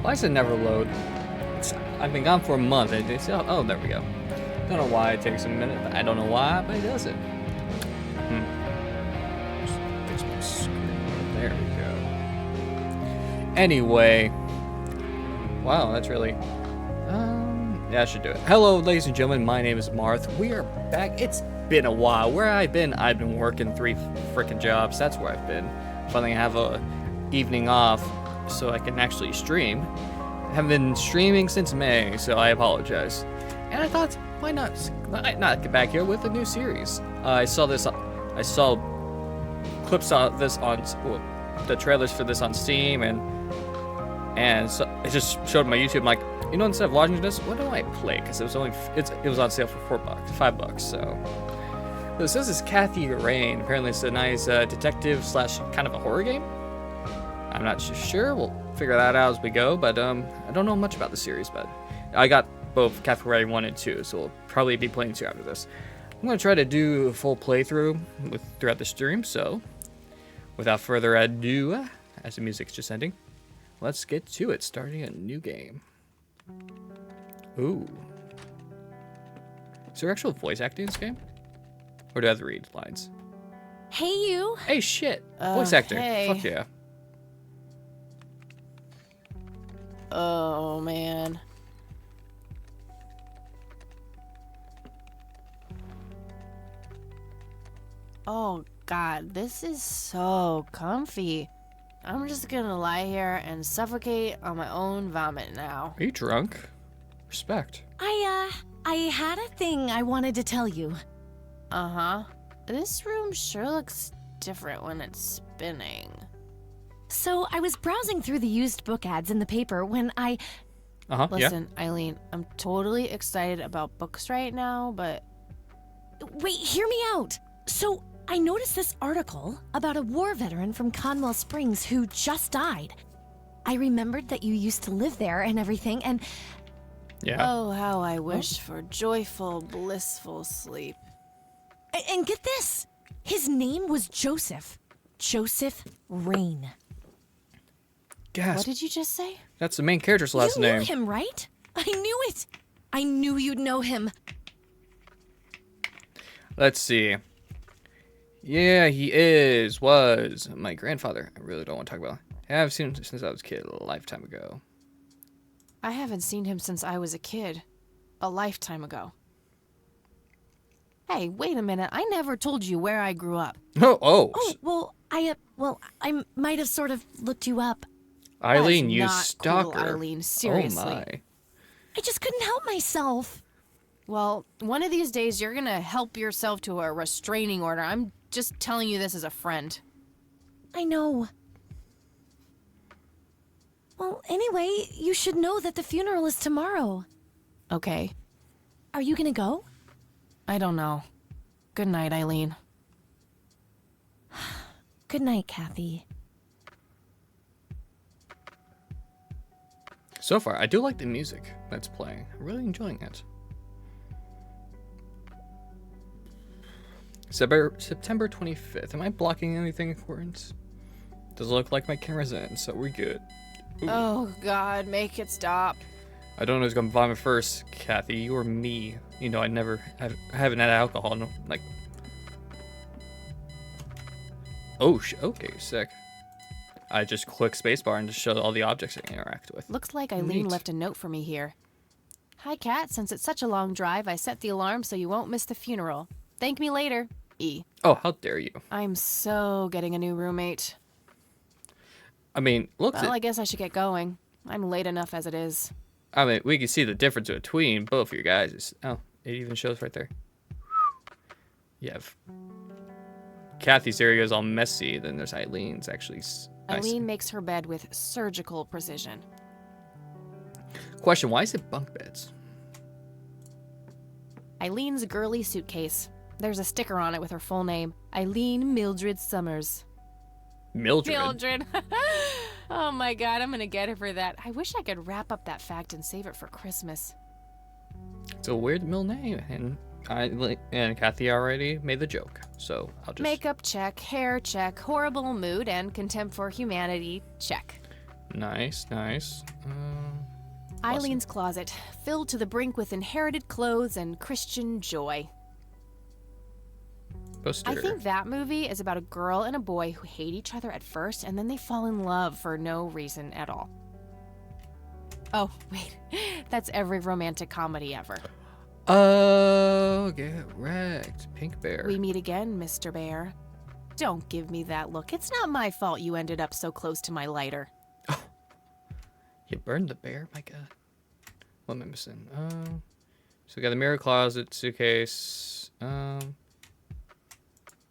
Why does it never load? I've been gone for a month. And it's, oh, there we go. Don't know why it takes a minute. I don't know why, but it does it. Fix my screen. There we go. Anyway. Wow, that's really... yeah, I should do it. Hello, ladies and gentlemen. My name is Marth. We are back. It's been a while. Where I've been working 3 freaking jobs. That's where I've been. Finally have a evening off so I can actually stream. I haven't been streaming since May, so I apologize. And I thought, why not get back here with a new series? I saw clips of this on the trailers for this on Steam, and so it just showed my YouTube. I'm like, you know, instead of watching this, what do I play? Because it was on sale for $5. So this is Kathy Rain. Apparently, it's a nice detective / kind of a horror game. I'm not sure. We'll figure that out as we go. But I don't know much about the series. But I got both Kathy Rain 1 and 2, so we'll probably be playing 2 after this. I'm gonna try to do a full playthrough throughout the stream. So without further ado, as the music's just ending, let's get to it. Starting a new game. Ooh. Is there actual voice acting in this game? Or do I have to read lines? Hey, you. Hey, shit. Voice actor. Hey. Fuck yeah. Oh, man. Oh, God. This is so comfy. I'm just gonna lie here and suffocate on my own vomit now. Are you drunk? Respect. I had a thing I wanted to tell you. Uh-huh. This room sure looks different when it's spinning. So I was browsing through the used book ads in the paper when I... Listen, yeah. Eileen, I'm totally excited about books right now, but... Wait, hear me out. So I noticed this article about a war veteran from Conwell Springs who just died. I remembered that you used to live there and everything, and... Yeah. Oh, how I wish for joyful, blissful sleep. And get this! His name was Joseph. Joseph Rain. Gasp. What did you just say? That's the main character's last name. You knew him, right? I knew it! I knew you'd know him. Let's see. Yeah, he was my grandfather. I really don't want to talk about him. I've seen him since I was a kid, a lifetime ago. I haven't seen him since I was a kid, a lifetime ago. Hey, wait a minute. I never told you where I grew up. Oh. Oh, I might have sort of looked you up. Eileen, you That's not stalker. cool, Eileen, seriously. Oh my. I just couldn't help myself. Well, one of these days you're gonna help yourself to a restraining order. I'm just telling you this as a friend. I know. Well, anyway, you should know that the funeral is tomorrow. Okay. Are you gonna go? I don't know. Good night, Eileen. Good night, Kathy. So far, I do like the music that's playing. I'm really enjoying it. September 25th. Am I blocking anything important? Doesn't look like my camera's in, so we're good. Ooh. Oh, God, make it stop. I don't know who's gonna vomit first, Kathy, you or me. You know, I haven't had alcohol, no, like... Oh, okay, sick. I just click spacebar and just show all the objects I can interact with. Looks like Eileen left a note for me here. Hi, Kat. Since it's such a long drive, I set the alarm so you won't miss the funeral. Thank me later. E. Oh, how dare you. I'm so getting a new roommate. I mean, look... Well, I guess I should get going. I'm late enough as it is. I mean, we can see the difference between both of you guys. Oh, it even shows right there. You have Kathy's area is all messy, then there's Eileen's actually nice. Eileen makes her bed with surgical precision. Question, why is it bunk beds? Eileen's girly suitcase. There's a sticker on it with her full name. Eileen Mildred Summers. Mildred? Mildred. Oh my God, I'm gonna get her for that. I wish I could wrap up that fact and save it for Christmas. It's a weird middle name, and Kathy already made the joke, so I'll just... Makeup check, hair check, horrible mood, and contempt for humanity check. Nice, nice. Eileen's closet, filled to the brink with inherited clothes and Christian joy. Poster. I think that movie is about a girl and a boy who hate each other at first and then they fall in love for no reason at all. Oh, wait. That's every romantic comedy ever. Oh, get wrecked. Pink Bear. We meet again, Mr. Bear. Don't give me that look. It's not my fault you ended up so close to my lighter. You burned the bear? My God. What am I missing? So we got the mirror closet, suitcase. I'm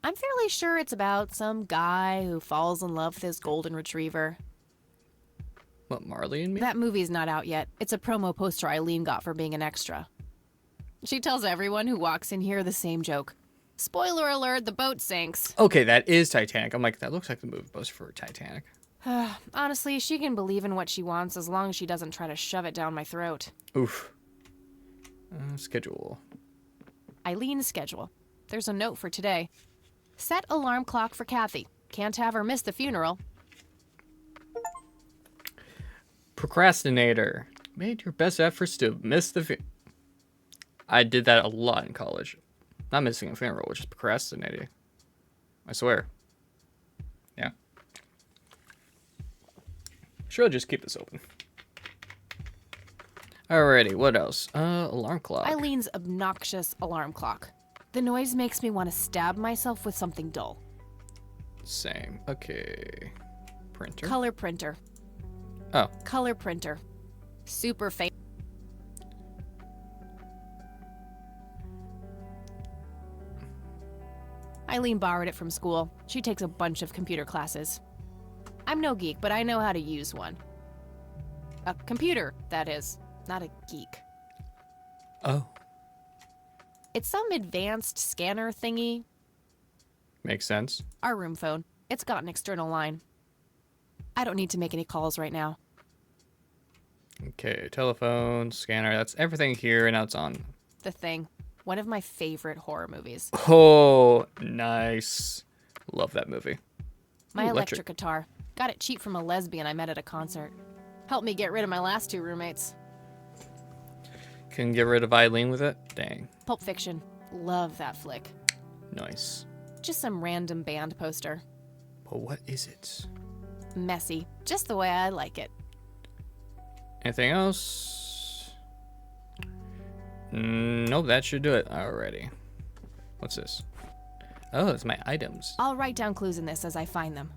fairly sure it's about some guy who falls in love with his golden retriever. What, Marley and me? That movie's not out yet. It's a promo poster Eileen got for being an extra. She tells everyone who walks in here the same joke. Spoiler alert, the boat sinks. Okay, that is Titanic. I'm like, that looks like the movie poster for Titanic. Honestly, she can believe in what she wants as long as she doesn't try to shove it down my throat. Oof. Schedule. Eileen's schedule. There's a note for today. Set alarm clock for Kathy. Can't have her miss the funeral. Procrastinator. Made your best efforts to miss the I did that a lot in college. Not missing a funeral, just procrastinating. I swear. Yeah. Sure, I'll just keep this open. Alrighty, what else? Alarm clock. Eileen's obnoxious alarm clock. The noise makes me want to stab myself with something dull. Same. Okay. Printer. Color printer. Oh. Color printer. Super fake. Eileen borrowed it from school. She takes a bunch of computer classes. I'm no geek, but I know how to use one. A computer, that is. Not a geek. Oh. It's some advanced scanner thingy. Makes sense. Our room phone. It's got an external line. I don't need to make any calls right now. Okay, telephone, scanner, that's everything here, and now it's on. The Thing. One of my favorite horror movies. Oh, nice. Love that movie. My Ooh, electric guitar. Got it cheap from a lesbian I met at a concert. Helped me get rid of my last 2 roommates. Can get rid of Eileen with it? Dang. Pulp Fiction. Love that flick. Nice. Just some random band poster. But what is it? Messy. Just the way I like it. Anything else? Nope, that should do it already. What's this? Oh, it's my items. I'll write down clues in this as I find them.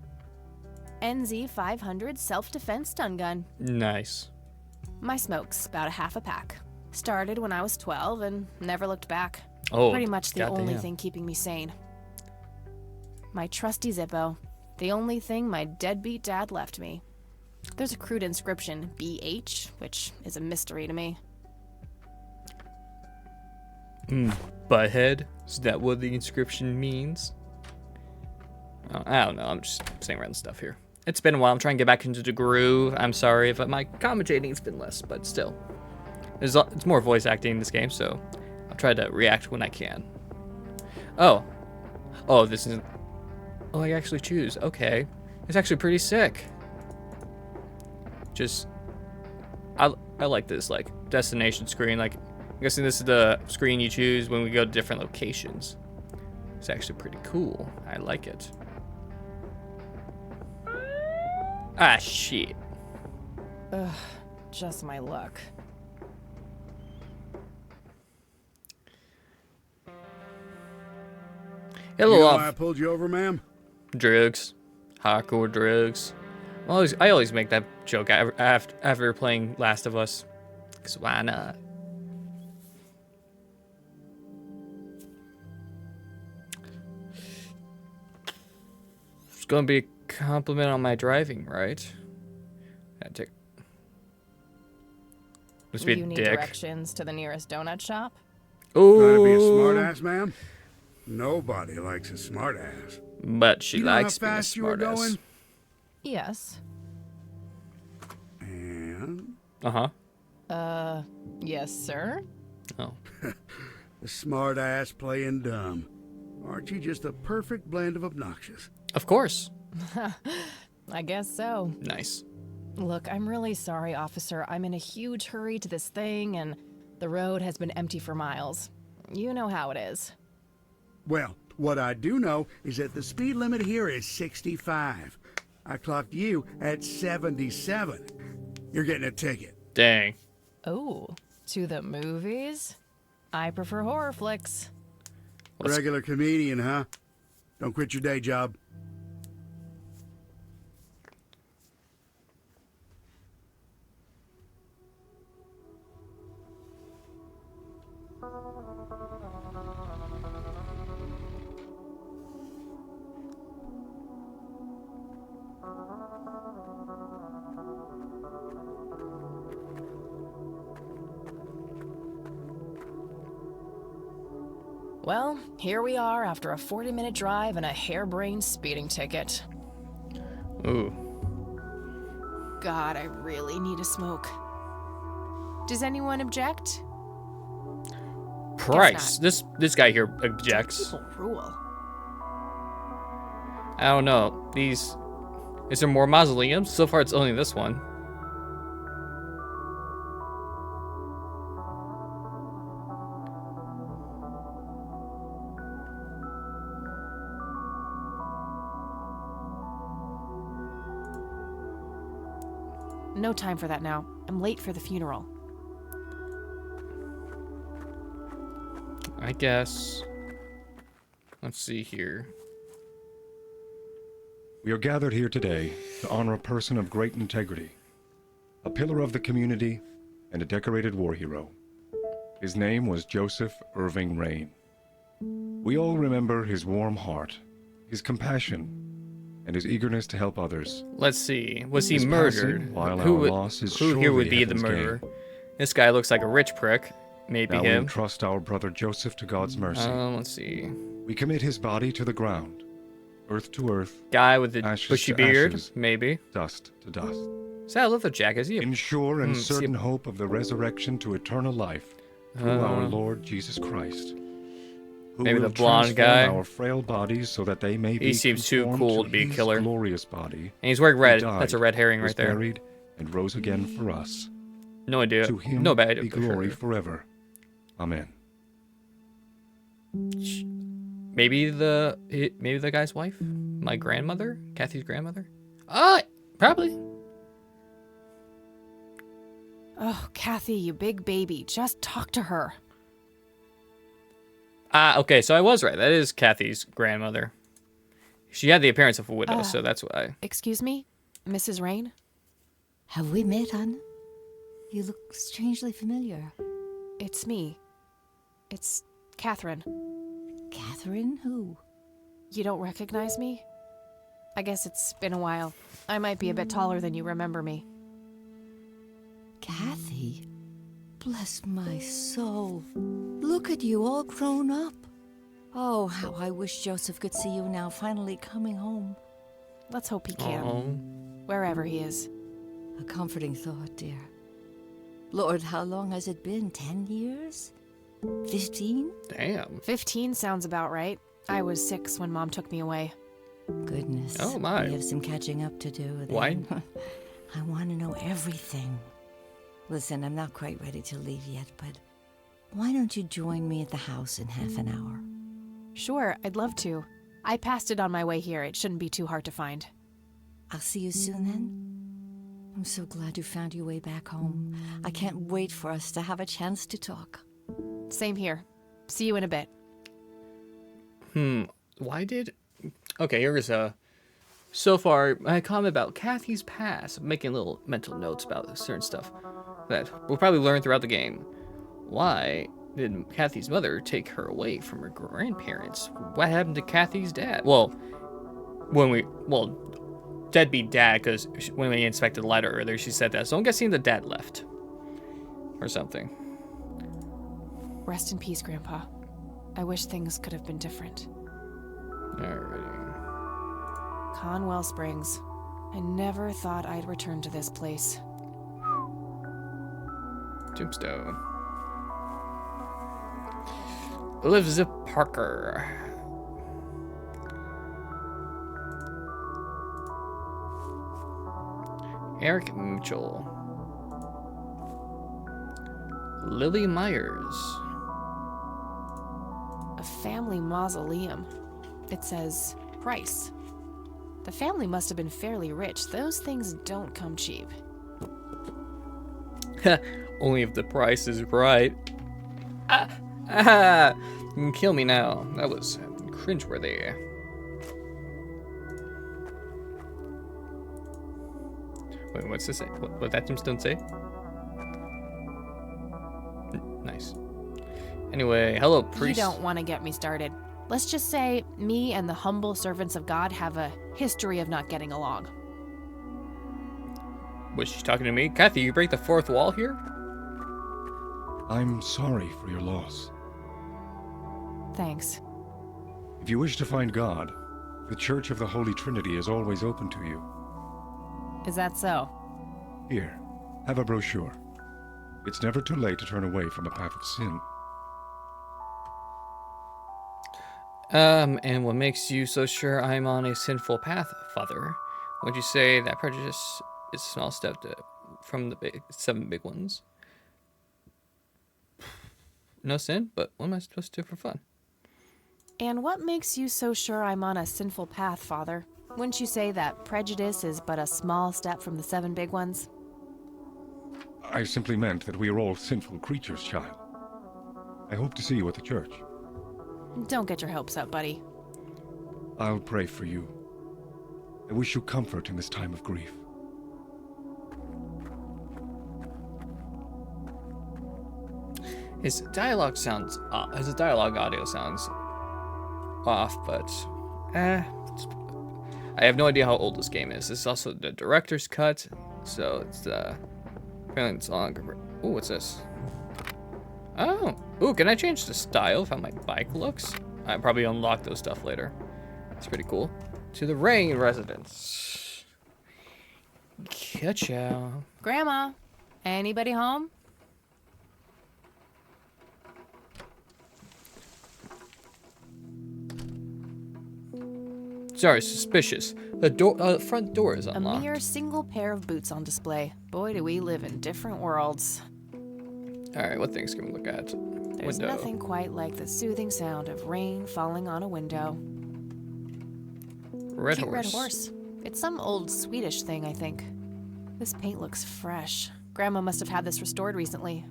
NZ 500 self-defense stun gun. Nice. My smoke's about a half a pack. Started when I was 12 and never looked back. Oh, Pretty much the only goddamn. thing keeping me sane. My trusty Zippo. The only thing my deadbeat dad left me. There's a crude inscription, BH, which is a mystery to me. Butthead? Is that what the inscription means? Oh, I don't know. I'm just saying random stuff here. It's been a while. I'm trying to get back into the groove. I'm sorry if my commentating's been less, but still. It's more voice acting in this game, so I'll try to react when I can. Oh. Oh, this isn't... Oh, I actually choose. Okay. It's actually pretty sick. Just... I like this, like, destination screen. Like, I'm guessing this is the screen you choose when we go to different locations. It's actually pretty cool. I like it. Ah, shit. Ugh, just my luck. Hello, You know why I pulled you over, ma'am? drugs, hardcore drugs. I always make that joke after playing Last of Us, cause why not? It's gonna be a compliment on my driving, right? Must be a You need dick. directions to the nearest donut shop? Ooh, Trying to be a smartass, ma'am? Nobody likes a smartass. but she You know likes how being a fast you were smartass. going? Yes. And Yes, sir? Oh, the smartass playing dumb. Aren't you just a perfect blend of obnoxious? of course. I guess so. Nice. Look, I'm really sorry, officer. I'm in a huge hurry to this thing, and the road has been empty for miles. You know how it is. Well, what I do know is that the speed limit here is 65. I clocked you at 77. You're getting a ticket. Dang. Oh, to the movies? I prefer horror flicks. Regular comedian, huh? Don't quit your day job. Well, here we are after a 40-minute drive and a harebrained speeding ticket. Ooh. God, I really need a smoke. Does anyone object? Price. This guy here objects. People rule. I don't know. These. Is there more mausoleums? So far, it's only this one. No time for that now. I'm late for the funeral. I guess. Let's see here. We are gathered here today to honor a person of great integrity, a pillar of the community, and a decorated war hero. His name was Joseph Irving Rain. We all remember his warm heart, his compassion, and his eagerness to help others. Let's see. Was he His murdered? passing, while Who our would- loss is who here surely would be the heaven's murderer? gain. This guy looks like a rich prick. Maybe Now we him. entrust our brother Joseph to God's mercy. Let's see. We commit his body to the ground, earth to earth, Guy with the ashes bushy to beard. ashes. Maybe. dust to dust. Is that a leather jacket? Is he a... In sure and see- certain hope of the resurrection to eternal life through our Lord Jesus Christ. Who Maybe will the blonde transform guy? Our frail bodies so that they may be He seems too conformed cool to be a his killer. glorious body. And he's wearing red. He died, That's a red herring was right there. buried, and rose again for us. No idea. To him No bad idea. be for glory sure. forever. Amen. Maybe the guy's wife, my grandmother, Kathy's grandmother. Probably. Oh, Kathy, you big baby. Just talk to her. Okay, so I was right. That is Kathy's grandmother. She had the appearance of a widow, so that's why. Excuse me? Mrs. Rain? Have we met, Anna? You look strangely familiar. It's me. It's Catherine. Catherine, who? You don't recognize me? I guess it's been a while. I might be a bit taller than you remember me. Kathy? Bless my soul. Look at you, all grown up. Oh, how I wish Joseph could see you now, finally coming home. Let's hope he can. Oh, Wherever he is. A comforting thought, dear. Lord, how long has it been? 10 years? 15? damn. 15 sounds about right. I was 6 when Mom took me away. Goodness. Oh, my. We have some catching up to do. Why? Then. I want to know everything. Listen, I'm not quite ready to leave yet, but why don't you join me at the house in half an hour? Sure, I'd love to. I passed it on my way here. It shouldn't be too hard to find. I'll see you soon then. I'm so glad you found your way back home. I can't wait for us to have a chance to talk. Same here. See you in a bit. Why did... Okay, here's so far, my comment about Kathy's past. I'm making little mental notes about certain stuff that we'll probably learn throughout the game. Why did Kathy's mother take her away from her grandparents? What happened to Kathy's dad? Well, deadbeat dad, because when we inspected the letter earlier, she said that. So I'm guessing the dad left. Or something. Rest in peace, Grandpa. I wish things could have been different. Alrighty. Conwell Springs. I never thought I'd return to this place. Tombstone. Elizabeth Parker. Eric Mitchell. Lily Myers. A family mausoleum. It says price. The family must have been fairly rich. Those things don't come cheap. Only if the price is right. Ah! You can kill me now. That was cringeworthy. Wait, what's this say? What that tombstone say? Nice. Anyway, hello, priest. You don't want to get me started. Let's just say me and the humble servants of God have a history of not getting along. Was she talking to me? Kathy, you break the fourth wall here? I'm sorry for your loss. Thanks. If you wish to find God, the Church of the Holy Trinity is always open to you. Is that so? Here, have a brochure. It's never too late to turn away from a path of sin. And what makes you so sure I'm on a sinful path, Father? Would you say that prejudice is a small step from the 7 big ones? No sin, but what am I supposed to do for fun? And what makes you so sure I'm on a sinful path, Father? Wouldn't you say that prejudice is but a small step from the 7 big ones? I simply meant that we are all sinful creatures, child. I hope to see you at the church. Don't get your hopes up, buddy. I'll pray for you. I wish you comfort in this time of grief. His dialogue audio sounds off, but I have no idea how old this game is. This is also the director's cut, so it's apparently it's longer. Ooh, what's this? Oh, ooh, can I change the style of how my bike looks? I probably unlock those stuff later. It's pretty cool. To the Rain residence. Ka-chow. Grandma, anybody home? Sorry, suspicious. The front door is A unlocked. mere single pair of boots on display. Boy, do we live in different worlds. All right, what things can we look at? There's Window. nothing quite like the soothing sound of rain falling on a window. Red Cute horse. red horse. It's some old Swedish thing, I think. This paint looks fresh. Grandma must have had this restored recently.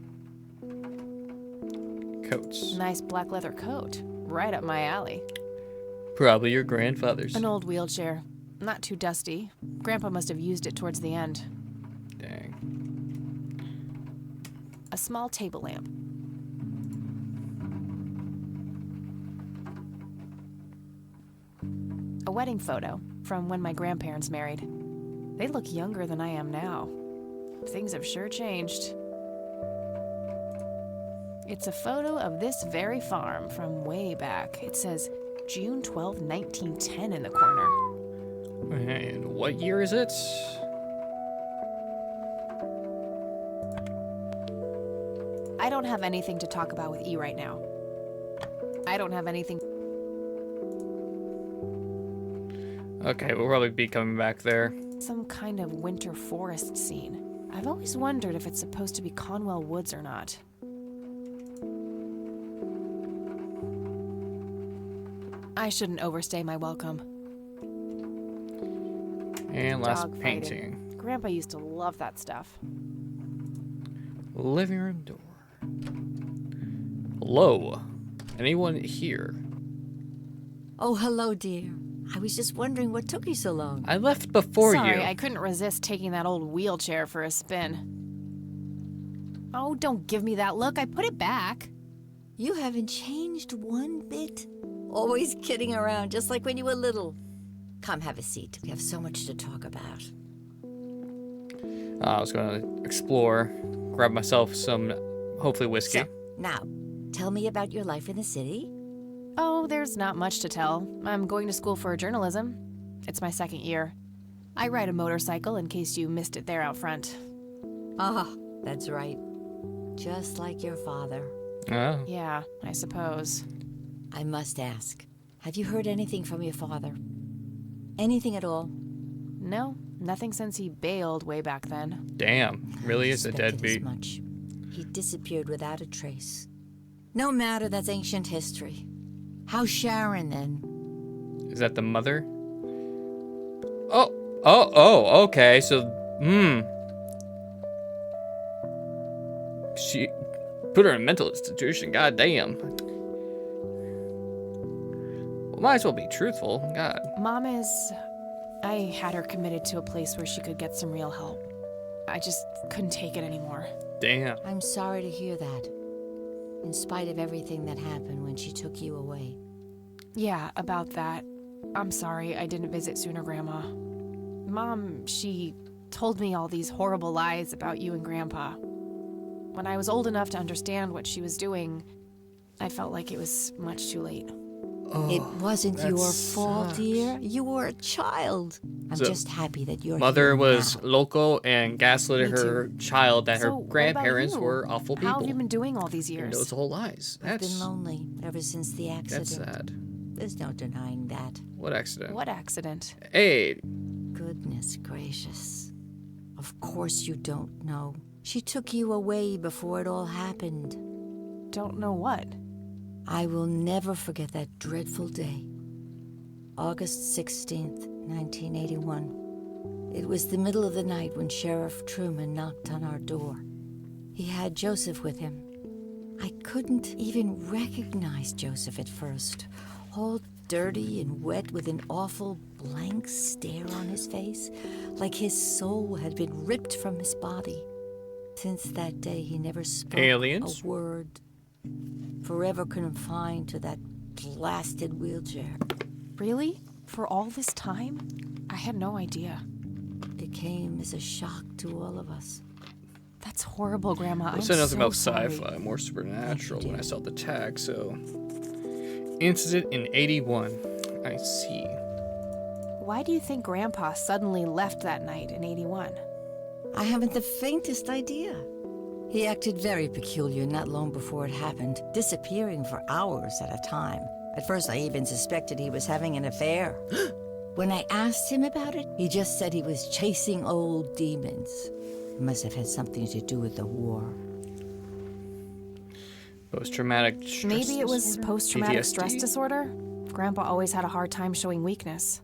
Coats. Nice black leather coat. Right up my alley. Probably your grandfather's. An old wheelchair. Not too dusty. Grandpa must have used it towards the end. Dang. A small table lamp. A wedding photo from when my grandparents married. They look younger than I am now. Things have sure changed. It's a photo of this very farm from way back. It says June 12, 1910 in the corner. And what year is it? I don't have anything to talk about with E right now. I don't have anything. Okay, we'll probably be coming back there. Some kind of winter forest scene. I've always wondered if it's supposed to be Conwell Woods or not. I shouldn't overstay my welcome. And last Dog painting. fighting. Grandpa used to love that stuff. Living room door. Hello. Anyone here? Oh, hello, dear. I was just wondering what took you so long. I left before Sorry, you. I couldn't resist taking that old wheelchair for a spin. Oh, don't give me that look. I put it back. You haven't changed one bit. Always kidding around, just like when you were little. Come, have a seat. We have so much to talk about. I was going to explore, grab myself some, hopefully whiskey. So, now, tell me about your life in the city. Oh, there's not much to tell. I'm going to school for journalism. It's my 2nd year. I ride a motorcycle in case you missed it there out front. Ah, that's right. Just like your father. Oh. Yeah, I suppose. I must ask, have you heard anything from your father? Anything at all? No, Nothing since he bailed way back then. Damn, really is a Suspected as deadbeat. much. He disappeared without a trace. No matter, that's ancient history. How's Sharon then? Is that the mother? Oh, okay. So, she put her in a mental institution. God damn. Well, might as well be truthful. God. Mom is... I had her committed to a place where she could get some real help. I just couldn't take it anymore. Damn. I'm sorry to hear that. In spite of everything that happened when she took you away. Yeah, about that. I'm sorry I didn't visit sooner, Grandma. Mom, she told me all these horrible lies about you and Grandpa. When I was old enough to understand what she was doing, I felt like it was much too late. It wasn't that your fault, sucks. dear. You were a child. I'm So, just happy that you're Mother here was now. local and gaslit Me her child that her So, what about grandparents you? were awful people. How have you been doing all these Even years? though it's all lies. I've That's been lonely ever since the accident. that's sad. There's no denying that. What accident? What accident? Hey, Goodness gracious. Of course you don't know. She took you away before it all happened. Don't know what. I will never forget that dreadful day. August 16th, 1981. It was the middle of the night when Sheriff Truman knocked on our door. He had Joseph with him. I couldn't even recognize Joseph at first. All dirty and wet with an awful blank stare on his face, like his soul had been ripped from his body. Since that day, he never spoke Aliens? a word. Forever confined to that blasted wheelchair. Really? For all this time? I had no idea. It came as a shock to all of us. That's horrible, Grandma. I I'm said nothing so about sorry. sci-fi, more supernatural when I saw the tag. So, incident in '81. I see. Why do you think Grandpa suddenly left that night in '81? I haven't the faintest idea. He acted very peculiar not long before it happened, disappearing for hours at a time. At first, I even suspected he was having an affair. When I asked him about it, he just said he was chasing old demons. It must have had something to do with the war. Post-traumatic stress Maybe it was disorder? post-traumatic stress PTSD? disorder? Grandpa always had a hard time showing weakness.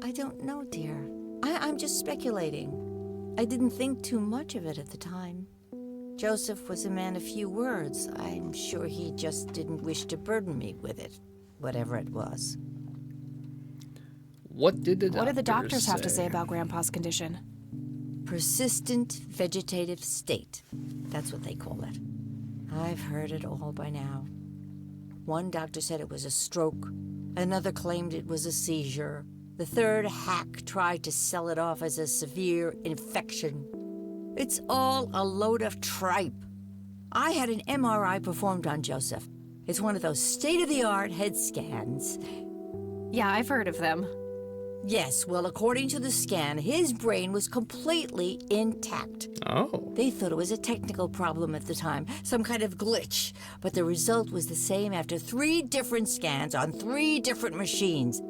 I don't know, dear. I'm just speculating. I didn't think too much of it at the time. Joseph was a man of few words. I'm sure he just didn't wish to burden me with it, whatever it was. What did the What did the doctors have to say about Grandpa's condition? Persistent vegetative state. That's what they call it. I've heard it all by now. One doctor said it was a stroke. Another claimed it was a seizure. The third hack tried to sell it off as a severe infection. It's all a load of tripe. I had an MRI performed on Joseph. It's one of those state-of-the-art head scans. Yeah, I've heard of them. Yes, well, according to the scan, his brain was completely intact. Oh. They thought it was a technical problem at the time, some kind of glitch, but the result was the same after 3 different scans on 3 different machines.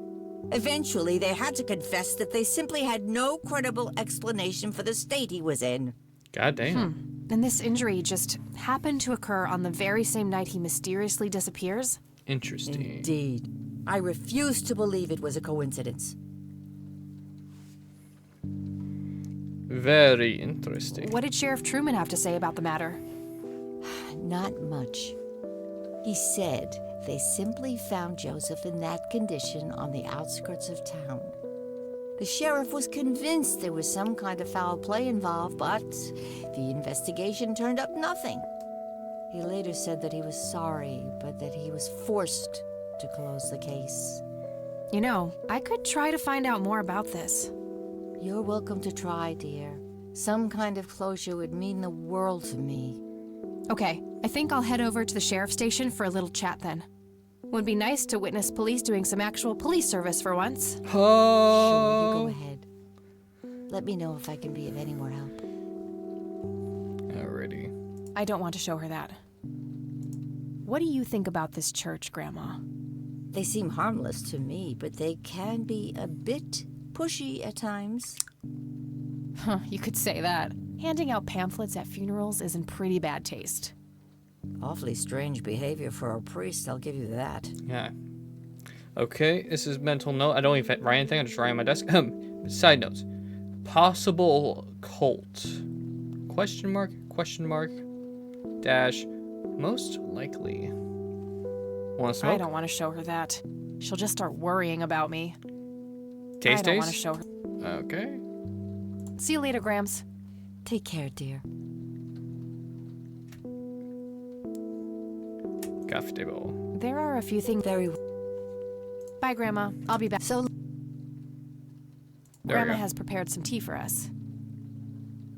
Eventually, they had to confess that they simply had no credible explanation for the state he was in. God damn. And this injury just happened to occur on the very same night he mysteriously disappears? Interesting. Indeed. I refuse to believe it was a coincidence. Very interesting. What did Sheriff Truman have to say about the matter? Not much. He said they simply found Joseph in that condition on the outskirts of town. The sheriff was convinced there was some kind of foul play involved, but the investigation turned up nothing. He later said that he was sorry, but that he was forced to close the case. You know, I could try to find out more about this. You're welcome to try, dear. Some kind of closure would mean the world to me. Okay, I think I'll head over to the sheriff's station for a little chat then. Would be nice to witness police doing some actual police service for once. Sure, you Oh. go ahead. Let me know if I can be of any more help. Alrighty. I don't want to show her that. What do you think about this church, Grandma? They seem harmless to me, but they can be a bit pushy at times. Huh, you could say that. Handing out pamphlets at funerals is in pretty bad taste. Awfully strange behavior for a priest, I'll give you that. Yeah. Okay, this is mental note. I don't even write anything. I just write on my desk. Side notes. Possible cult. Question mark? Question mark? Dash. Most likely. Want to smoke? I don't want to show her that. She'll just start worrying about me. Taste I don't want to taste? show her. Okay. See you later, Grams. Take care, dear. Coffee table. There are a few things. Very Bye, Grandma. I'll be back. so. There we Grandma go. has prepared some tea for us.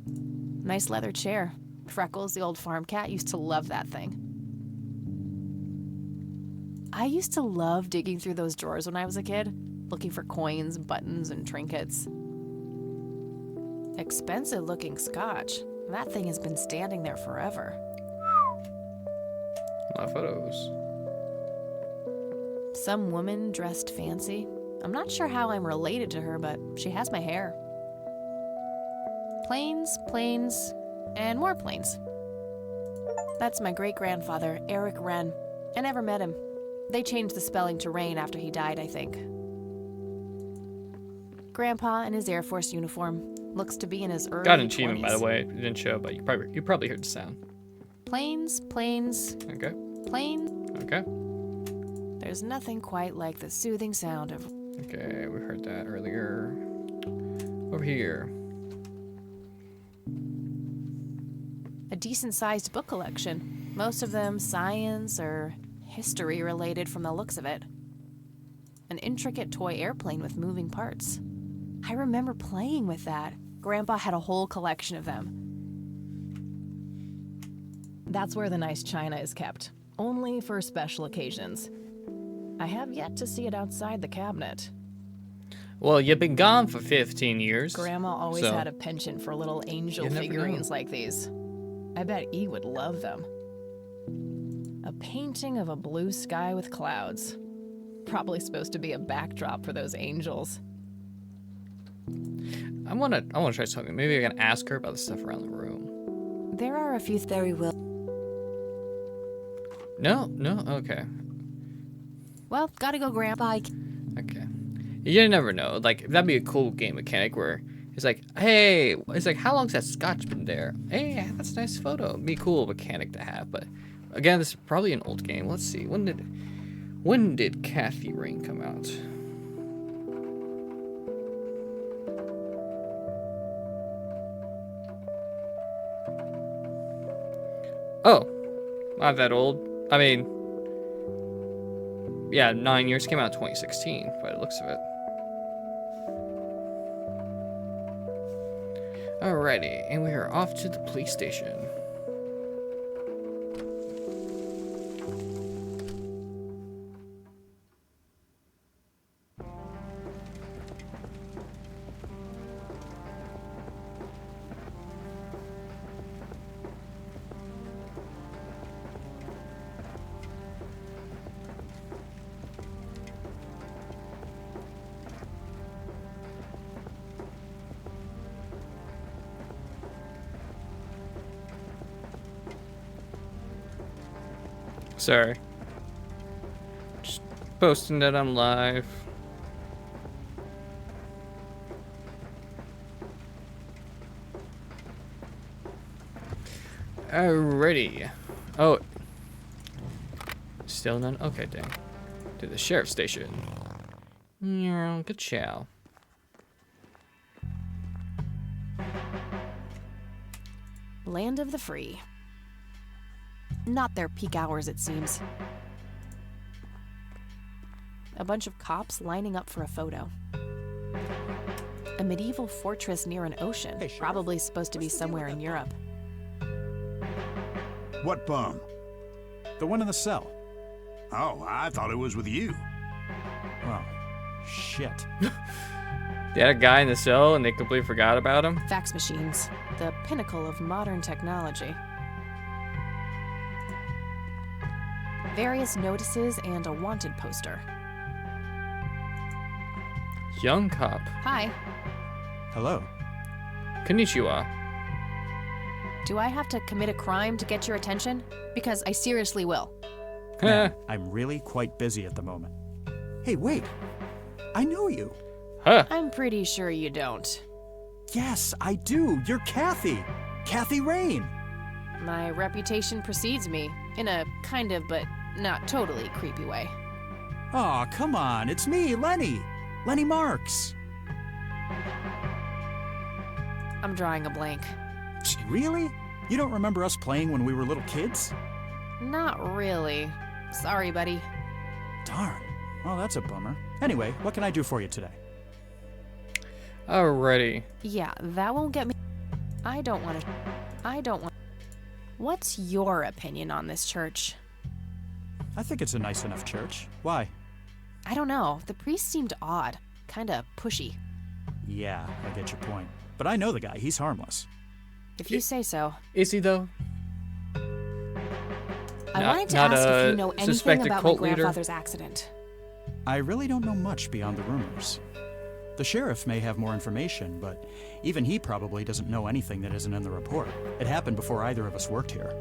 Nice leather chair. Freckles, the old farm cat, used to love that thing. I used to love digging through those drawers when I was a kid, looking for coins, buttons, and trinkets. Expensive looking scotch. That thing has been standing there forever. A lot of photos. Some woman dressed fancy. I'm not sure how I'm related to her, but she has my hair. Planes, planes, and more planes. That's my great-grandfather, Eric Wren. I never met him. They changed the spelling to Rain after he died, I think. Grandpa in his Air Force uniform. Looks to be in his early Got an achievement, 20s. by the way. It didn't show, but you probably heard the sound. Planes, planes, Okay. planes. Okay. There's nothing quite like the soothing sound of... Okay, we heard that earlier. Over here. a decent-sized book collection. Most of them science or history related from the looks of it. An intricate toy airplane with moving parts. I remember playing with that. Grandpa had a whole collection of them. That's where the nice china is kept, only for special occasions. I have yet to see it outside the cabinet. Well, you've been gone for 15 years. Grandma always so- had a penchant for little angel You never figurines know. like these. I bet E would love them. A painting of a blue sky with clouds. Probably supposed to be a backdrop for those angels. I wanna try something. Maybe I can ask her about the stuff around the room. There are a few Very well. No, okay. Well, gotta go, Grandpa. Okay. You never know. Like, that'd be a cool game mechanic where it's like, hey, it's like, how long's that scotch been there? Hey, that's a nice photo. It'd be a cool mechanic to have. But again, this is probably an old game. Let's see. When did Kathy Rain come out? Oh, not that old. I mean, yeah, 9 years. Came out in 2016 by the looks of it. Alrighty, and we are off to the police station. Sorry. Just posting that I'm live. Alrighty. Oh. Still none? Okay, dang. To the sheriff's station. Yeah, good chow. Land of the free. Not their peak hours, it seems. A bunch of cops lining up for a photo. A medieval fortress near an ocean, probably supposed to be somewhere in Europe. What bum? The one in the cell. Oh, I thought it was with you. Oh, shit. They had a guy in the cell and they completely forgot about him. Fax machines, the pinnacle of modern technology. Various notices and a wanted poster. Young cop. Hi. Hello. Konnichiwa. Do I have to commit a crime to get your attention? Because I seriously will. Man, I'm really quite busy at the moment. Hey, wait. I know you. Huh. I'm pretty sure you don't. Yes, I do. You're Kathy. Kathy Rain. My reputation precedes me, in a kind of but not totally creepy way. Aw, come on. It's me, Lenny. Lenny Marks. I'm drawing a blank. Really? You don't remember us playing when we were little kids? Not really. Sorry, buddy. Darn. Well, that's a bummer. Anyway, what can I do for you today? Alrighty. Yeah, that won't get me. I don't want. What's your opinion on this church? I think it's a nice enough church. Why? I don't know. The priest seemed odd. Kinda pushy. Yeah, I get your point. But I know the guy. He's harmless. If you say so. Is he though? I wanted to not ask if a you know anything suspected about my cult leader? grandfather's accident. I really don't know much beyond the rumors. The sheriff may have more information, but even he probably doesn't know anything that isn't in the report. It happened before either of us worked here.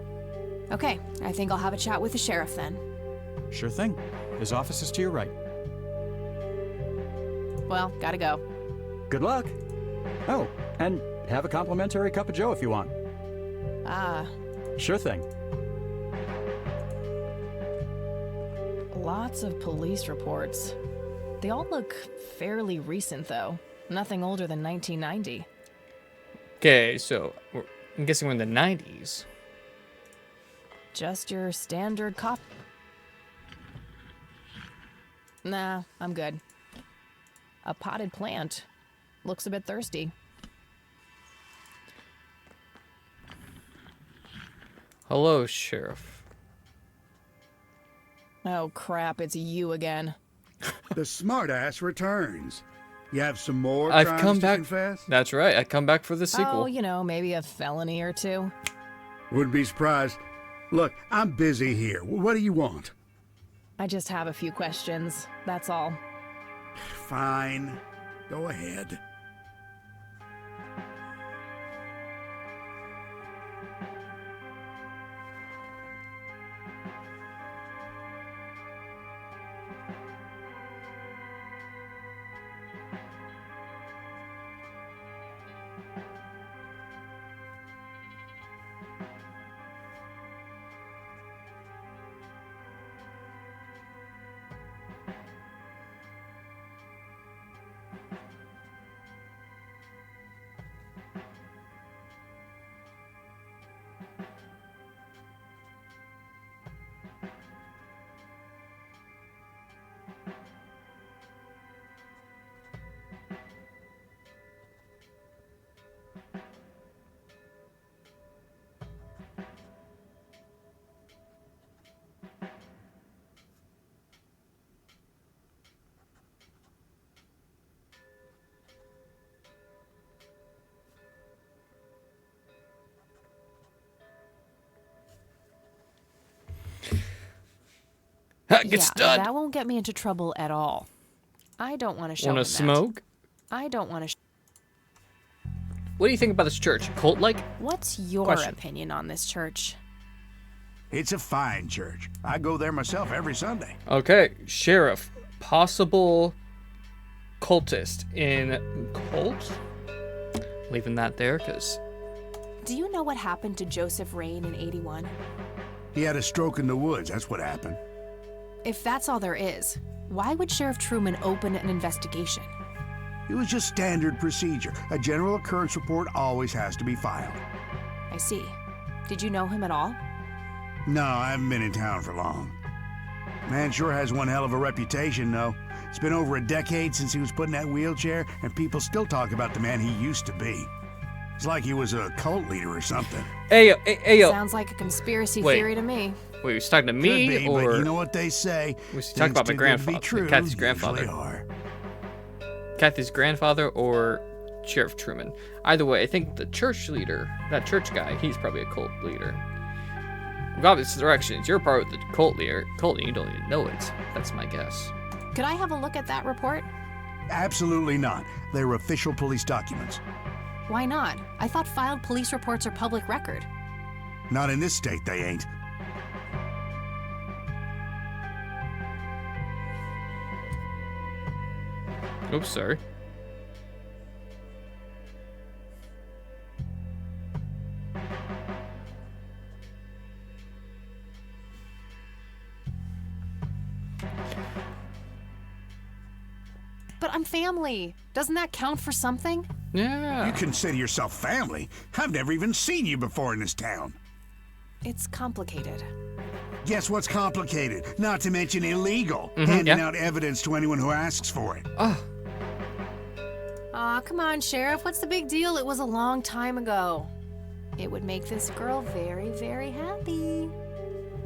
Okay, I think I'll have a chat with the sheriff then. Sure thing. His office is to your right. Well, gotta go. Good luck. Oh, and have a complimentary cup of joe if you want. Ah, Sure thing. Lots of police reports. They all look fairly recent, though. Nothing older than 1990. Okay, so I'm guessing we're in the 90s. Just your standard cop. Nah, I'm good. A potted plant. Looks a bit thirsty. Hello, Sheriff. Oh crap, it's you again. The smartass returns. You have some more I've crimes come to back. confess? That's right. I come back for the sequel. Oh, you know, maybe a felony or two. Wouldn't be surprised. Look, I'm busy here. What do you want? I just have a few questions, that's all. Fine. Go ahead. Gets yeah, done. that won't get me into trouble at all. I don't want to show him Want that. to smoke? I don't want to. What do you think about this church? Cult-like? What's your Question. opinion on this church? It's a fine church. I go there myself every Sunday. Okay, Sheriff. Possible cultist in cult? Leaving that there, because... Do you know what happened to Joseph Rain in '81? He had a stroke in the woods. That's what happened. If that's all there is, why would Sheriff Truman open an investigation? It was just standard procedure. A general occurrence report always has to be filed. I see. Did you know him at all? No, I haven't been in town for long. Man sure has one hell of a reputation, though. It's been over a decade since he was put in that wheelchair, and people still talk about the man he used to be. It's like he was a cult leader or something. Hey, yo, hey, yo. Sounds like a conspiracy Wait. theory to me. Wait, was he talking to Could me, be, or... but you know what they say. Was he talking about my grandfather? Kathy's grandfather. Are. Kathy's grandfather or Sheriff Truman. Either way, I think the church leader, that church guy, he's probably a cult leader. Obvious directions. You're part of the cult leader. Cult leader, you don't even know it. That's my guess. Could I have a look at that report? Absolutely not. They're official police documents. Why not? I thought filed police reports are public record. Not in this state, they ain't. Oops, sorry. But I'm family. Doesn't that count for something? Yeah. You consider yourself family? I've never even seen you before in this town. It's complicated. Guess what's complicated? Not to mention illegal. Handing yeah. out evidence to anyone who asks for it. Oh, Aw, come on, Sheriff. What's the big deal? It was a long time ago. It would make this girl very, very happy.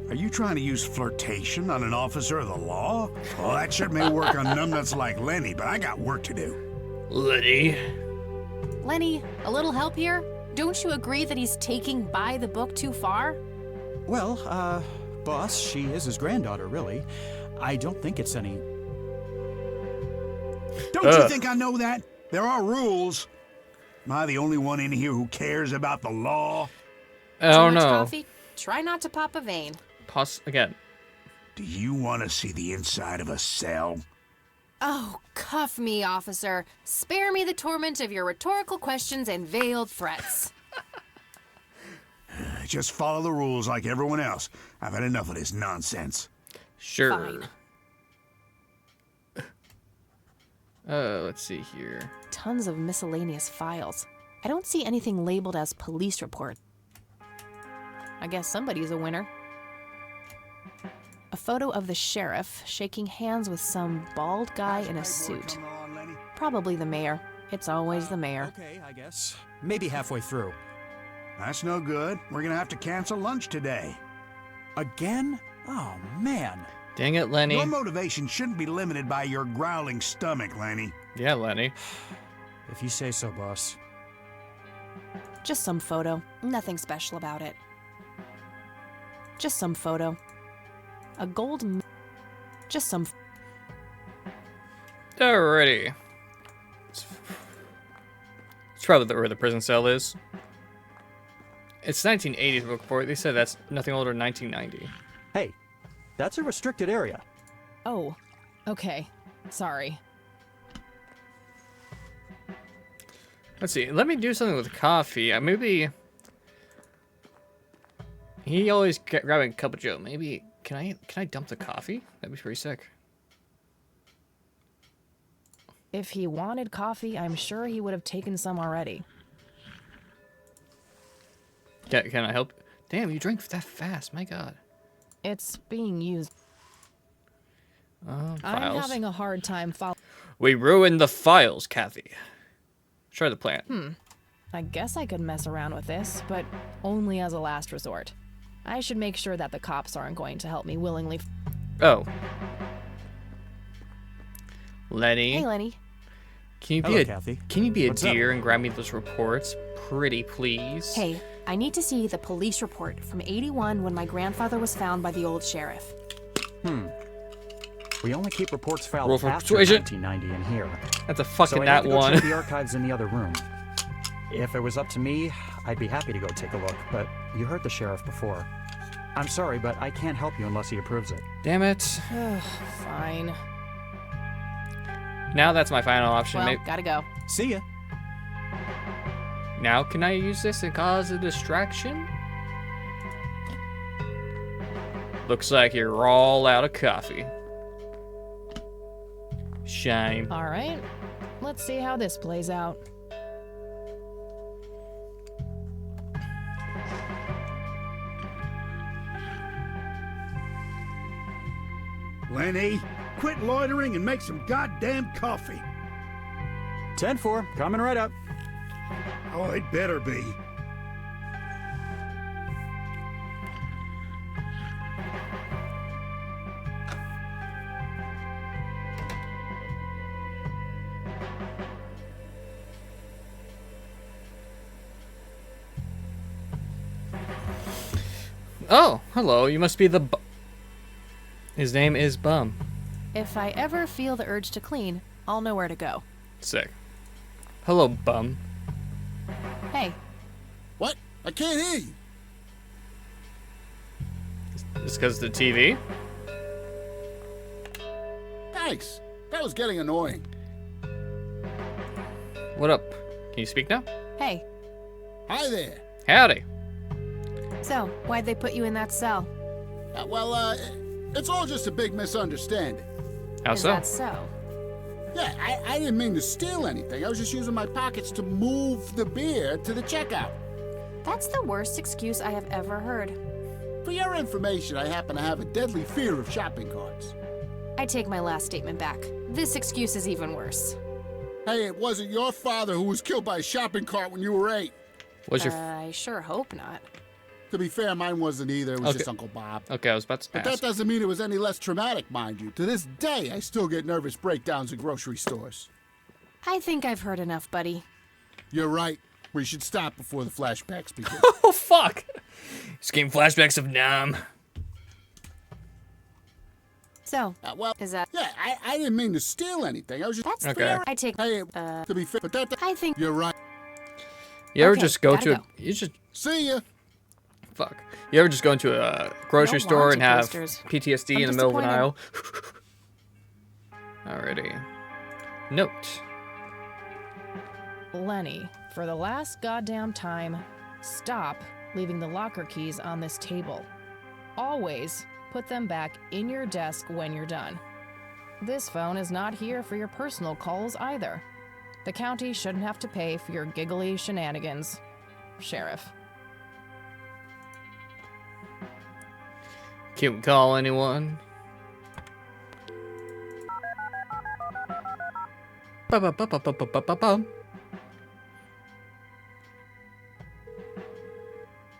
Are you trying to use flirtation on an officer of the law? Well, that sure may work on numbnuts like Lenny, but I got work to do. Liddy. Lenny, a little help here? Don't you agree that he's taking by the book too far? Well, boss, she is his granddaughter, really. I don't think it's any... Don't you think I know that? There are rules. Am I the only one in here who cares about the law? Oh Too much no. coffee? Try not to pop a vein. Pause again. Do you want to see the inside of a cell? Oh, cuff me, officer. Spare me the torment of your rhetorical questions and veiled threats. Just follow the rules like everyone else. I've had enough of this nonsense. Sure. Fine. Let's see here. Tons of miscellaneous files. I don't see anything labeled as police report. I guess somebody's a winner. A photo of the sheriff shaking hands with some bald guy in a suit. Probably the mayor. It's always the mayor. Okay, I guess. Maybe halfway through. That's no good. We're gonna have to cancel lunch today. Again? Oh, man. Dang it, Lenny. Your motivation shouldn't be limited by your growling stomach, Lenny. Yeah, Lenny. If you say so, boss. Just some photo. Nothing special about it. Just some photo. A gold... Just some... Alrighty. It's probably where the prison cell is. It's 1980s book report. They said that's nothing older than 1990. Hey, that's a restricted area. Oh, okay. Sorry. Let's see. Let me do something with coffee. Maybe... He always grabbing a cup of Joe. Maybe... Can I dump the coffee? That'd be pretty sick. If he wanted coffee, I'm sure he would have taken some already. Can I help? Damn, you drink that fast. My God. It's being used. I'm Files. having a hard time following. We ruined the files, Kathy. Try the plan. I guess I could mess around with this, but only as a last resort. I should make sure that the cops aren't going to help me willingly. Oh. Lenny. Hey, Lenny. Can you be Hello, a Kathy. Can you be a What's up? dear and grab me those reports? Pretty please. Hey, I need to see the police report from '81 when my grandfather was found by the old sheriff. We only keep reports filed Roll for after persuasion. 1990 in here. That's a fucking So I that need to go one. check the archives in the other room. If it was up to me, I'd be happy to go take a look, but you heard the sheriff before. I'm sorry, but I can't help you unless he approves it. Damn it. Fine. Now that's my final option. Well, Maybe, gotta go. See ya. now can I use this and cause a distraction? Looks like you're all out of coffee. Shame. All right. Let's see how this plays out. Lenny, quit loitering and make some goddamn coffee. 10-4, coming right up. Oh, it better be. Oh, hello. You must be the His name is Bum. If I ever feel the urge to clean, I'll know where to go. Sick. Hello, Bum. Hey, What? I can't hear you. It's because of the TV. Thanks. That was getting annoying. What up? Can you speak now? hey. Hi there. Howdy. So, why'd they put you in that cell? It's all just a big misunderstanding. How Is so? that so? Yeah, I didn't mean to steal anything. I was just using my pockets to move the beer to the checkout. That's the worst excuse I have ever heard. For your information, I happen to have a deadly fear of shopping carts. I take my last statement back. This excuse is even worse. Hey, it wasn't your father who was killed by a shopping cart when you were 8. What's your? I sure hope not. To be fair, mine wasn't either. It was Okay. just Uncle Bob. Okay, I was about to But ask. that doesn't mean it was any less traumatic, mind you. To this day, I still get nervous breakdowns in grocery stores. I think I've heard enough, buddy. You're right. We should stop before the flashbacks begin. Oh fuck! Just getting flashbacks of Nam. So, Well, is that... yeah, I didn't mean to steal anything. I was just... That's Okay. fair. I take... Hey, to be fair, but that... I think... You're right. You ever Okay, just go gotta to? go. You just See ya. fuck. You ever just go into a grocery Don't store want and to, have posters. PTSD I'm in the middle of an aisle? disappointed. Alrighty. Note. Lenny, for the last goddamn time, stop leaving the locker keys on this table. Always put them back in your desk when you're done. This phone is not here for your personal calls either. The county shouldn't have to pay for your giggly shenanigans. Sheriff. Can we call anyone? Ba-ba-ba-ba-ba-ba-ba-ba.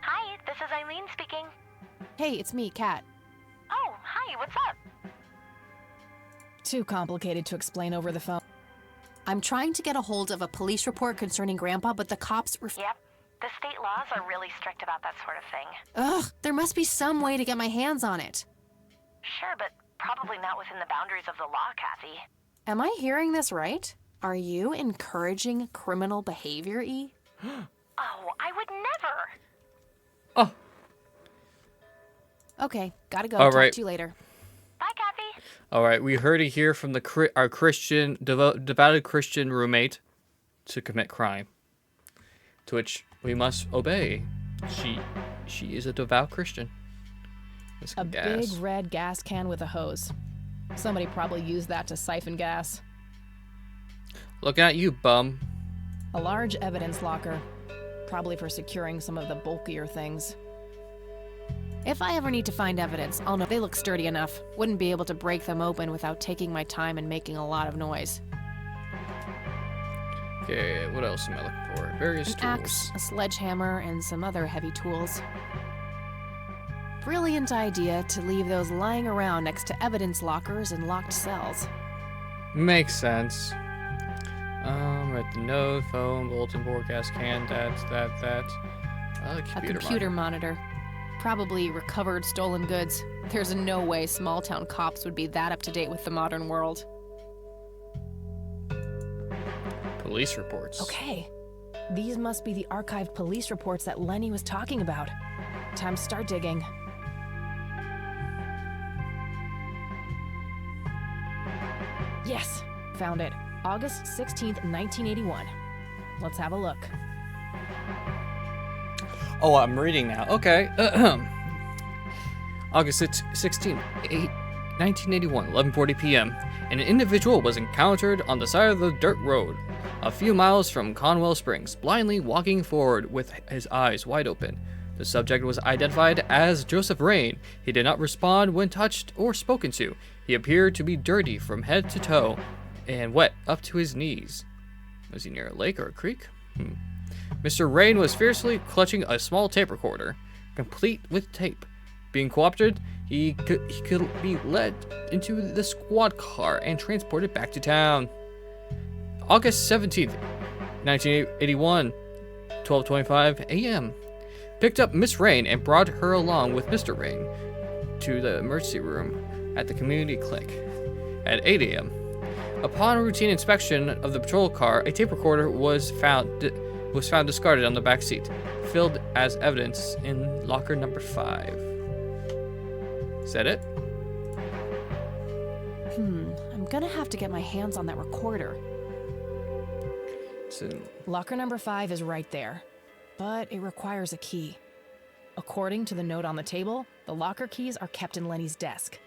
Hi, this is Eileen speaking. Hey, it's me, Kat. Oh, hi, what's up? Too complicated to explain over the phone. I'm trying to get a hold of a police report concerning Grandpa, but the cops Yep, the state laws are really strict about that sort of thing. Ugh, there must be some way to get my hands on it. Sure, but probably not within the boundaries of the law, Kathy. Am I hearing this right? Are you encouraging criminal behavior, E? Oh, I would never. Oh, Okay, gotta go. All Talk right. to you later. Bye, Kathy. all right. We heard it here from our Christian, devoted Christian roommate to commit crime, to which we must obey. She is a devout Christian. Let's A get gas. big red gas can with a hose. Somebody probably used that to siphon gas. Looking at you, bum. A large evidence locker. Probably for securing some of the bulkier things. If I ever need to find evidence, I'll know they look sturdy enough. Wouldn't be able to break them open without taking my time and making a lot of noise. Okay, what else am I looking for? Various An tools. axe, a sledgehammer, and some other heavy tools. Brilliant idea to leave those lying around next to evidence lockers and locked cells. Makes sense. Right, the node, phone, bulletin board, gas can, that. A Computer computer monitor. monitor. Probably recovered stolen goods. There's no way small town cops would be that up to date with the modern world. Police reports. Okay. These must be the archived police reports that Lenny was talking about. Time to start digging. Yes, found it. August 16th, 1981. Let's have a look. Oh, I'm reading now. Okay. August 16, 1981, 11:40 p.m. An individual was encountered on the side of the dirt road, a few miles from Conwell Springs, blindly walking forward with his eyes wide open. The subject was identified as Joseph Rain. He did not respond when touched or spoken to. He appeared to be dirty from head to toe and wet up to his knees. Was he near a lake or a creek? Mr. Rain was fiercely clutching a small tape recorder, complete with tape. Being co-opted, he could be led into the squad car and transported back to town. August 17th, 1981, 12:25 a.m. Picked up Miss Rain and brought her along with Mr. Rain to the emergency room at the community clinic at 8 a.m. Upon routine inspection of the patrol car, a tape recorder was found was found discarded on the back seat, filled as evidence in locker number 5. Is that it? I'm gonna have to get my hands on that recorder. It's in, Locker number 5 is right there, but it requires a key. According to the note on the table, the locker keys are kept in Lenny's desk.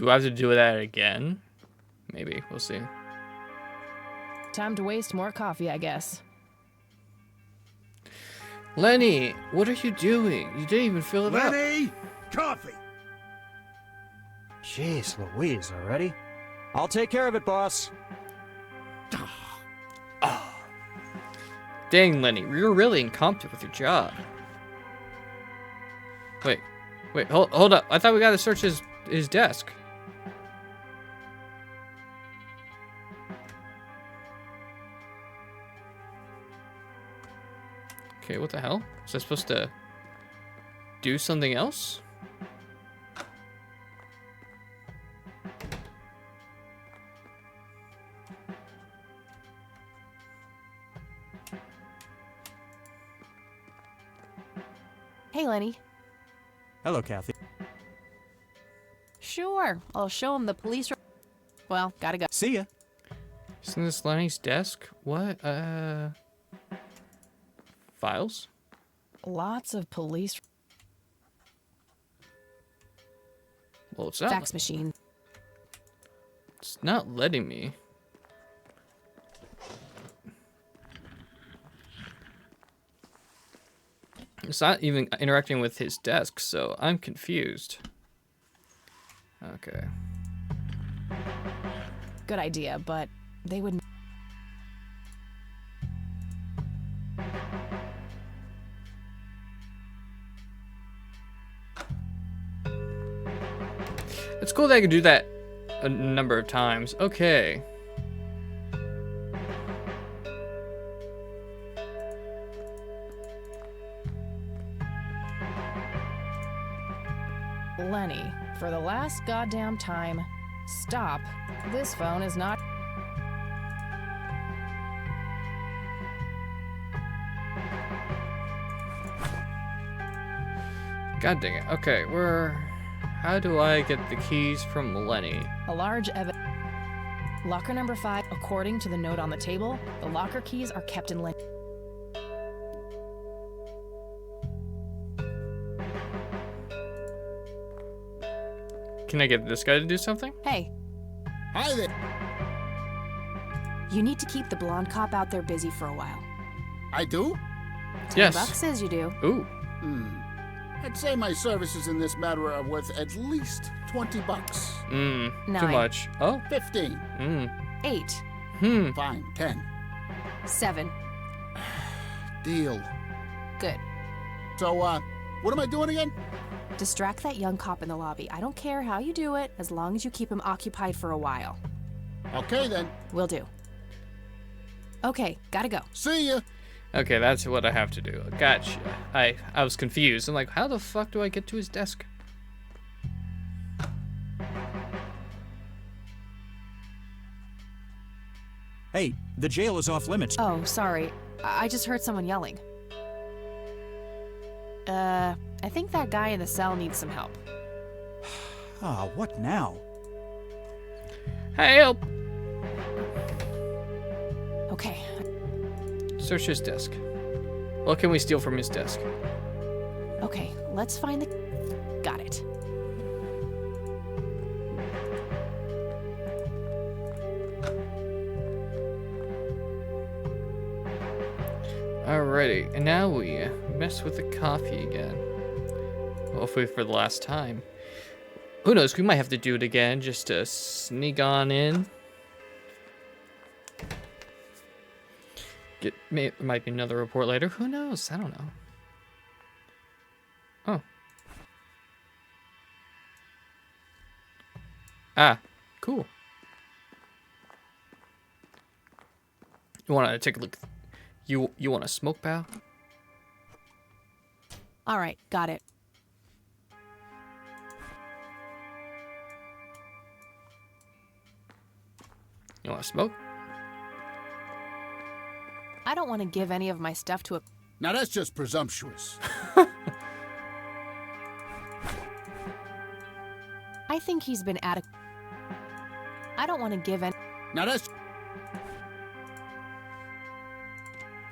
do I have to do that again? Maybe. We'll see. Time to waste more coffee, I guess. Lenny, what are you doing? You didn't even fill it up. Lenny! Coffee! Jeez Louise, already? I'll take care of it, boss. Dang, Lenny, you're really incompetent with your job. Wait, hold up. I thought we gotta search his desk. Okay, what the hell? Was I supposed to do something else? Hey, Lenny. Hello, Kathy. Sure, I'll show him the police. Well, gotta go. See ya. Isn't this Lenny's desk? What? Files? Lots of police. Well, it's not. Fax machine. It's not letting me. It's not even interacting with his desk, so I'm confused. Okay. Good idea, but they would. It's cool that I can do that a number of times. Okay. Lenny, for the last goddamn time, stop. This phone is not. God dang it. Okay, how do I get the keys from Lenny? A large Locker number 5, according to the note on the table, the locker keys are kept in Lenny. Can I get this guy to do something? Hey, Hi there. you need to keep the blonde cop out there busy for a while. I do? Yes. Buck says you do. Ooh. I'd say my services in this matter are worth at least $20. Too 9. much. Oh. 15. 8. Fine. 10. 7. Deal. Good. So, what am I doing again? Distract that young cop in the lobby. I don't care how you do it, as long as you keep him occupied for a while. Okay, then. Will do. Okay, gotta go. See ya. Okay, that's what I have to do. Gotcha. I was confused. I'm like, how the fuck do I get to his desk? Hey, the jail is off limits. Oh, sorry. I just heard someone yelling. I think that guy in the cell needs some help. Ah, what now? Help! Okay. Search his desk. What can we steal from his desk? Okay, let's find the... Got it. Alrighty, and now we mess with the coffee again. Hopefully for the last time. Who knows, we might have to do it again just to sneak on in. Might be another report later. Who knows? I don't know. Oh. Ah, cool. You want to take a look? You want to smoke, pal? All right, got it. You want to smoke? I don't want to give any of my stuff to a... Now that's just presumptuous. I think he's been I don't want to give any... Now that's...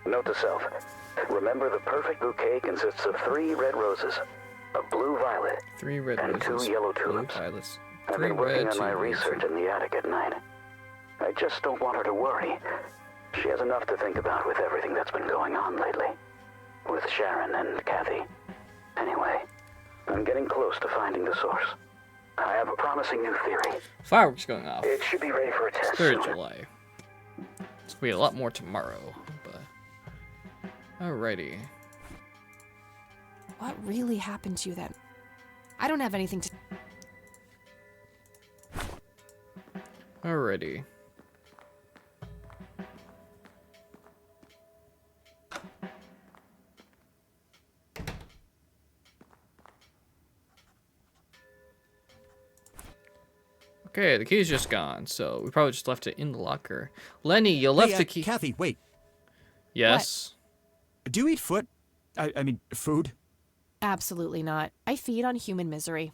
Note to self. Remember, the perfect bouquet consists of 3 red roses, a blue violet, 3 red and roses, 2 yellow blue tulips. violets. I've 3 been working red, on 2 my blue, research 2 in the attic at night. I just don't want her to worry. She has enough to think about with everything that's been going on lately. With Sharon and Kathy. Anyway, I'm getting close to finding the source. I have a promising new theory. Fireworks going off. It should be ready for a test 3rd soon. of July. It's gonna be a lot more tomorrow, but alrighty. What really happened to you then? I don't have anything to... Alrighty. Okay, the key's just gone, so we probably just left it in the locker. Lenny, you left Hey, the key. Kathy, wait. Yes. Do you eat foot? I mean, food? Absolutely not. I feed on human misery.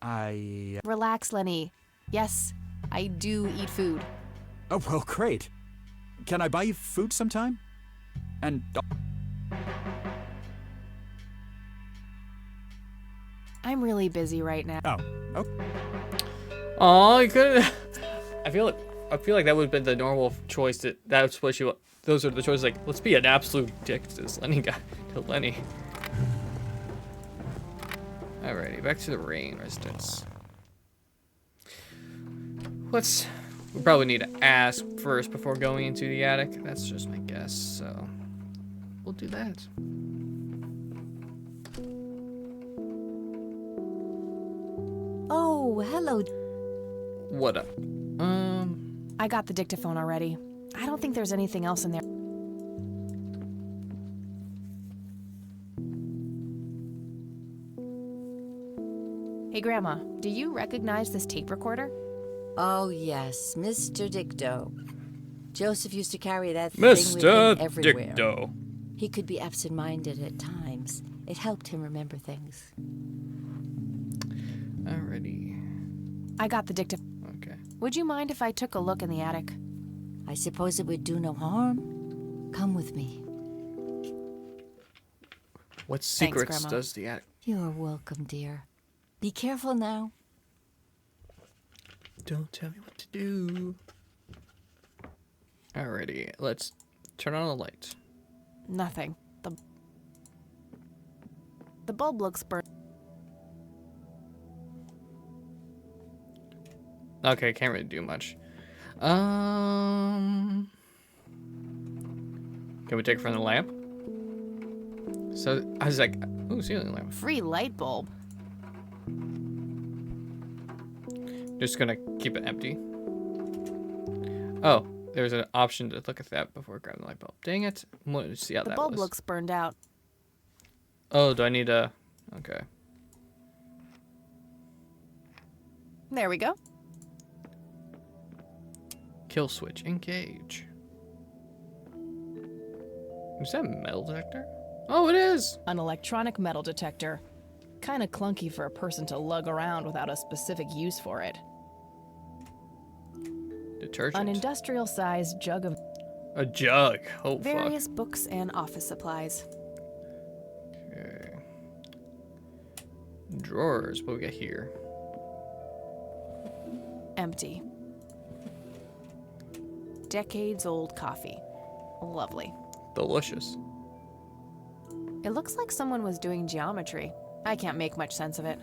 Relax, Lenny. Yes, I do eat food. Oh, well, great. Can I buy you food sometime? And... I'm really busy right now. Oh. Oh, you could. I feel like that would have been the normal choice. That's what you. Those are the choices. Like, let's be an absolute dick to this Lenny guy. To Lenny. Alrighty, back to the Rain residence. We probably need to ask first before going into the attic. That's just my guess. So we'll do that. Oh, hello. What up? I got the dictaphone already. I don't think there's anything else in there. Hey, Grandma, do you recognize this tape recorder? Oh, yes, Mr. Dicto. Joseph used to carry that thing with Mr. him everywhere. Dicto. He could be absent-minded at times. It helped him remember things. Alrighty. I got the dictaphone. Okay. Would you mind if I took a look in the attic? I suppose it would do no harm. Come with me. What secrets Grandma. does the attic? You're welcome, dear. Be careful now. Don't tell me what to do. Alrighty, let's turn on the light. Nothing. The bulb looks burnt. Okay, can't really do much. Can we take it from the lamp? So I was like, ooh, ceiling lamp. Free light bulb. Just gonna keep it empty. Oh, there's an option to look at that before grabbing the light bulb. Dang it! I wanted to see how The that bulb was. looks burned out. Oh, do I need a? Okay. There we go. Kill switch. Engage. Is that a metal detector? Oh, it is! An electronic metal detector. Kinda clunky for a person to lug around without a specific use for it. Detergent. An industrial-sized jug of... A jug. Oh, Various books and office supplies. fuck. Okay. Drawers. What we got here? Empty. Decades-old coffee. Lovely. Delicious. It looks like someone was doing geometry. I can't make much sense of it.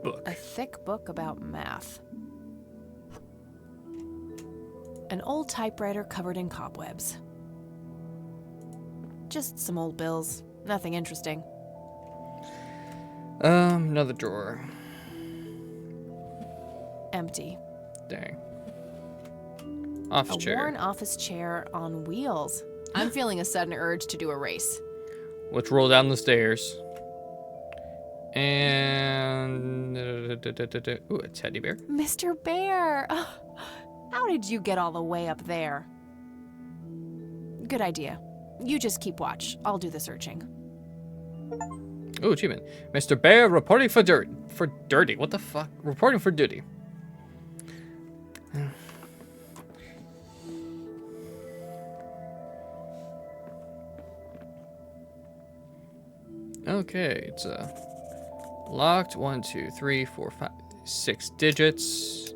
Book. A thick book about math. An old typewriter covered in cobwebs. Just some old bills. Nothing interesting. Another drawer. Empty. Dang. Office A chair. worn office chair on wheels. I'm feeling a sudden urge to do a race. Let's roll down the stairs. And ooh, a teddy bear. Mr. Bear! How did you get all the way up there? Good idea. You just keep watch. I'll do the searching. Ooh, achievement. Mr. Bear reporting for dirty. What the fuck? Reporting for duty. Okay, it's locked. 1, 2, 3, 4, 5, 6 digits.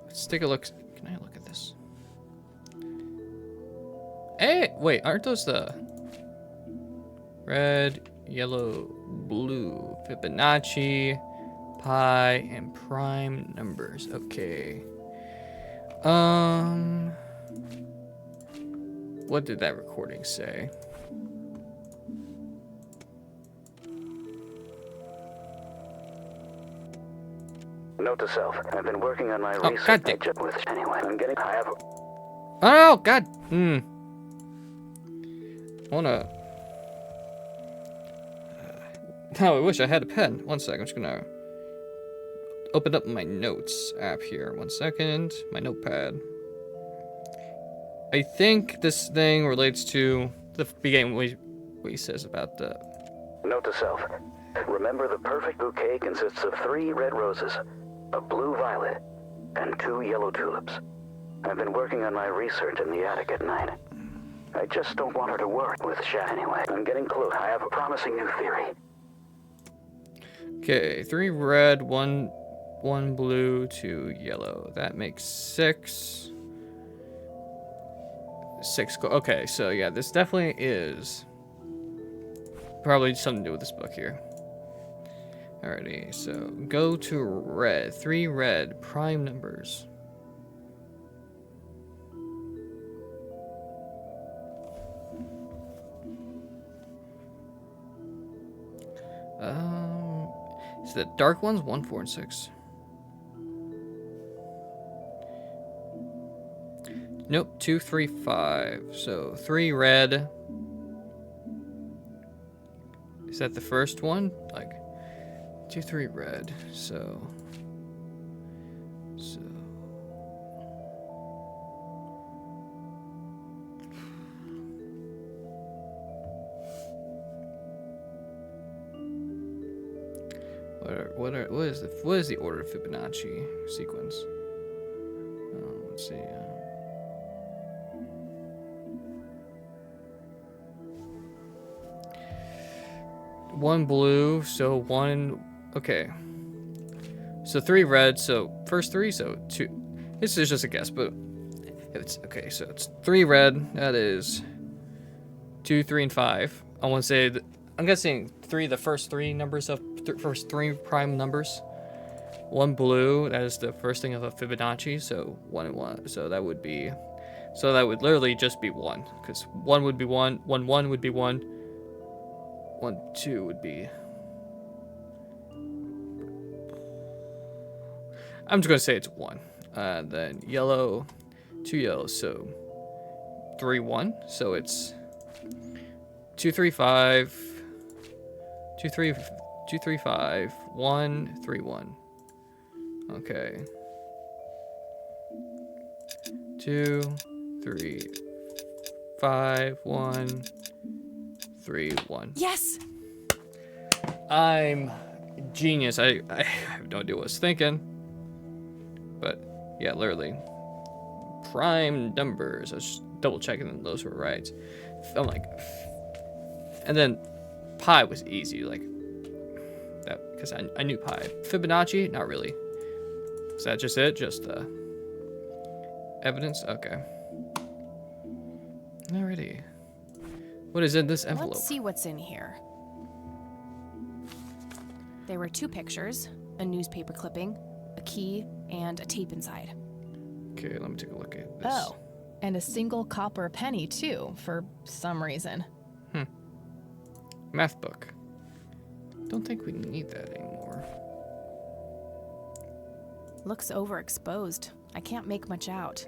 Let's take a look. Can I look at this? Hey, wait, aren't those the red, yellow, blue, Fibonacci, pi, and prime numbers? Okay. What did that recording say? Note to self, I've been working on my Oh, research goddamn. with anyway. I have Oh, God. Now I wish I had a pen. One sec, I'm just gonna open up my notes app here. 1 second. My notepad. I think this thing relates to the beginning what he says about the... Note to self. Remember, the perfect bouquet consists of 3 red roses, a blue violet, and 2 yellow tulips. I've been working on my research in the attic at night. I just don't want her to worry with Sha anyway. I'm getting close. I have a promising new theory. Okay, 3 red, 1 blue, 2 yellow. That makes 6. 6. Okay, so yeah, this definitely is probably something to do with this book here. Alrighty, so go to red. 3 red, prime numbers. So the dark ones, 1, 4, and 6. Nope, 2, 3, 5. So 3 red. Is that the first one? Like 2, 3 red. So. What is the order of Fibonacci sequence? Let's see. 1 blue, so 1. Okay. So 3 red, so first 3, so 2. This is just a guess, but it's okay. So it's 3 red. That is 2, 3, and 5. I want to say I'm guessing 3. The first 3 numbers of first 3 prime numbers. 1 blue. That is the first thing of a Fibonacci. So 1 and 1. So that would be. So that would literally just be 1, because 1 would be 1. 1 1 would be 1. 1 2 would be. I'm just gonna say it's 1. Then yellow, 2 yellows, so 3 1. So it's 2 3 5. 2 3 5 1 3 1. Okay. 2 3 5 1 3 1. Yes. I'm genius. I have no idea what I was thinking. But yeah, literally. Prime numbers. I was just double checking that those were right. I'm like, and then pi was easy, like that, because I knew pi. Fibonacci, not really. Is that just it? Just evidence? Okay. Alrighty. What is in this envelope? Let's see what's in here. There were 2 pictures, a newspaper clipping, a key, and a tape inside. Okay, let me take a look at this. Oh, and a single copper penny, too, for some reason. Math book. Don't think we need that anymore. Looks overexposed. I can't make much out.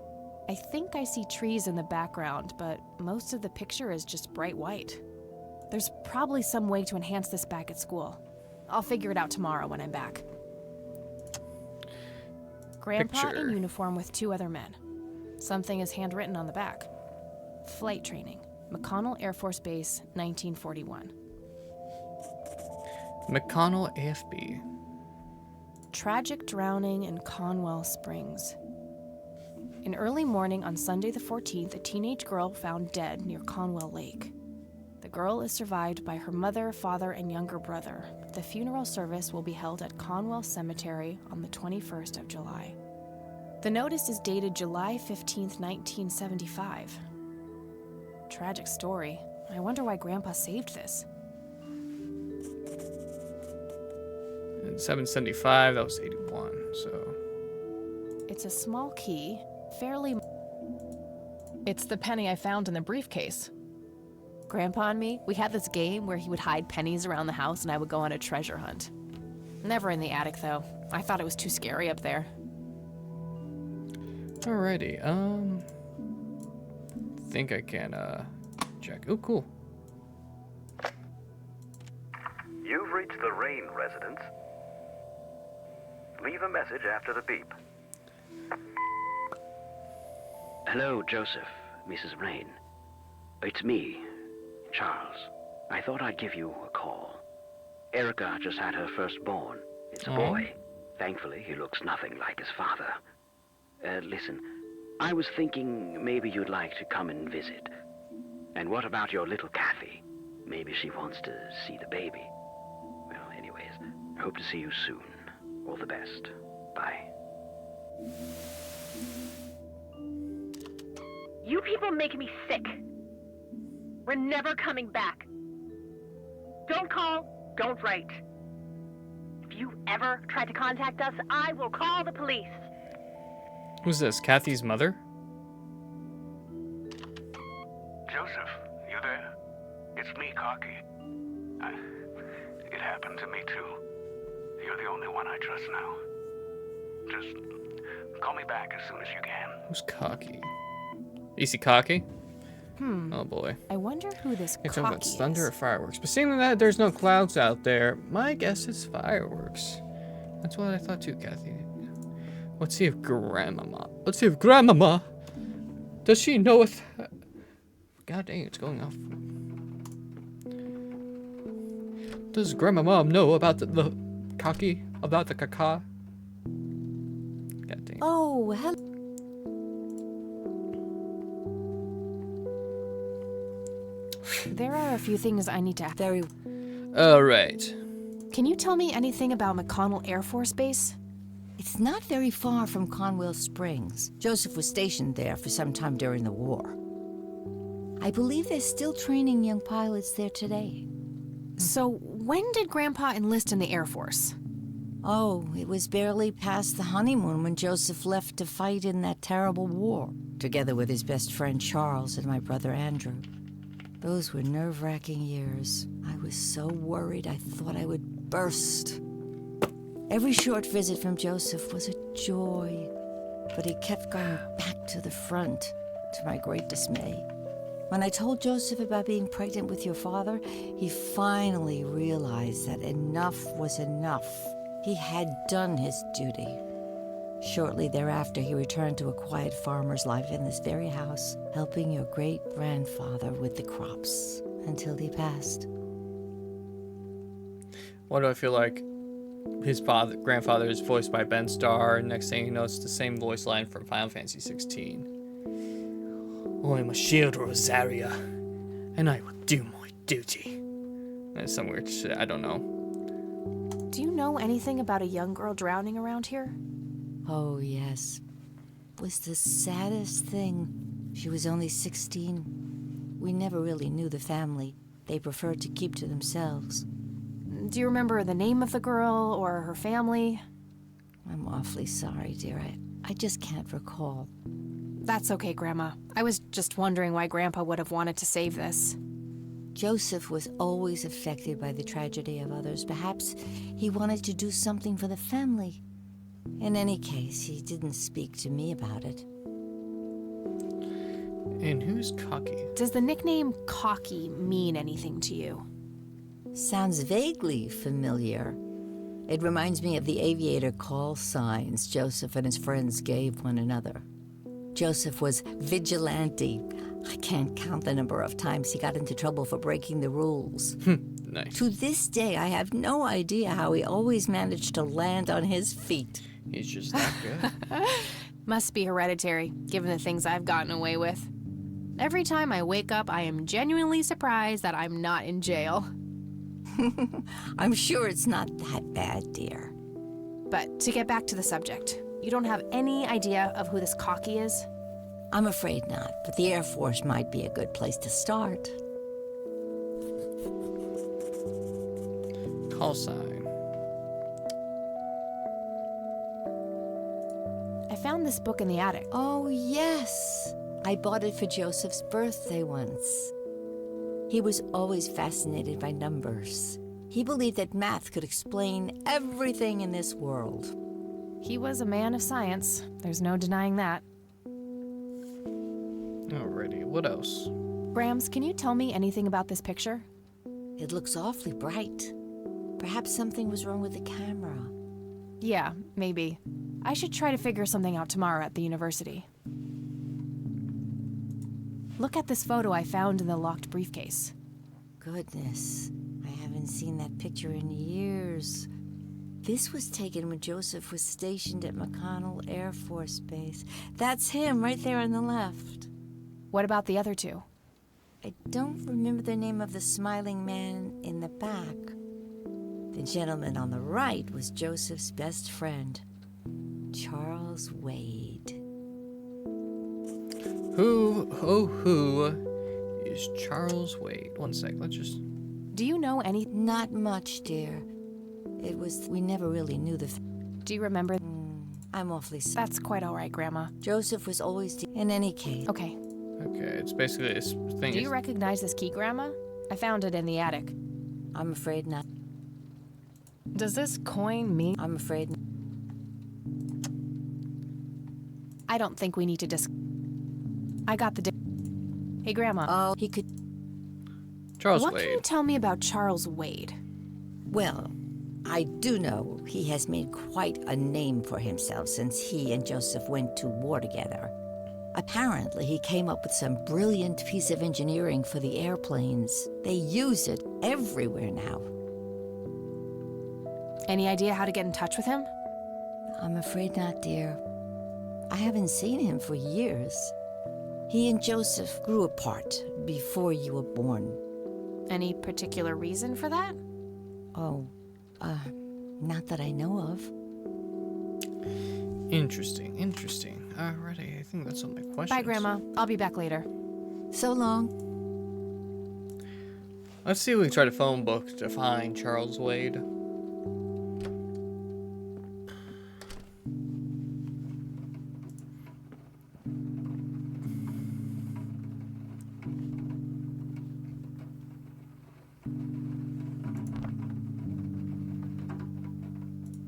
I think I see trees in the background, but most of the picture is just bright white. There's probably some way to enhance this back at school. I'll figure it out tomorrow when I'm back. Grandpa Picture. in uniform with 2 other men. Something is handwritten on the back. Flight training. McConnell Air Force Base, 1941. McConnell AFB. Tragic drowning in Conwell Springs. In early morning on Sunday the 14th, a teenage girl found dead near Conwell Lake. The girl is survived by her mother, father, and younger brother. The funeral service will be held at Conwell Cemetery on the 21st of July. The notice is dated July 15th, 1975. Tragic story. I wonder why Grandpa saved this. In 775, that was 81, so... It's a small key, fairly... It's the penny I found in the briefcase. Grandpa and me, we had this game where he would hide pennies around the house and I would go on a treasure hunt. Never in the attic, though. I thought it was too scary up there. Alrighty, think I can, check. Oh, cool. You've reached the Rain residence. Leave a message after the beep. Hello, Joseph, Mrs. Rain. It's me, Charles. I thought I'd give you a call. Erica just had her firstborn. It's a boy. Thankfully, he looks nothing like his father. Listen, I was thinking maybe you'd like to come and visit. And what about your little Kathy? Maybe she wants to see the baby. Well, anyways, I hope to see you soon. All the best. Bye. You people make me sick. We're never coming back. Don't call, don't write. If you ever try to contact us, I will call the police. Who's this? Kathy's mother? Joseph, you there? It's me, Cocky. It happened to me too. You're the only one I trust now. Just call me back as soon as you can. Who's Cocky? Is he Cocky? Oh boy. I wonder who this It's talking about Cocky thunder is. or fireworks. But seeing that there's no clouds out there, my guess is fireworks. That's what I thought too, Kathy. Let's see if Grandmama. Does she know if... God dang, it's going off. Does Grandmama know about the Cocky? About the caca? God dang. Oh, hello. There are a few things I need to ask. Alright. Can you tell me anything about McConnell Air Force Base? It's not very far from Conwell Springs. Joseph was stationed there for some time during the war. I believe they're still training young pilots there today. So, when did Grandpa enlist in the Air Force? Oh, it was barely past the honeymoon when Joseph left to fight in that terrible war, together with his best friend Charles and my brother Andrew. Those were nerve-wracking years. I was so worried I thought I would burst. Every short visit from Joseph was a joy, but he kept going back to the front, to my great dismay. When I told Joseph about being pregnant with your father, he finally realized that enough was enough. He had done his duty. Shortly thereafter, he returned to a quiet farmer's life in this very house, helping your great-grandfather with the crops until he passed. Why do I feel like his grandfather is voiced by Ben Starr, and next thing you know, it's the same voice line from Final Fantasy 16. I am a shield, Rosaria, and I will do my duty. That's some weird shit, I don't know. Do you know anything about a young girl drowning around here? Oh, yes. It was the saddest thing. She was only 16. We never really knew the family. They preferred to keep to themselves. Do you remember the name of the girl or her family? I'm awfully sorry, dear. I just can't recall. That's okay, Grandma. I was just wondering why Grandpa would have wanted to save this. Joseph was always affected by the tragedy of others. Perhaps he wanted to do something for the family. In any case, he didn't speak to me about it. And who's Cocky? Does the nickname Cocky mean anything to you? Sounds vaguely familiar. It reminds me of the aviator call signs Joseph and his friends gave one another. Joseph was vigilante. I can't count the number of times he got into trouble for breaking the rules. Nice. To this day, I have no idea how he always managed to land on his feet. He's just that good. Must be hereditary, given the things I've gotten away with. Every time I wake up, I am genuinely surprised that I'm not in jail. I'm sure it's not that bad, dear. But to get back to the subject, you don't have any idea of who this Cocky is? I'm afraid not, but the Air Force might be a good place to start. Call sign. I found this book in the attic. Oh, yes. I bought it for Joseph's birthday once. He was always fascinated by numbers. He believed that math could explain everything in this world. He was a man of science. There's no denying that. Alrighty, what else? Grams, can you tell me anything about this picture? It looks awfully bright. Perhaps something was wrong with the camera. Yeah, maybe. I should try to figure something out tomorrow at the university. Look at this photo I found in the locked briefcase. Goodness, I haven't seen that picture in years. This was taken when Joseph was stationed at McConnell Air Force Base. That's him right there on the left. What about the other two? I don't remember the name of the smiling man in the back. The gentleman on the right was Joseph's best friend, Charles Wade. Who is Charles Wade? One sec, let's just... Do you know any... Not much, dear. We never really knew the... Do you remember... I'm awfully sorry. That's quite all right, Grandma. Joseph was always... In any case... Okay. Okay, it's basically this thing. Do you recognize this key, Grandma? I found it in the attic. I'm afraid not. Does this coin mean... I'm afraid... I don't think we need to I got the... Hey, Grandma. Oh, he could... Charles What Wade. can you tell me about Charles Wade? Well, I do know he has made quite a name for himself since he and Joseph went to war together. Apparently, he came up with some brilliant piece of engineering for the airplanes. They use it everywhere now. Any idea how to get in touch with him? I'm afraid not, dear. I haven't seen him for years. He and Joseph grew apart before you were born. Any particular reason for that? Oh, not that I know of. Interesting. Alrighty, I think that's all my questions. Bye, Grandma. I'll be back later. So long. Let's see if we can try to phone book to find Charles Wade.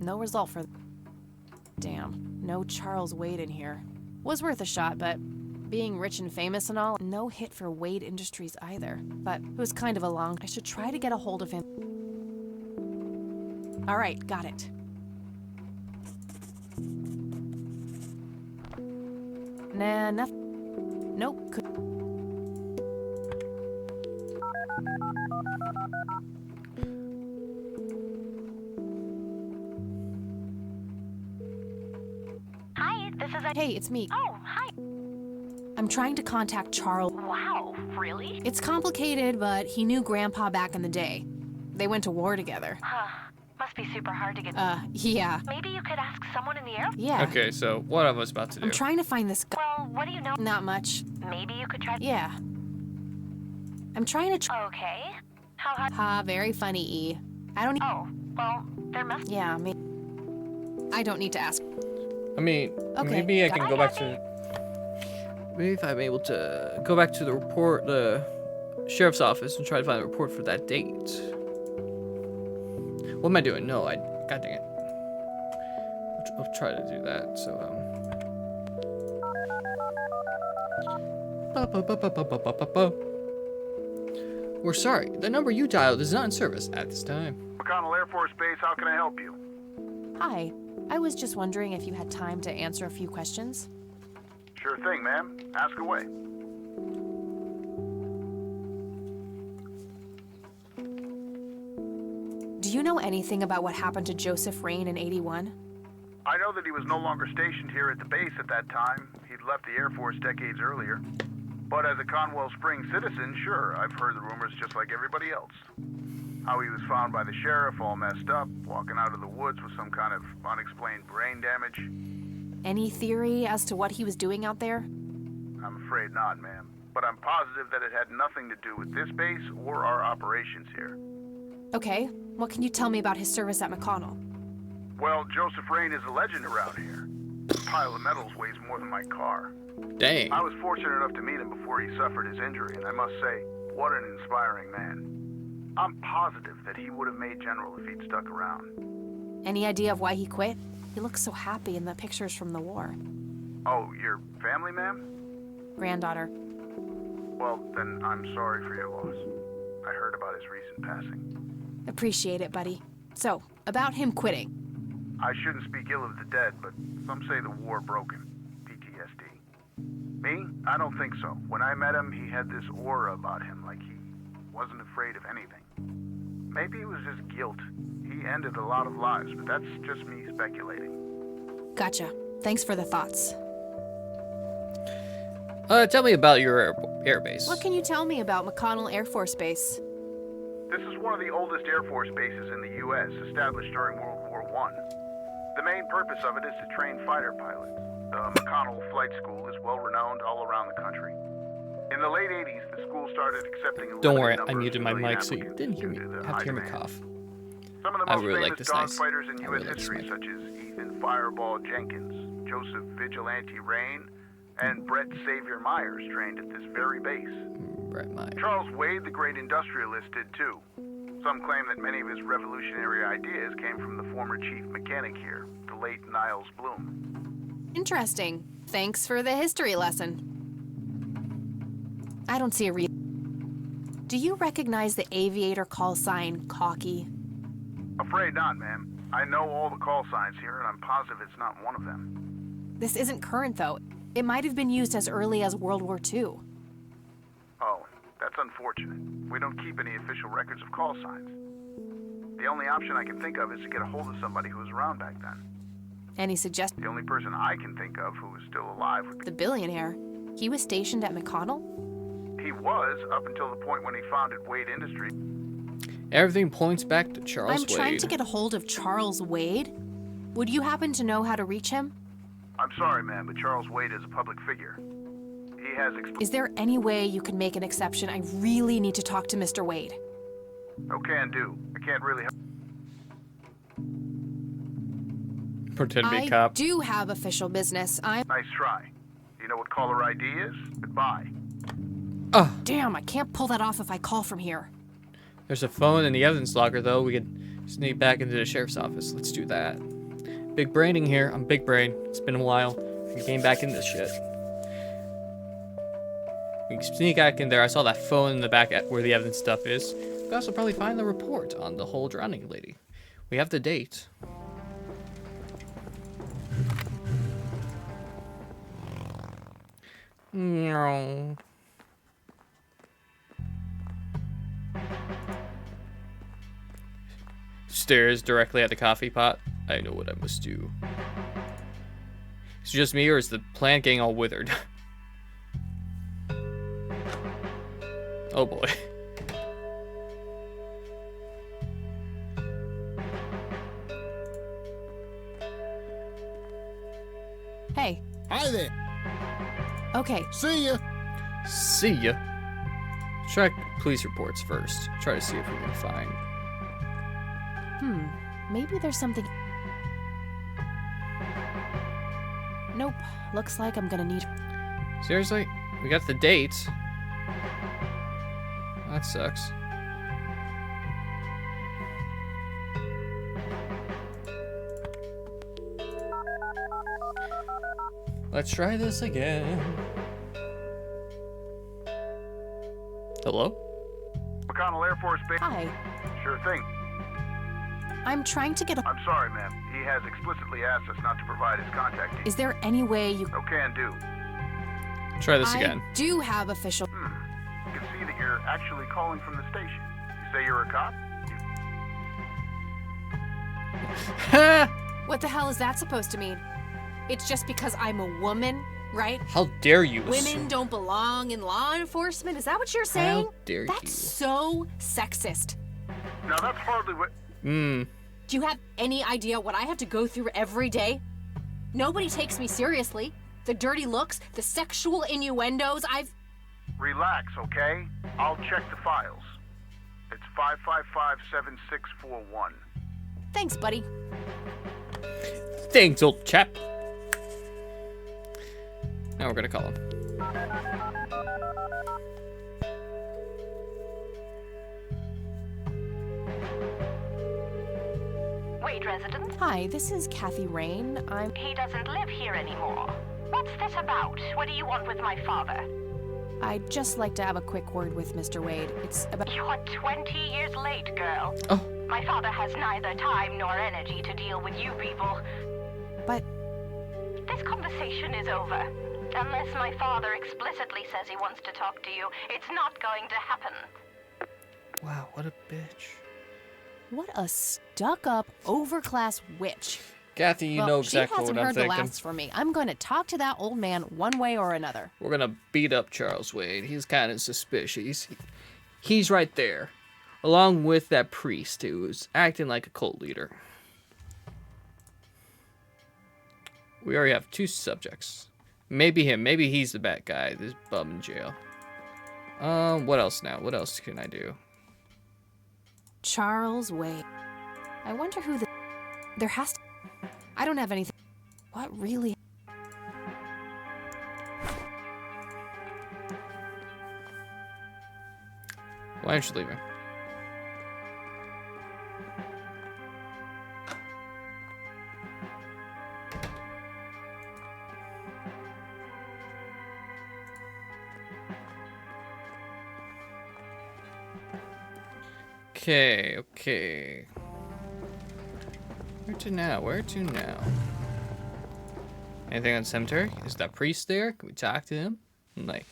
No result for... Damn, no Charles Wade in here. Was worth a shot, but being rich and famous and all, no hit for Wade Industries either. But it was kind of a long... I should try to get a hold of him. All right, got it. Nah, nothing. Nope. Hi, this is... Hey, it's me. Oh, hi. I'm trying to contact Charles. Wow, really? It's complicated, but he knew Grandpa back in the day. They went to war together. Huh. Must be super hard to get... Yeah. Maybe you could ask someone in the air? Yeah. Okay, so what I was about to do. I'm trying to find this guy. Well, what do you know? Not much. Maybe you could try... Yeah. I'm trying to... Okay. How hard... Ha, very funny, E. I don't... Oh, well, there must... Yeah, I don't need to ask. I mean, Okay. maybe I can go back to... Maybe if I'm able to go back to the report, sheriff's office and try to find a report for that date. What am I doing? No, God dang it. I'll try to do that. So, we're sorry. The number you dialed is not in service at this time. McConnell Air Force Base, how can I help you? Hi. I was just wondering if you had time to answer a few questions. Sure thing, ma'am. Ask away. Do you know anything about what happened to Joseph Rain in 81? I know that he was no longer stationed here at the base at that time. He'd left the Air Force decades earlier. But as a Conwell Springs citizen, sure, I've heard the rumors just like everybody else. How he was found by the sheriff all messed up, walking out of the woods with some kind of unexplained brain damage. Any theory as to what he was doing out there? I'm afraid not, ma'am. But I'm positive that it had nothing to do with this base or our operations here. Okay, what can you tell me about his service at McConnell? Well, Joseph Rain is a legend around here. A pile of metals weighs more than my car. Dang. I was fortunate enough to meet him before he suffered his injury, and I must say, what an inspiring man. I'm positive that he would have made General if he'd stuck around. Any idea of why he quit? He looks so happy in the pictures from the war. Oh, your family, ma'am? Granddaughter. Well, then I'm sorry for your loss. I heard about his recent passing. Appreciate it, buddy. So, about him quitting. I shouldn't speak ill of the dead, but some say the war broke him. PTSD. Me? I don't think so. When I met him, he had this aura about him, like he wasn't afraid of anything. Maybe it was just guilt. He ended a lot of lives, but that's just me speculating. Gotcha. Thanks for the thoughts. Tell me about your air base. What can you tell me about McConnell Air Force Base? This is one of the oldest Air Force bases in the U.S., established during World War I. The main purpose of it is to train fighter pilots. The McConnell Flight School is well-renowned all around the country. In the late 80s, the school started accepting a Don't worry, limited I number muted of my civilian mic so you applicants didn't hear me. due to the Have high to hear me demand. cough. Some of the I most really like famous this nice. dogfighters in I U.S. really like this history, mic. such as Ethan Fireball Jenkins, Joseph Vigilante Rain, and Brett Savior Myers trained at this very base. Brett Myers. Charles Wade, the great industrialist, did too. Some claim that many of his revolutionary ideas came from the former chief mechanic here, the late Niles Bloom. Interesting. Thanks for the history lesson. I don't see a reason. Do you recognize the aviator call sign, Cocky? Afraid not, ma'am. I know all the call signs here, and I'm positive it's not one of them. This isn't current, though. It might have been used as early as World War II. Oh, that's unfortunate. We don't keep any official records of call signs. The only option I can think of is to get a hold of somebody who was around back then. Any suggestions? The only person I can think of who is still alive would be... The billionaire. He was stationed at McConnell? He was, up until the point when he founded Wade Industries. Everything points back to Charles Wade. I'm trying to get a hold of Charles Wade. Would you happen to know how to reach him? I'm sorry, ma'am, but Charles Wade is a public figure. He has... Is there any way you can make an exception? I really need to talk to Mr. Wade. No can do. I can't really help... Pretend to be a I cop. do have official business. I'm... Nice try. Do you know what caller ID is? Goodbye. Oh. Damn, I can't pull that off if I call from here. There's a phone in the evidence locker, though. We could sneak back into the sheriff's office. Let's do that. Big braining here. I'm big brain. It's been a while. I came back in this shit. We can sneak back in there. I saw that phone in the back at where the evidence stuff is. We can also probably find the report on the whole drowning lady. We have the date. No. Stares directly at the coffee pot. I know what I must do. Is it just me, or is the plant getting all withered? Oh boy. Hey. Hi there. Okay. See ya. See ya. Check police reports first. Try to see if we can find. Maybe there's something... Nope. Looks like I'm gonna need... Seriously? We got the date. That sucks. Let's try this again. Hello? McConnell Air Force Base. Hi. Sure thing. I'm trying to get a. I'm sorry, ma'am. He has explicitly asked us not to provide his contact details. Is there any way you. No can do. Try this again. I do have official. You can see that you're actually calling from the station. You say you're a cop? What the hell is that supposed to mean? It's just because I'm a woman, right? How dare you? Women don't belong in law enforcement? Is that what you're saying? How dare That's you? so sexist. No, that's hardly what. Do you have any idea what I have to go through every day? Nobody takes me seriously. The dirty looks, the sexual innuendos, Relax, okay? I'll check the files. It's 555-7641. Thanks, buddy. Thanks, old chap. Now we're gonna call him. Wait, resident? Hi, this is Kathy Rain. He doesn't live here anymore. What's this about? What do you want with my father? I'd just like to have a quick word with Mr. Wade. It's about. You're 20 years late, girl. Oh. My father has neither time nor energy to deal with you people. But. This conversation is over. Unless my father explicitly says he wants to talk to you, it's not going to happen. Wow, what a bitch. What a stuck-up, overclass witch. Kathy, you know exactly what I'm thinking. She hasn't heard the last from me. I'm going to talk to that old man one way or another. We're gonna beat up Charles Wade. He's kind of suspicious. He's right there, along with that priest who's acting like a cult leader. We already have 2 subjects. Maybe him. Maybe he's the bad guy. This bum in jail. What else now? What else can I do? Charles Wade. I wonder who the. There has to. I don't have anything. What really? Why aren't you leaving? Okay. Where to now? Where to now? Anything on the cemetery? Is that priest there? Can we talk to him? Like.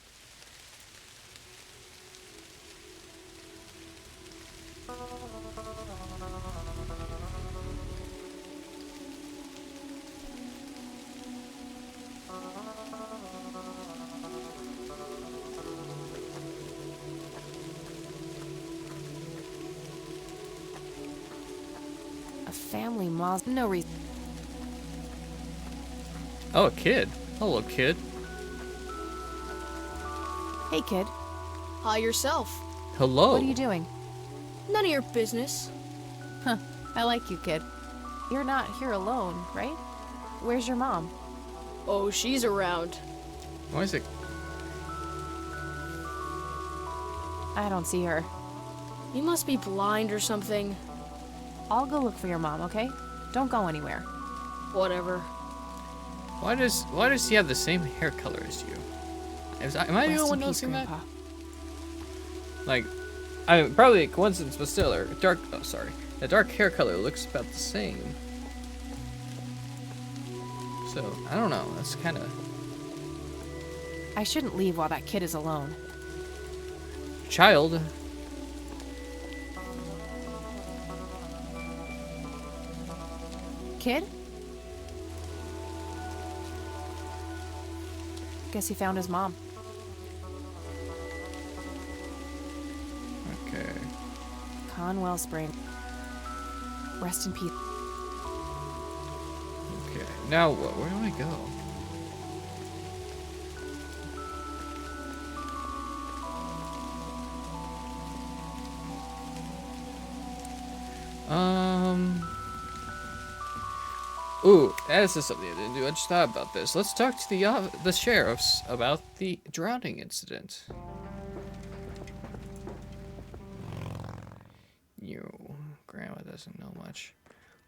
Family moss. No reason. Oh, a kid. Hello, kid. Hey, kid. Hi, yourself. Hello. What are you doing? None of your business. Huh. I like you, kid. You're not here alone, right? Where's your mom? Oh, she's around. Why is it? I don't see her. You must be blind or something. I'll go look for your mom, okay? Don't go anywhere. Whatever. Why does he have the same hair color as you? Am I the only one noticing that? Like, I mean, probably a coincidence, but still, the dark hair color looks about the same. So I don't know. That's kind of. I shouldn't leave while that kid is alone. Child. Kid? Guess he found his mom. Okay. Conwell Spring. Rest in peace. Okay. Now what? Where do I go? Ooh, this is something I didn't do. I just thought about this. Let's talk to the sheriffs about the drowning incident. You. Grandma doesn't know much.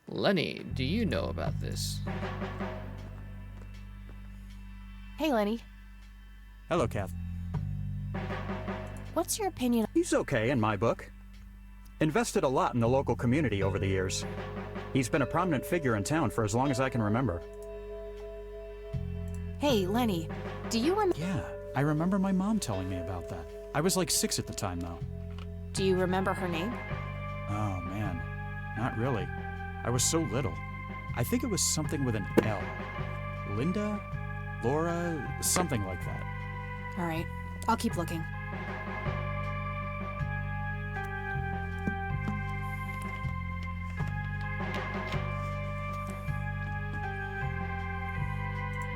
Lenny, do you know about this? Hey, Lenny. Hello, Kath. What's your opinion? He's okay in my book. Invested a lot in the local community over the years. He's been a prominent figure in town for as long as I can remember. Hey, Lenny. Do you remember? Yeah, I remember my mom telling me about that. I was like 6 at the time, though. Do you remember her name? Oh, man. Not really. I was so little. I think it was something with an L. Linda? Laura? Something like that. All right. I'll keep looking.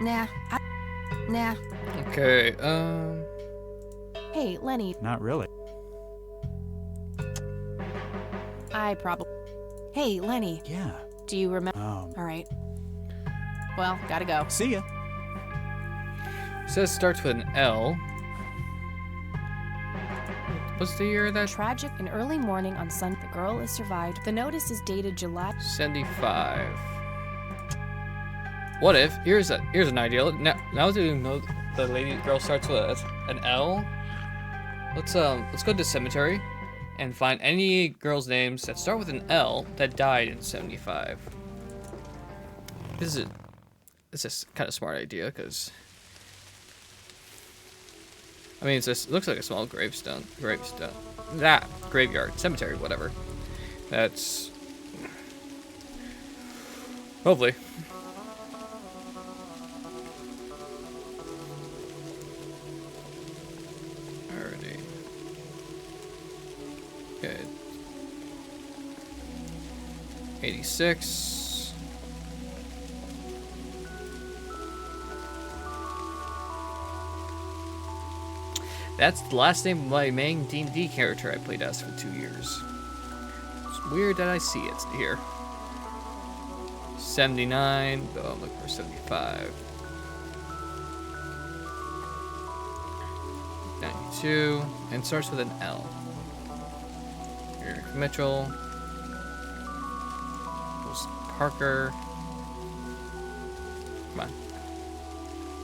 Nah. Okay, Hey, Lenny. Not really. I probably. Hey, Lenny. Yeah. Do you remember? Oh. All right. Well, gotta go. See ya. says starts with an L. What's the year of that? Tragic. An early morning on Sunday. The girl is survived. The notice is dated July 75. What if? Here's an idea. Now that you know the girl starts with an L. Let's go to the cemetery and find any girls' names that start with an L that died in 75. This is kind of smart idea because I mean it looks like a small graveyard, cemetery, whatever. That's hopefully. Alrighty. Good. 86. That's the last name of my main D&D character I played as for 2 years. It's weird that I see it here. 79, but I'm looking for 75. 92, and starts with an L. Eric Mitchell. Parker. Come on.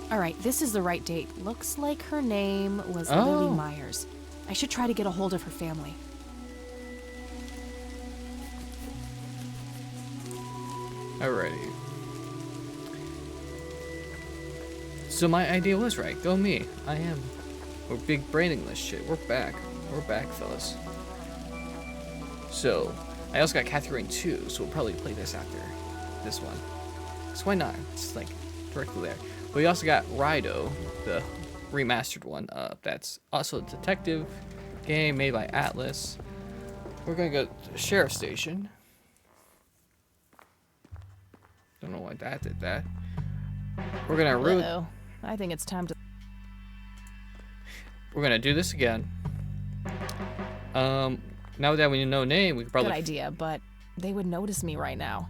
All right, this is the right date. Looks like her name was Oh. Lily Myers. I should try to get a hold of her family. Alrighty. So my idea was right. Go me. I am. We're big braining this shit. We're back. We're back, fellas. So, I also got Kathy Rain 2, so we'll probably play this after this one. So why not? It's like directly there. But we also got Rido, the remastered one. That's also a detective game made by Atlas. We're gonna go to the sheriff's station. Don't know why that did that. We're gonna Uh-oh. I think it's time to. We're gonna do this again. Now that we know name, we could probably. Good idea, but they would notice me right now.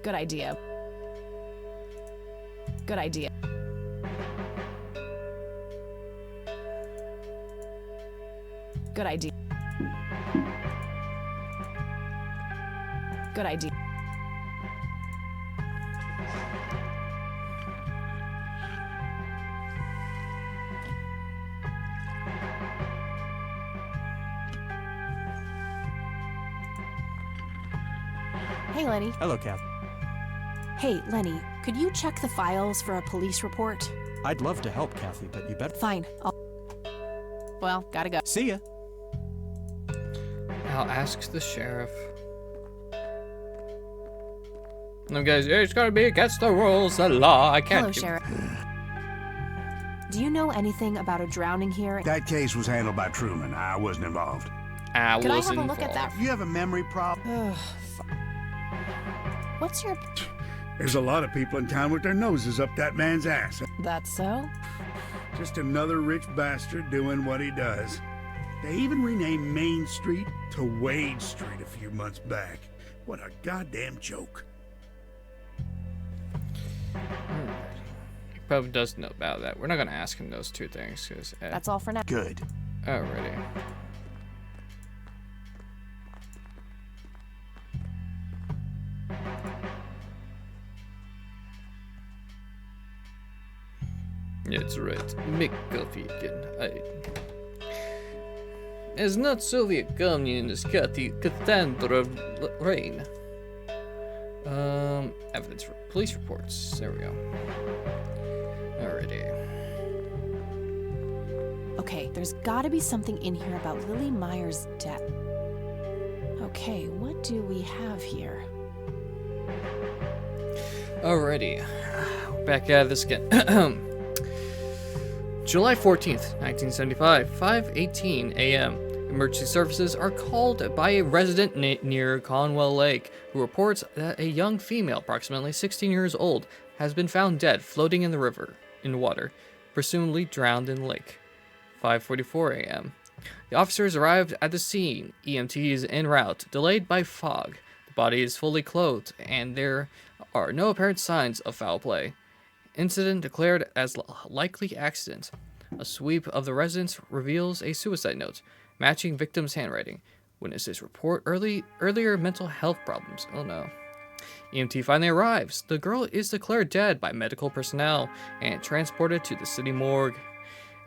Good idea. Good idea. Good idea. Good idea. Hey, Lenny. Hello, Kath. Hey, Lenny, could you check the files for a police report? I'd love to help, Kathy, but you better. Fine. Well, gotta go. See ya. I'll ask the sheriff. No, guys, it's gotta be against the rules, the law. I can't. Hello, Sheriff. Do you know anything about a drowning here? That case was handled by Truman. I wasn't involved. Could I have a look at that? You have a memory problem? What's your... There's a lot of people in town with their noses up that man's ass. That's so? Just another rich bastard doing what he does. They even renamed Main Street to Wade Street a few months back. What a goddamn joke. He probably does know about that. We're not gonna ask him those two things because. That's all for now. Good. Alrighty. That's right, McGuffey. As not Soviet communist Cassandra Rain. Evidence for police reports. There we go. Alrighty. Okay, there's gotta be something in here about Lily Meyer's death. Okay, what do we have here? Alrighty. Back at this again. July 14th, 1975, 5:18 a.m. Emergency services are called by a resident near Conwell Lake who reports that a young female, approximately 16 years old, has been found dead floating in the river, in water, presumably drowned in the lake. 5:44 a.m. The officers arrived at the scene, EMTs en route, delayed by fog. The body is fully clothed, and there are no apparent signs of foul play. Incident declared as likely accident. A sweep of the residence reveals a suicide note, matching victim's handwriting. Witnesses report earlier mental health problems. Oh no. EMT finally arrives. The girl is declared dead by medical personnel and transported to the city morgue.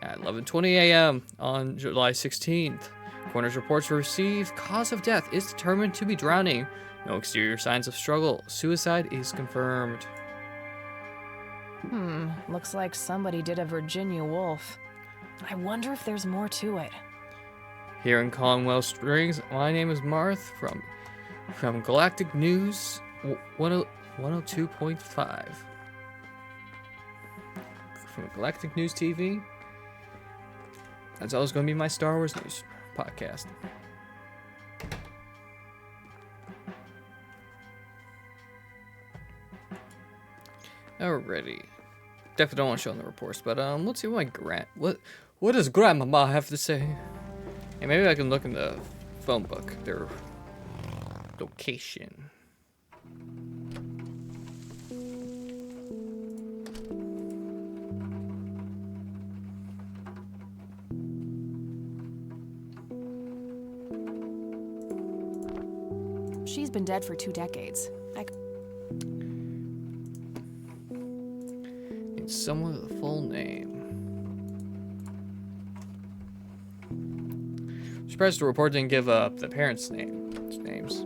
At 11:20 a.m. on July 16th, coroner's reports received. Cause of death is determined to be drowning. No exterior signs of struggle. Suicide is confirmed. Looks like somebody did a Virginia Woolf. I wonder if there's more to it. Here in Conwell Springs, my name is Marth from Galactic News 102.5. From Galactic News TV. That's always going to be my Star Wars news podcast. Alrighty. Definitely don't want to show them the reports, but let's see what what does Grandmama have to say? And maybe I can look in the phone book, their location. She's been dead for 2 decades. It's someone with a full name. Surprised the report didn't give up the parents' names.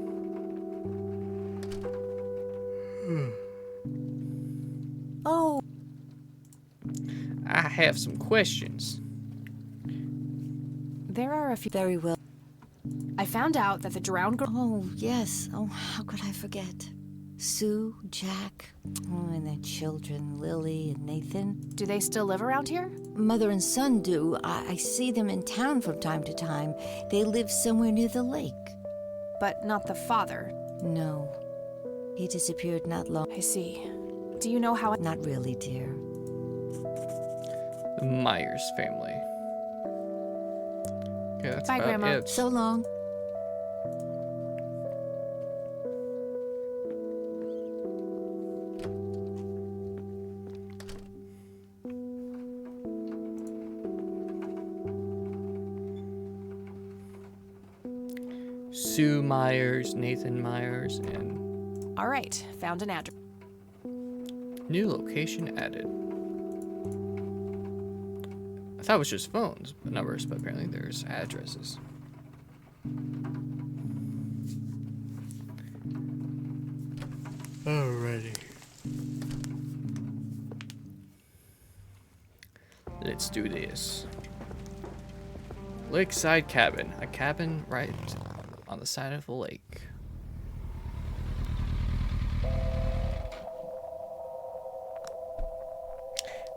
Oh. I have some questions. There are a few. Very well. I found out that the drowned girl. Oh, yes. Oh, how could I forget? Sue, Jack, and their children, Lily and Nathan. Do they still live around here? Mother and son do. I see them in town from time to time. They live somewhere near the lake. But not the father? No. He disappeared not long. I see. Do you know how? Not really, dear. The Myers family. Okay, that's Bye, about Grandma. it. So long. Sue Myers, Nathan Myers, and... All right, found an address. New location added. I thought it was just phones, but numbers, but apparently there's addresses. Alrighty. Let's do this. Lakeside cabin. A cabin right on the side of the lake.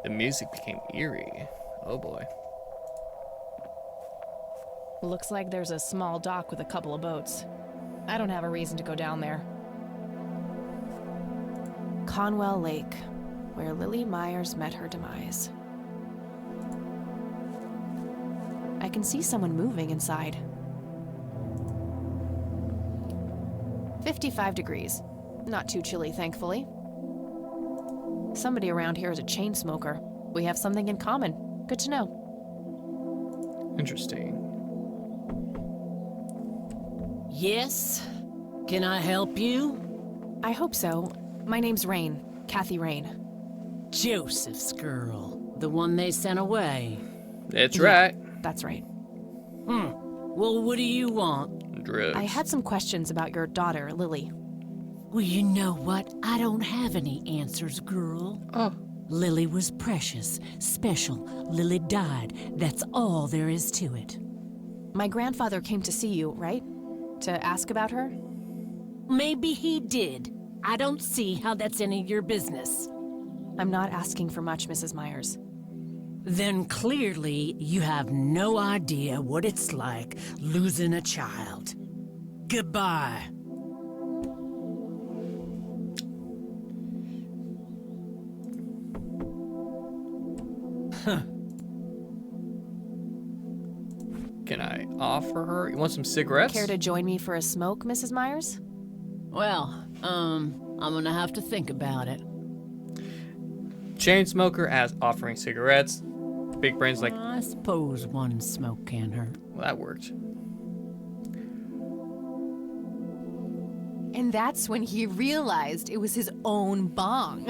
The music became eerie. Oh boy. Looks like there's a small dock with a couple of boats. I don't have a reason to go down there. Conwell Lake, where Lily Myers met her demise. I can see someone moving inside. 55 degrees. Not too chilly, thankfully. Somebody around here is a chain smoker. We have something in common. Good to know. Interesting. Yes? Can I help you? I hope so. My name's Rain. Kathy Rain. Joseph's girl. The one they sent away. That's Yeah, right. That's right. Well, what do you want? Drugs. I had some questions about your daughter, Lily. Well, you know what? I don't have any answers, girl. Oh. Lily was precious, special. Lily died. That's all there is to it. My grandfather came to see you, right? To ask about her? Maybe he did. I don't see how that's any of your business. I'm not asking for much, Mrs. Myers. Then clearly you have no idea what it's like losing a child. Goodbye. Can I offer her? You want some cigarettes? Care to join me for a smoke, Mrs. Myers? Well, I'm gonna have to think about it. Chain smoker as offering cigarettes. Big brain's like, I suppose one smoke can't hurt. well, that worked. And that's when he realized it was his own bong.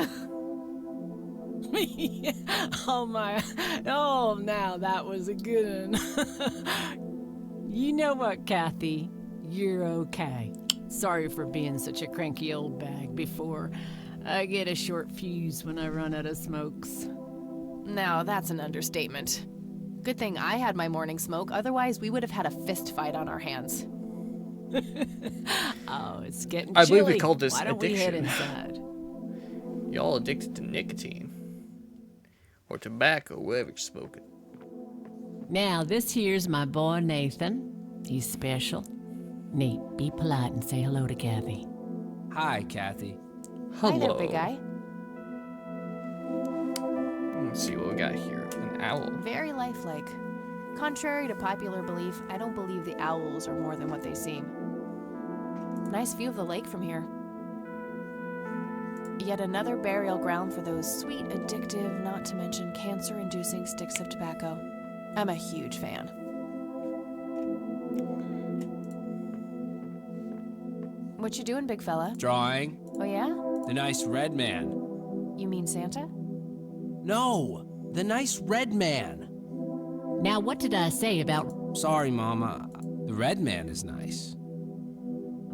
Oh my, oh now that was a good one. You know what, Kathy? You're okay. Sorry for being such a cranky old bag before. I get a short fuse when I run out of smokes. Now, that's an understatement. Good thing I had my morning smoke, otherwise we would have had a fist fight on our hands. Oh, it's getting I chilly. believe we called this Why don't addiction. we head inside? Y'all addicted to nicotine. Or tobacco, whatever you're smoking. Now, this here's my boy Nathan. He's special. Nate, be polite and say hello to Kathy. Hi, Kathy. Hello. Hi there, big guy. Let's see what we got here. An owl. Very lifelike. Contrary to popular belief, I don't believe the owls are more than what they seem. Nice view of the lake from here. Yet another burial ground for those sweet, addictive, not to mention cancer-inducing sticks of tobacco. I'm a huge fan. What you doing, big fella? Drawing. Oh yeah? The nice red man. You mean Santa? No, the nice red man. Now, what did I say about... Sorry, Mama. The red man is nice.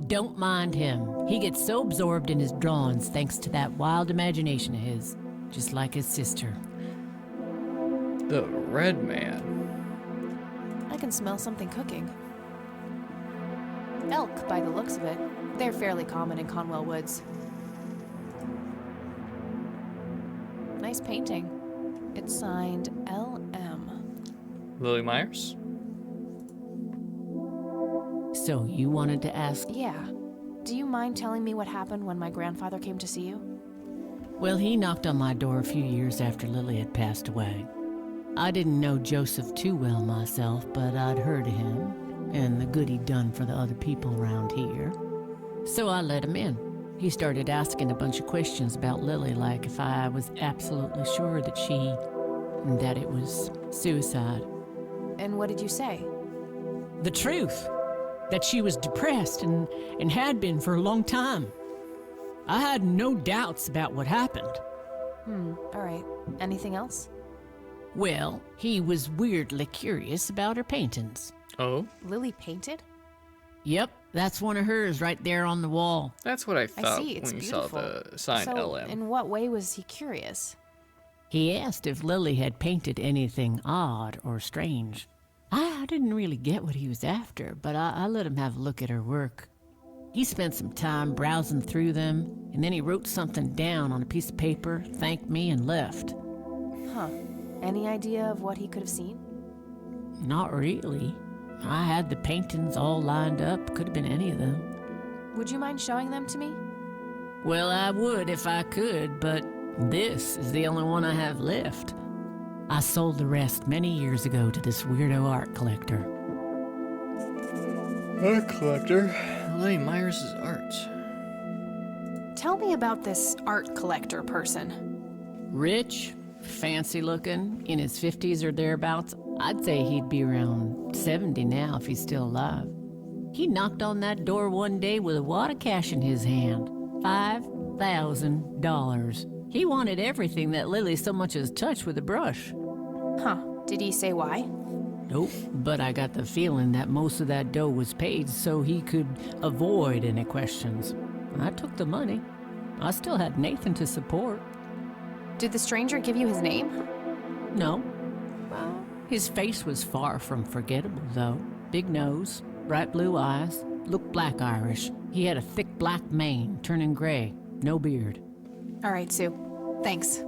Don't mind him. He gets so absorbed in his drawings thanks to that wild imagination of his, just like his sister. The red man. I can smell something cooking. Elk, by the looks of it. They're fairly common in Conwell Woods. Nice painting. It's signed L.M. Lily Myers? So you wanted to ask? Yeah. Do you mind telling me what happened when my grandfather came to see you? Well, he knocked on my door a few years after Lily had passed away. I didn't know Joseph too well myself, but I'd heard of him and the good he'd done for the other people around here. So I let him in. He started asking a bunch of questions about Lily, like if I was absolutely sure that it was suicide. And what did you say? The truth. That she was depressed and had been for a long time. I had no doubts about what happened. All right. Anything else? Well, he was weirdly curious about her paintings. Oh? Lily painted? Yep, that's one of hers right there on the wall. That's what I thought see, it's when you beautiful. saw the sign So, LM. in what way was he curious? He asked if Lily had painted anything odd or strange. I didn't really get what he was after, but I let him have a look at her work. He spent some time browsing through them, and then he wrote something down on a piece of paper, thanked me, and left. Huh. Any idea of what he could have seen? Not really. I had the paintings all lined up. Could have been any of them. Would you mind showing them to me? Well, I would if I could, but this is the only one I have left. I sold the rest many years ago to this weirdo art collector. Art collector? Lily Myers' art. Tell me about this art collector person. Rich, fancy looking, in his 50s or thereabouts. I'd say he'd be around 70 now if he's still alive. He knocked on that door one day with a wad of cash in his hand. $5,000. He wanted everything that Lily so much as touched with a brush. Huh. Did he say why? Nope, but I got the feeling that most of that dough was paid so he could avoid any questions. I took the money. I still had Nathan to support. Did the stranger give you his name? No. Well, his face was far from forgettable, though. Big nose, bright blue eyes, looked black Irish. He had a thick black mane, turning gray, no beard. All right, Sue. Thanks.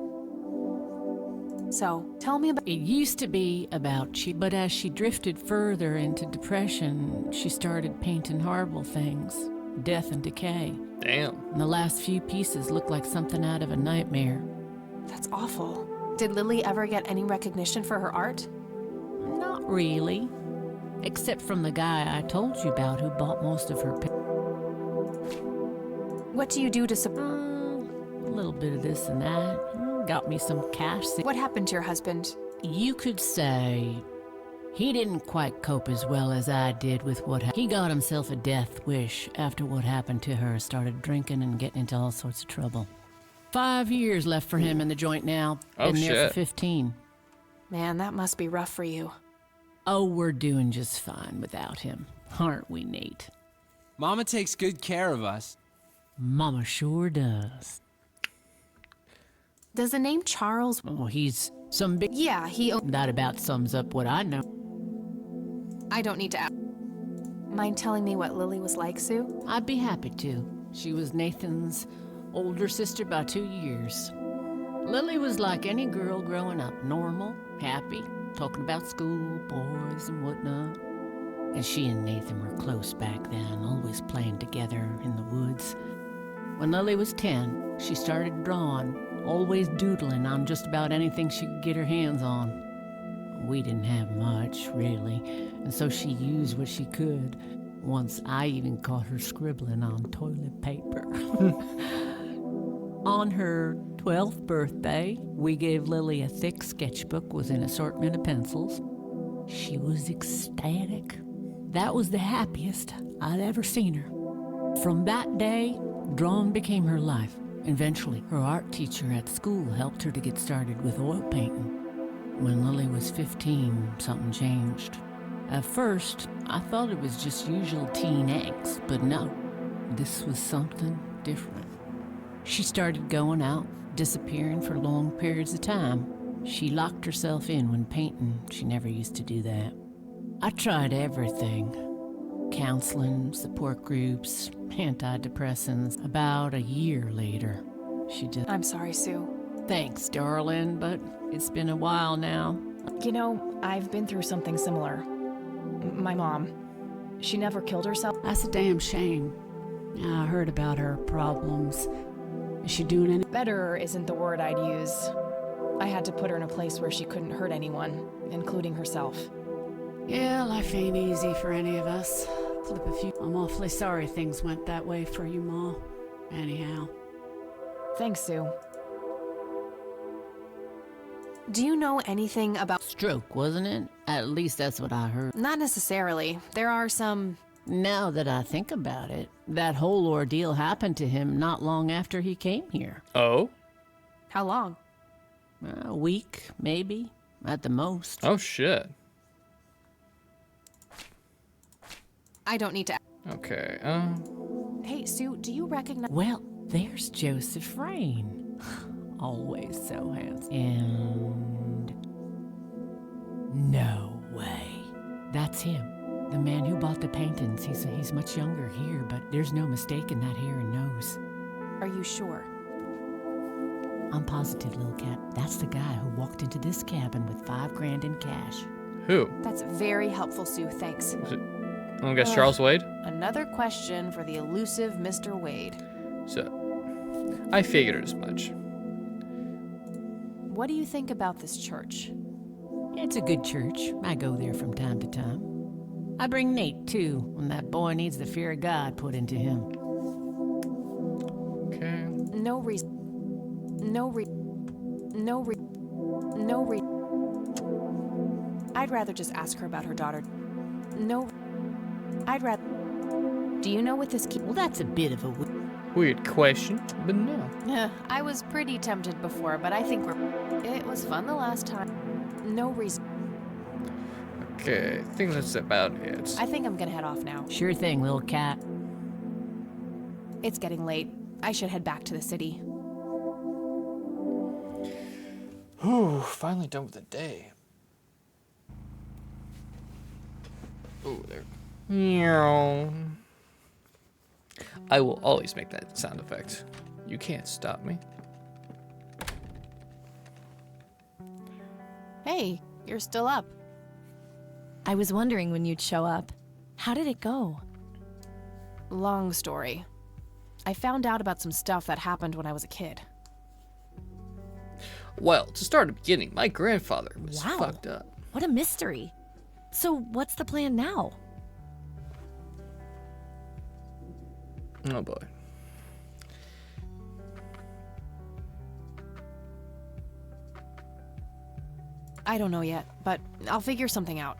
So, tell me about... It used to be about she, but as she drifted further into depression, she started painting horrible things. Death and decay. Damn. And the last few pieces looked like something out of a nightmare. That's awful. Did Lily ever get any recognition for her art? Not really. Except from the guy I told you about who bought most of her What do you do to support? A little bit of this and that. Got me some cash. What happened to your husband? You could say he didn't quite cope as well as I did with what happened. He got himself a death wish after what happened to her. Started drinking and getting into all sorts of trouble. 5 years left for him in the joint now. Oh, Been there shit. for 15. Man, that must be rough for you. Oh, we're doing just fine without him. Aren't we, Nate? Mama takes good care of us. Mama sure does. Does the name Charles... Oh, he's some big... Yeah, he... That about sums up what I know. I don't need to ask. Mind telling me what Lily was like, Sue? I'd be happy to. She was Nathan's older sister by 2 years. Lily was like any girl growing up. Normal, happy, talking about school, boys, and whatnot. And she and Nathan were close back then, always playing together in the woods. When Lily was 10, she started drawing, always doodling on just about anything she could get her hands on. We didn't have much, really, and so she used what she could. Once I even caught her scribbling on toilet paper. On her 12th birthday, we gave Lily a thick sketchbook with an assortment of pencils. She was ecstatic. That was the happiest I'd ever seen her. From that day, drawing became her life. Eventually, her art teacher at school helped her to get started with oil painting. When Lily was 15, something changed. At first, I thought it was just usual teen angst, but no, this was something different. She started going out, disappearing for long periods of time. She locked herself in when painting. She never used to do that. I tried everything. Counseling, support groups, antidepressants. About a year later, she just... I'm sorry, Sue. Thanks, darling, but it's been a while now. You know, I've been through something similar. My mom, she never killed herself. That's a damn shame. I heard about her problems. Is she doing any... Better isn't the word I'd use. I had to put her in a place where she couldn't hurt anyone, including herself. Yeah, life ain't easy for any of us. Flip a few... I'm awfully sorry things went that way for you, Ma. Anyhow. Thanks, Sue. Do you know anything about... Stroke, wasn't it? At least that's what I heard. Not necessarily. There are some... Now that I think about it, that whole ordeal happened to him not long after he came here. Oh? How long? A week, maybe, at the most. Oh, shit. I don't need to... Okay, Hey, Sue, do you recognize... Well, there's Joseph Rain. Always so handsome. And... No way. That's him. The man who bought the paintings. He's much younger here, but there's no mistaking that hair and nose. Are you sure? I'm positive, little cat. That's the guy who walked into this cabin with $5,000 in cash. Who? That's very helpful, Sue. Thanks. I'm gonna guess Charles Wade? Another question for the elusive Mr. Wade. So, I figured as much. What do you think about this church? It's a good church. I go there from time to time. I bring Nate, too, when that boy needs the fear of God put into him. Okay. No reason. I'd rather just ask her about her daughter. I'd rather... Do you know what this key... Well, that's a bit of a... Weird question, but no. Yeah, I was pretty tempted before, but I think it was fun the last time. No reason. Okay, I think that's about it. I think I'm gonna head off now. Sure thing, little cat. It's getting late. I should head back to the city. Whew, finally done with the day. Ooh, there. Meow. I will always make that sound effect. You can't stop me. Hey, you're still up. I was wondering when you'd show up. How did it go? Long story. I found out about some stuff that happened when I was a kid. Well, to start at the beginning, my grandfather was Wow. fucked up. What a mystery. So, what's the plan now? Oh boy. I don't know yet, but I'll figure something out.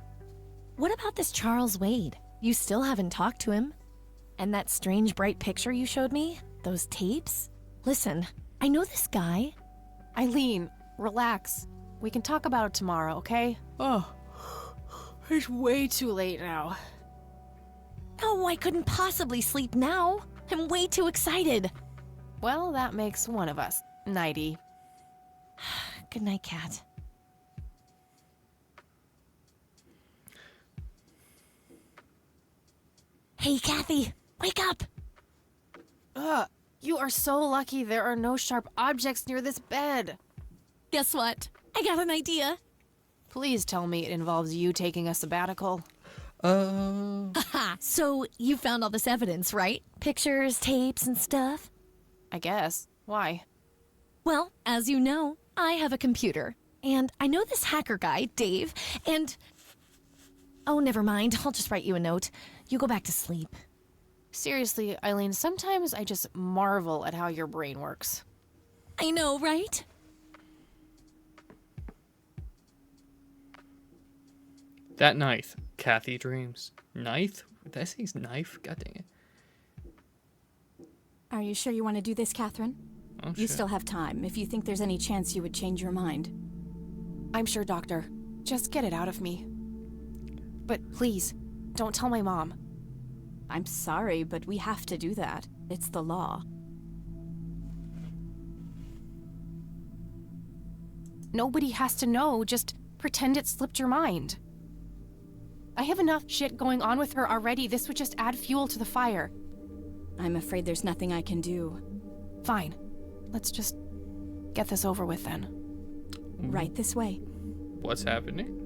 What about this Charles Wade? You still haven't talked to him. And that strange bright picture you showed me? Those tapes? Listen, I know this guy. Eileen, relax. We can talk about it tomorrow, okay? Oh, it's way too late now. Oh, I couldn't possibly sleep now. I'm way too excited. Well, that makes one of us. Nighty. Good night, Kat. Hey, Kathy, wake up! Ugh, you are so lucky there are no sharp objects near this bed. Guess what? I got an idea. Please tell me it involves you taking a sabbatical. Haha, so you found all this evidence, right? Pictures, tapes, and stuff? I guess. Why? Well, as you know, I have a computer. And I know this hacker guy, Dave, and... Oh, never mind. I'll just write you a note. You go back to sleep. Seriously, Eileen, sometimes I just marvel at how your brain works. I know, right? That knife. Kathy dreams. Knife? Did I say knife? God dang it. Are you sure you want to do this, Catherine? Oh, You shit. still have time, if you think there's any chance you would change your mind. I'm sure, Doctor. Just get it out of me. But please, don't tell my mom. I'm sorry, but we have to do that. It's the law. Nobody has to know. Just pretend it slipped your mind. I have enough shit going on with her already. This would just add fuel to the fire. I'm afraid there's nothing I can do. Fine. Let's just get this over with then. Right this way. What's happening?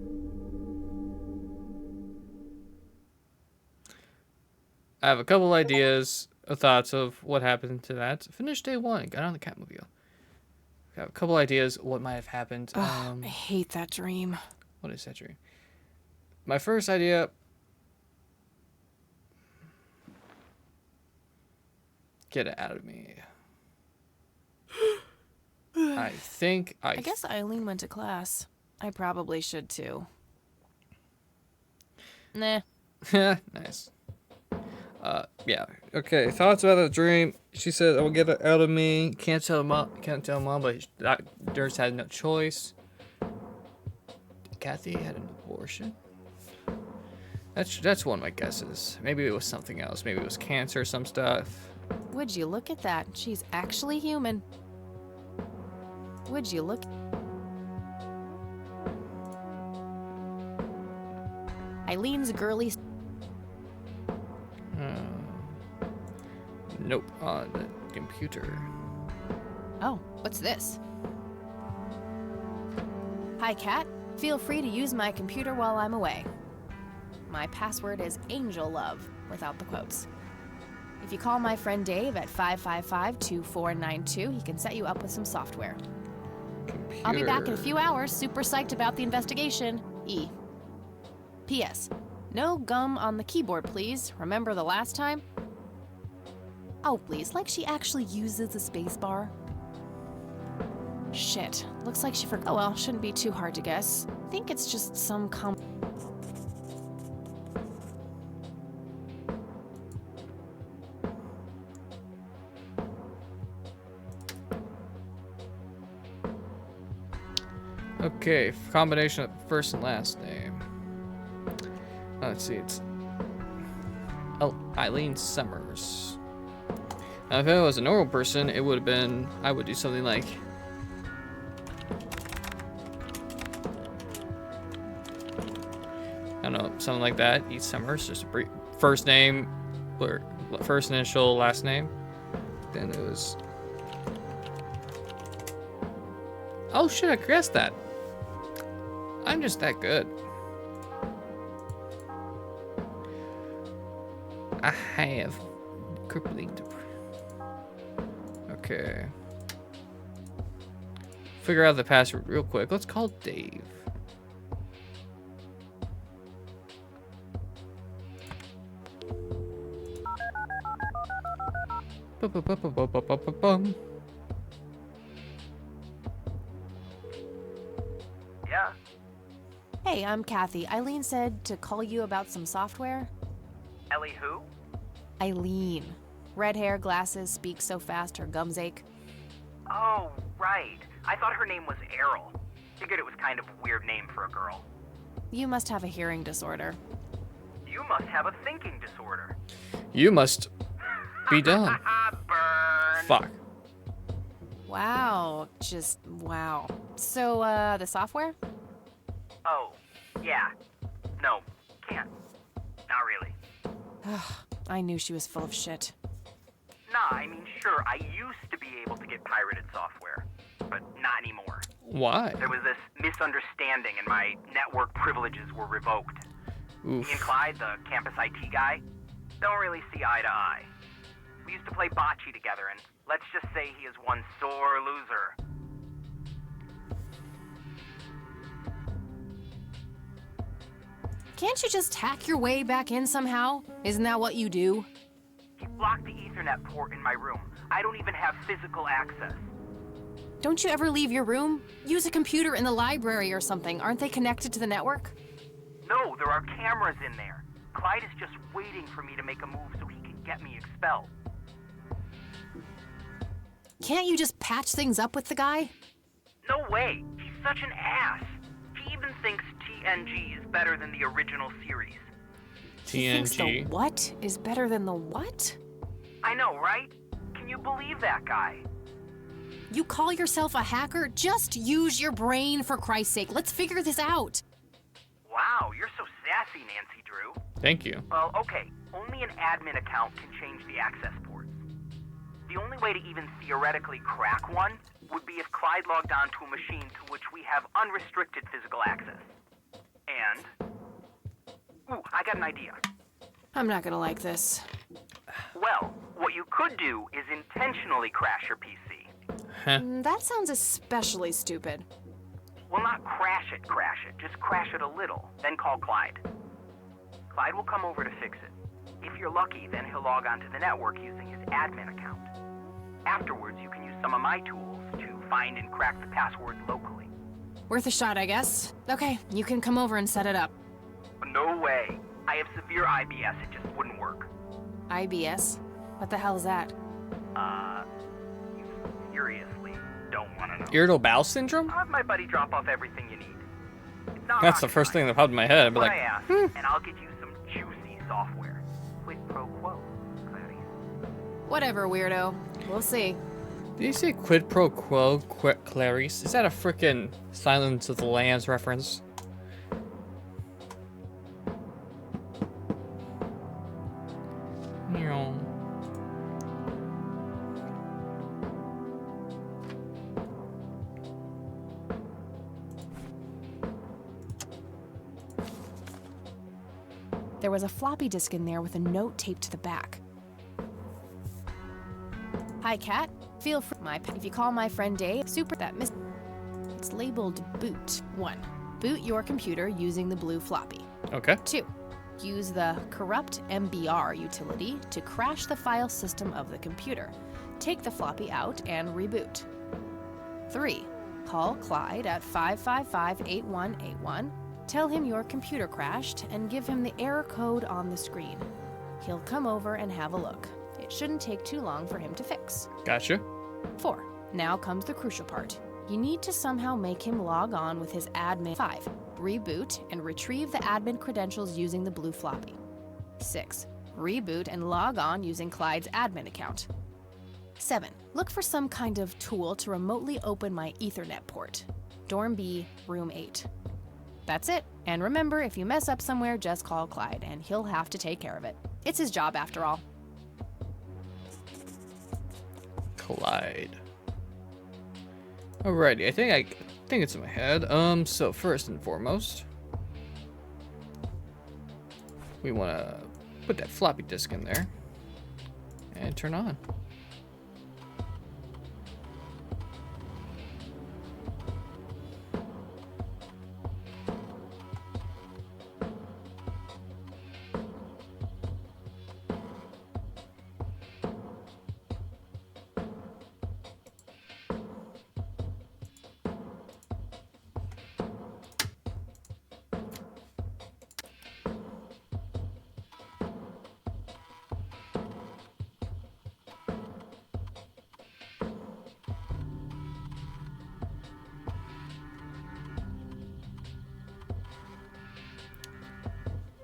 I have a couple ideas, thoughts of what happened to that. Finished day one, got on the Catmobile. Got a couple ideas what might have happened. Ugh, I hate that dream. What is that dream? My first idea. Get it out of me. I think I guess Eileen went to class. I probably should too. Nah. Nice. Yeah. Okay. Thoughts about the dream. She said, "I will get it out of me." Can't tell mom. Can't tell mom, but doctors had no choice. Kathy had an abortion. That's one of my guesses. Maybe it was something else. Maybe it was cancer or some stuff. Would you look at that? She's actually human. Would you look? Eileen's girly. Nope. On the computer. Oh, what's this? Hi, Kat. Feel free to use my computer while I'm away. My password is AngelLove, without the quotes. If you call my friend Dave at 555-2492, he can set you up with some software. I'll be back in a few hours, super psyched about the investigation. E. P.S. No gum on the keyboard, please. Remember the last time? Oh, please, like she actually uses a space bar. Shit, looks like she forgot. Oh well, shouldn't be too hard to guess. I think it's just some Okay, combination of first and last name. Let's see, it's Eileen Summers. Now, if it was a normal person, it would have been, I would do something like I don't know, something like that. E. Summers, just a brief first name, or first initial, last name. Then it was. Oh shit! I guessed that. I'm just that good. I have crippling depression. Okay. Figure out the password real quick. Let's call Dave. Bum. Yeah? Hey, I'm Kathy. Eileen said to call you about some software. Ellie who? Eileen. Red hair, glasses, speaks so fast her gums ache. Oh, right. I thought her name was Errol. Figured it was kind of a weird name for a girl. You must have a hearing disorder. You must have a thinking disorder. You must be dumb. Burn. Fuck. Wow. Just wow. So, the software? Oh, yeah. No, can't. Not really. I knew she was full of shit. Nah, I mean, sure, I used to be able to get pirated software, but not anymore. Why? There was this misunderstanding and my network privileges were revoked. Oof. Me and Clyde, the campus IT guy, don't really see eye to eye. We used to play bocce together, and let's just say he is one sore loser. Can't you just hack your way back in somehow? Isn't that what you do? He blocked the Ethernet port in my room. I don't even have physical access. Don't you ever leave your room? Use a computer in the library or something. Aren't they connected to the network? No, there are cameras in there. Clyde is just waiting for me to make a move so he can get me expelled. Can't you just patch things up with the guy? No way. He's such an ass. He even thinks TNG is better than the original series. He thinks the what is better than the what? I know, right? Can you believe that guy? You call yourself a hacker? Just use your brain, for Christ's sake. Let's figure this out. Wow, you're so sassy, Nancy Drew. Thank you. Well, okay. Only an admin account can change the access ports. The only way to even theoretically crack one would be if Clyde logged on to a machine to which we have unrestricted physical access. And... Ooh, I got an idea. I'm not gonna like this. Well, what you could do is intentionally crash your PC. That sounds especially stupid. Well, not crash it, just crash it a little, then call Clyde. Clyde will come over to fix it. If you're lucky, then he'll log onto the network using his admin account. Afterwards, you can use some of my tools to find and crack the password locally. Worth a shot, I guess. Okay, you can come over and set it up. No way. I have severe IBS, it just wouldn't work. IBS? What the hell is that? You seriously don't want to know. Irritable bowel syndrome? I'll have my buddy drop off everything you need. It's not That's the rocket first thing that science. popped in my head. I'd be What like, I ask, and I'll get you some juicy software. Quid pro quo, Clarice. Whatever, weirdo. We'll see. Did you say quid pro quo, Clarice? Is that a frickin' Silence of the Lambs reference? Meow. There was a floppy disk in there with a note taped to the back. Hi, Kat. Feel free. If you call my friend Dave, it's labeled boot. 1. Boot your computer using the blue floppy. Okay. 2. Use the corrupt MBR utility to crash the file system of the computer. Take the floppy out and reboot. 3. Call Clyde at 555-8181. Tell him your computer crashed and give him the error code on the screen. He'll come over and have a look. It shouldn't take too long for him to fix. Gotcha. 4. Now comes the crucial part. You need to somehow make him log on with his admin. 5. Reboot and retrieve the admin credentials using the blue floppy. 6. Reboot and log on using Clyde's admin account. 7. Look for some kind of tool to remotely open my Ethernet port. Dorm B, room 8. That's it. And remember, if you mess up somewhere, just call Clyde, and he'll have to take care of it. It's his job after all. Clyde. Alrighty, I think it's in my head. So first and foremost, we want to put that floppy disk in there and turn on.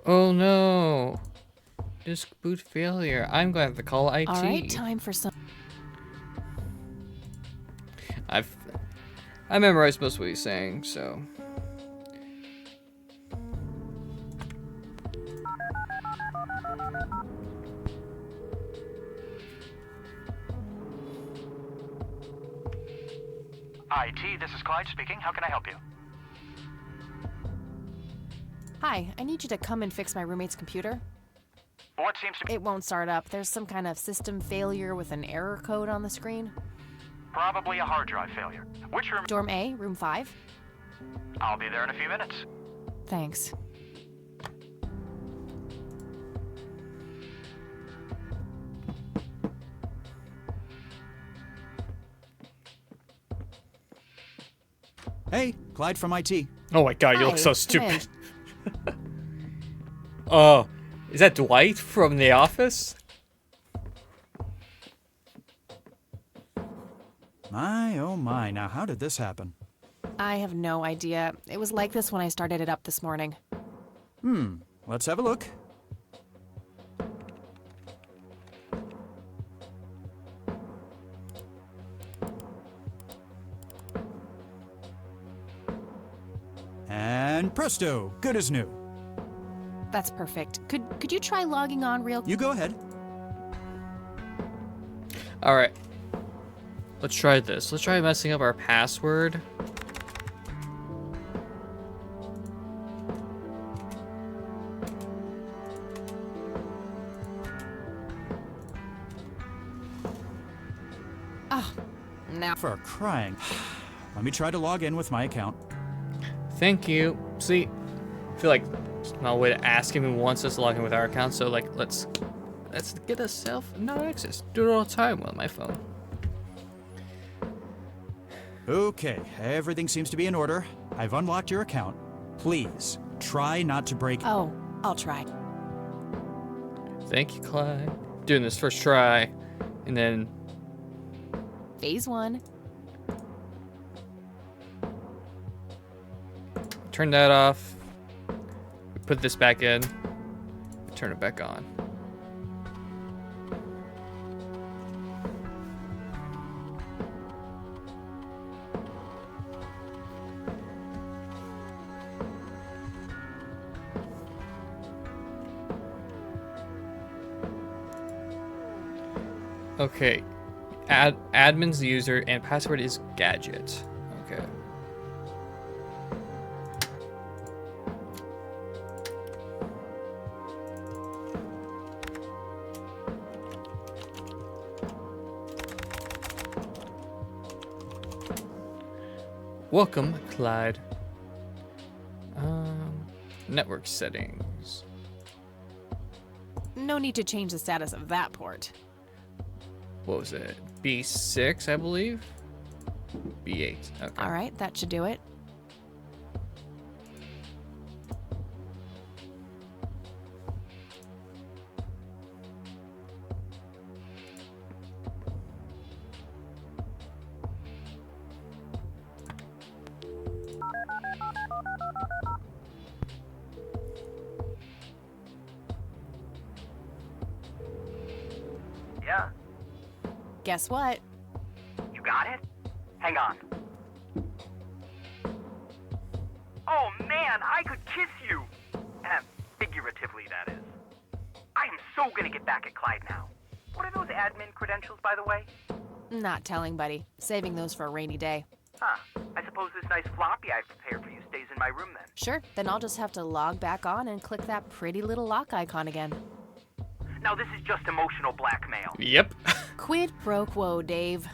Oh no! Disk boot failure. I'm going to have to call IT. All right, time for some. I memorized most of what he's saying, so. IT, this is Clyde speaking. How can I help you? Hi, I need you to come and fix my roommate's computer. What seems to be... It won't start up. There's some kind of system failure with an error code on the screen. Probably a hard drive failure. Which room? Dorm A, room 5. I'll be there in a few minutes. Thanks. Hey, Clyde from IT. Oh my god, you look Hi, so come stupid. Oh, is that Dwight from The Office? My, oh my, now how did this happen? I have no idea. It was like this when I started it up this morning. Let's have a look. And presto, good as new. That's perfect. Could you try logging on real quick? You go ahead. Alright. Let's try this. Let's try messing up our password. Oh, now. For crying. Let me try to log in with my account. Thank you. See, I feel like there's no way to ask him who wants us to log in with our account, so like let's get us no access. Do it all the time on my phone. Okay, everything seems to be in order. I've unlocked your account. Please, try not to break... Oh, I'll try. Thank you, Clyde. Doing this first try, and then... Phase 1. Turn that off. Put this back in. Turn it back on. Okay. Admin's the user and password is gadget. Okay. Welcome, Clyde. Network settings. No need to change the status of that port. What was it? B6, I believe? B8. Okay. All right, that should do it. Yeah. Guess what? You got it? Hang on. Oh man, I could kiss you! Figuratively, that is. I am so gonna get back at Clyde now. What are those admin credentials, by the way? Not telling, buddy. Saving those for a rainy day. Huh. I suppose this nice floppy I've prepared for you stays in my room then. Sure, then I'll just have to log back on and click that pretty little lock icon again. Now this is just emotional blackmail. Yep. Quid pro quo, Dave.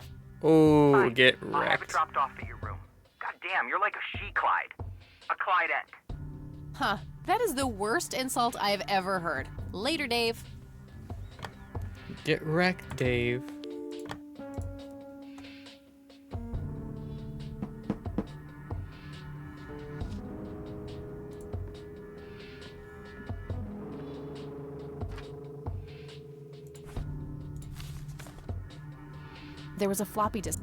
Oh, get I'll have it wrecked. dropped off at your room. God damn, you're like a she-Clyde. A Clydette. Huh. That is the worst insult I've ever heard. Later, Dave. Get wrecked, Dave. There was a floppy disk.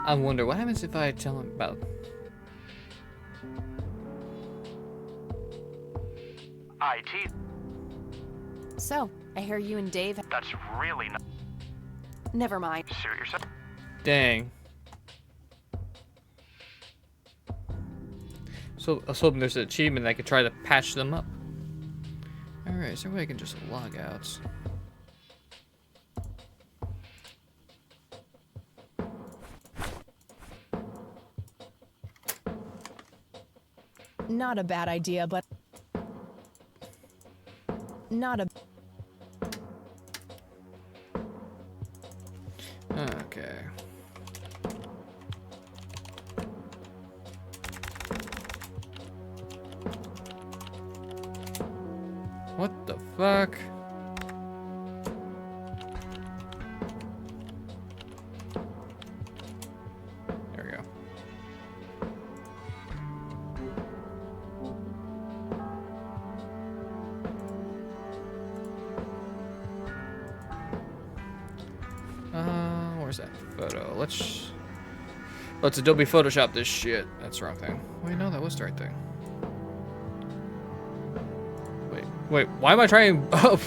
I wonder what happens if I tell him about. IT. So, I hear you and Dave. That's really not. Never mind. Suit yourself. Dang. So I was hoping there's an achievement that I could try to patch them up. Alright, so I can just log out. Not a bad idea, but not a. Okay. What the fuck? There we go. Where's that photo? Let's Adobe Photoshop this shit. That's the wrong thing. Wait, no, that was the right thing. Wait, why am I trying? Oh,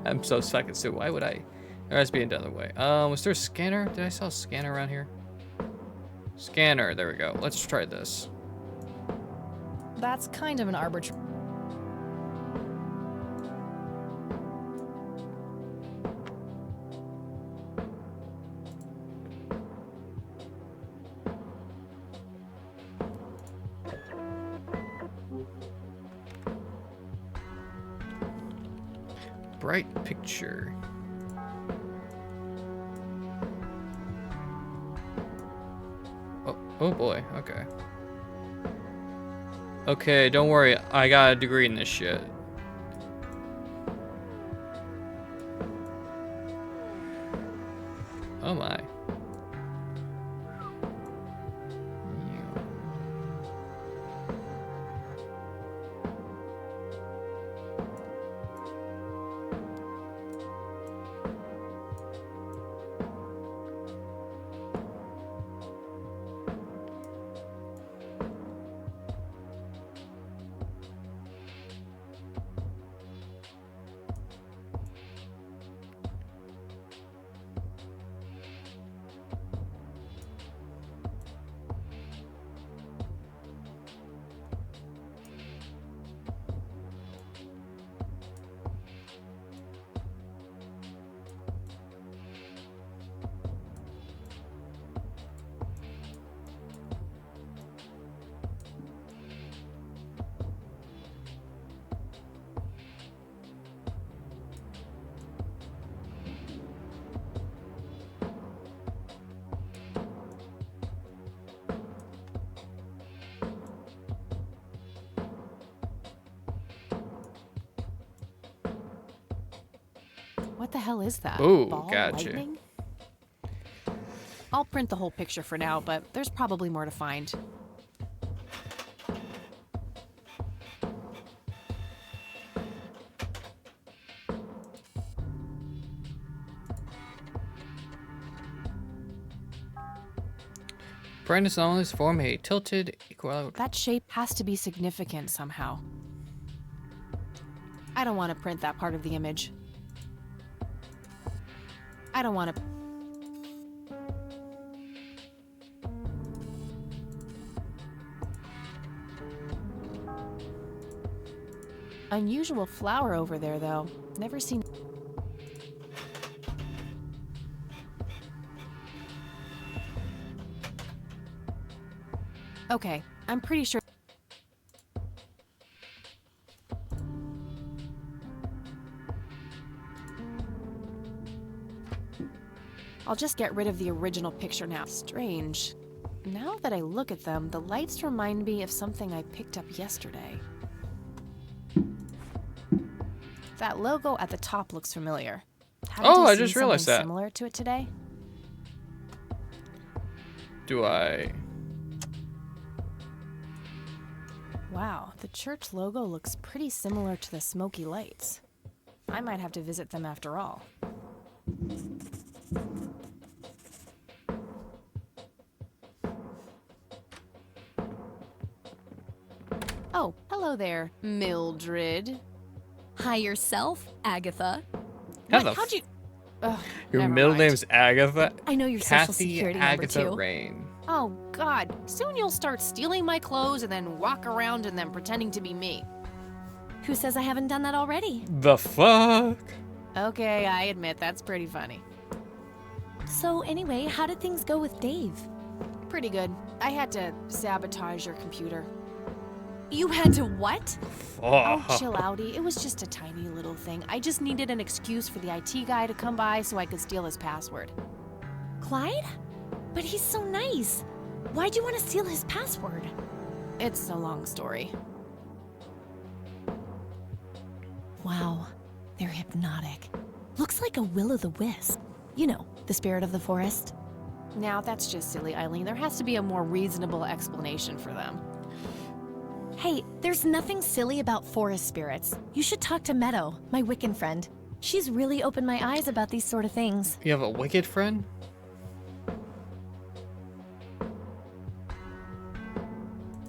I'm so fucking stupid. Why would I? There has to be another way. Was there a scanner? Did I saw a scanner around here? Scanner, there we go. Let's try this. That's kind of an arbitrary. Bright picture. Oh boy, okay. Okay, don't worry, I got a degree in this shit. Oh my. What the hell is that? Ooh, Ball gotcha. lightning? I'll print the whole picture for now, but there's probably more to find. Brightness anomalies form a tilted equal. That shape has to be significant somehow. I don't want to print that part of the image. I don't want to... Unusual flower over there, though. Never seen... Okay, I'm pretty sure... I'll just get rid of the original picture now. Strange. Now that I look at them, the lights remind me of something I picked up yesterday. That logo at the top looks familiar. Oh, I see just realized something that. Similar to it today? Do I? Wow, the church logo looks pretty similar to the smoky lights. I might have to visit them after all. Oh, hello there, Mildred. Hi yourself, Agatha. How'd you... Ugh, Your never middle mind. name's Agatha? I know your social Kathy security number, Agatha too. Rain. Oh, God. Soon you'll start stealing my clothes and then walk around in them pretending to be me. Who says I haven't done that already? The fuck? Okay, I admit that's pretty funny. So anyway, how did things go with Dave? Pretty good. I had to sabotage your computer. You had to what? Oh, chill outy. It was just a tiny little thing. I just needed an excuse for the IT guy to come by so I could steal his password. Clyde? But he's so nice. Why'd you want to steal his password? It's a long story. Wow, they're hypnotic. Looks like a will-o'-the-wisp. You know, the spirit of the forest. Now, that's just silly, Eileen. There has to be a more reasonable explanation for them. Hey, there's nothing silly about forest spirits. You should talk to Meadow, my Wiccan friend. She's really opened my eyes about these sort of things. You have a wicked friend?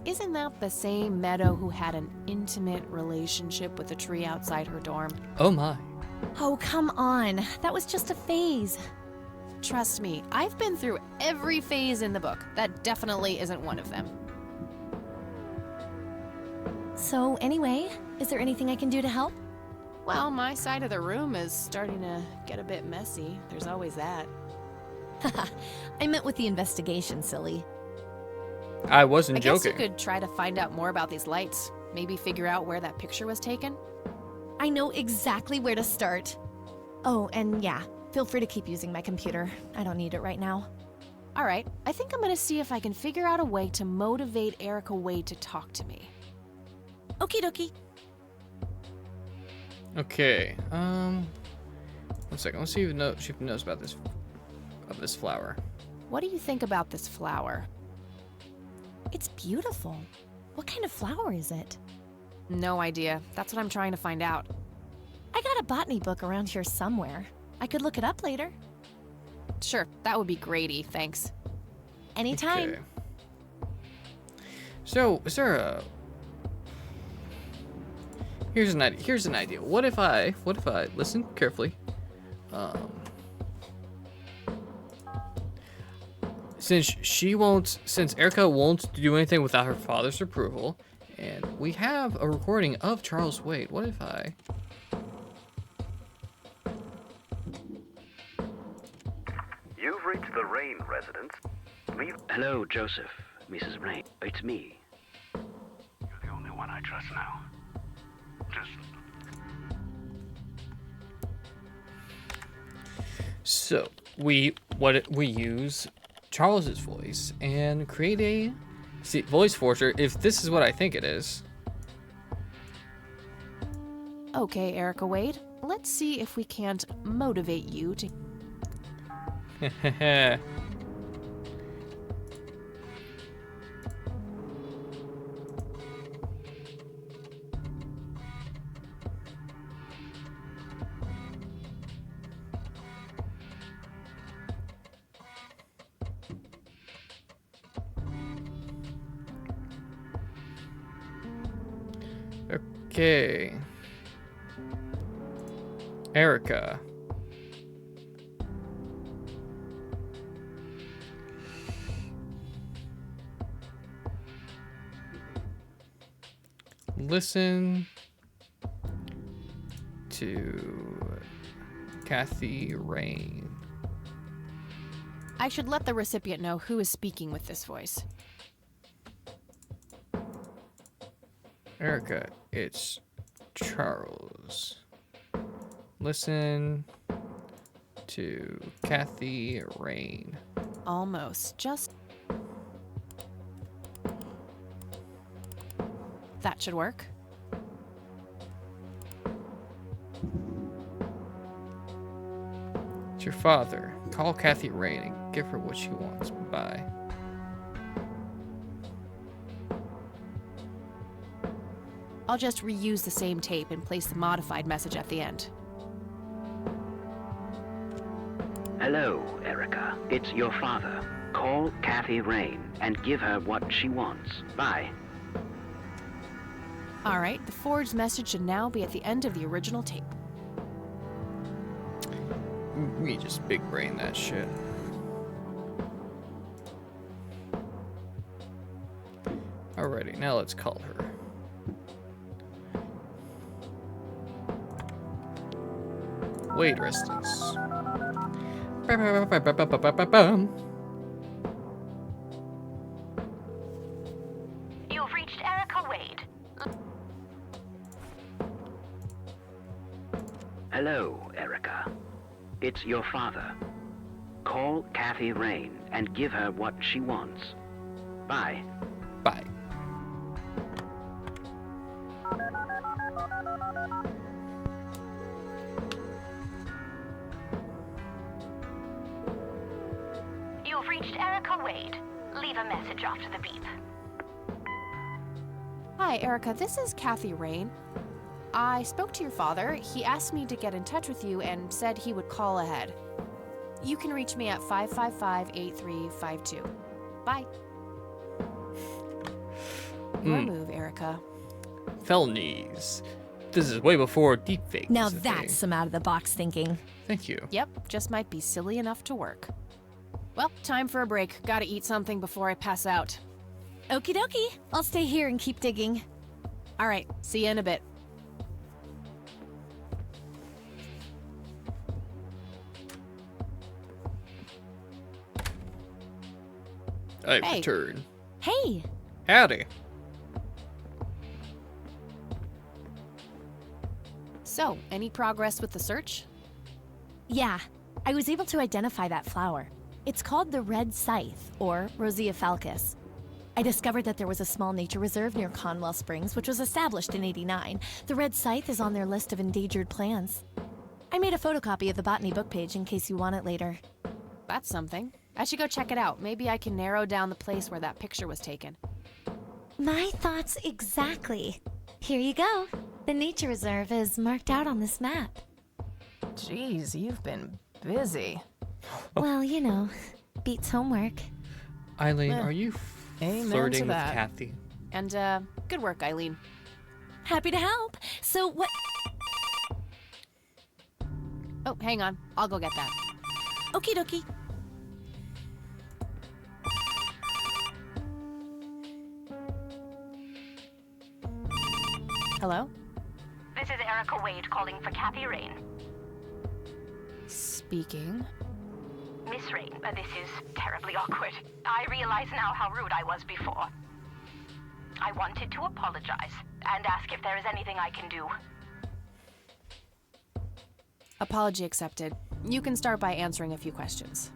Isn't that the same Meadow who had an intimate relationship with a tree outside her dorm? Oh my. Oh, come on. That was just a phase. Trust me, I've been through every phase in the book. That definitely isn't one of them. So anyway, is there anything I can do to help? Well, my side of the room is starting to get a bit messy. There's always that. I meant with the investigation, silly. I wasn't I guess joking. you could try to find out more about these lights. Maybe figure out where that picture was taken. I know exactly where to start. Oh, and yeah, feel free to keep using my computer. I don't need it right now. All right, I think I'm gonna see if I can figure out a way to motivate Erica Wade to talk to me. Okie dokie. Okay, one second. Let's see if she knows about this flower. What do you think about this flower? It's beautiful. What kind of flower is it? No idea. That's what I'm trying to find out. I got a botany book around here somewhere. I could look it up later. Sure, that would be great, thanks. Anytime. Okay. So, is there a... Here's an idea. What if I listen carefully? Since Erica won't do anything without her father's approval, and we have a recording of Charles Wade. What if I... You've reached the Rain residence. Hello, Joseph, Mrs. Rain. It's me. You're the only one I trust now. Just... So, we use Charles's voice and create a voice forger if this is what I think it is. Okay, Erica Wade, let's see if we can't motivate you to... Okay. Erica. Listen to Kathy Rain. I should let the recipient know who is speaking with this voice. Erica, it's Charles. Listen to Kathy Rain. Almost. Just... That should work. It's your father. Call Kathy Rain and give her what she wants. Bye. I'll just reuse the same tape and place the modified message at the end. Hello, Erica. It's your father. Call Kathy Rain and give her what she wants. Bye. Alright, the forged message should now be at the end of the original tape. We just big brain that shit. Alrighty, now let's call her. Waitress. You've reached Erica Wade. Hello, Erica. It's your father. Call Kathy Rain and give her what she wants. Bye. Bye. You've reached Erica Wade. Leave a message after the beep. Hi, Erica. This is Kathy Rain. I spoke to your father. He asked me to get in touch with you and said he would call ahead. You can reach me at 555-8352. Bye. Your move, Erica. Felonies. This is way before deepfakes. Now I think. that's some out-of-the-box thinking. Thank you. Yep, just might be silly enough to work. Well, time for a break. Gotta eat something before I pass out. Okie dokie. I'll stay here and keep digging. All right, see you in a bit. I Hey. return. Hey! Howdy. So, any progress with the search? Yeah, I was able to identify that flower. It's called the red scythe, or Rosea falcus. I discovered that there was a small nature reserve near Conwell Springs, which was established in '89. The red scythe is on their list of endangered plants. I made a photocopy of the botany book page in case you want it later. That's something. I should go check it out. Maybe I can narrow down the place where that picture was taken. My thoughts exactly. Here you go. The nature reserve is marked out on this map. Jeez, you've been busy. Well, you know, beats homework. Eileen, Eh, are you amen to flirting with that. Kathy? And, good work, Eileen. Happy to help. So what? Oh, hang on. I'll go get that. Okie dokie. Hello? This is Erica Wade calling for Kathy Rain. Speaking. Miss Rain, this is terribly awkward. I realize now how rude I was before. I wanted to apologize and ask if there is anything I can do. Apology accepted. You can start by answering a few questions.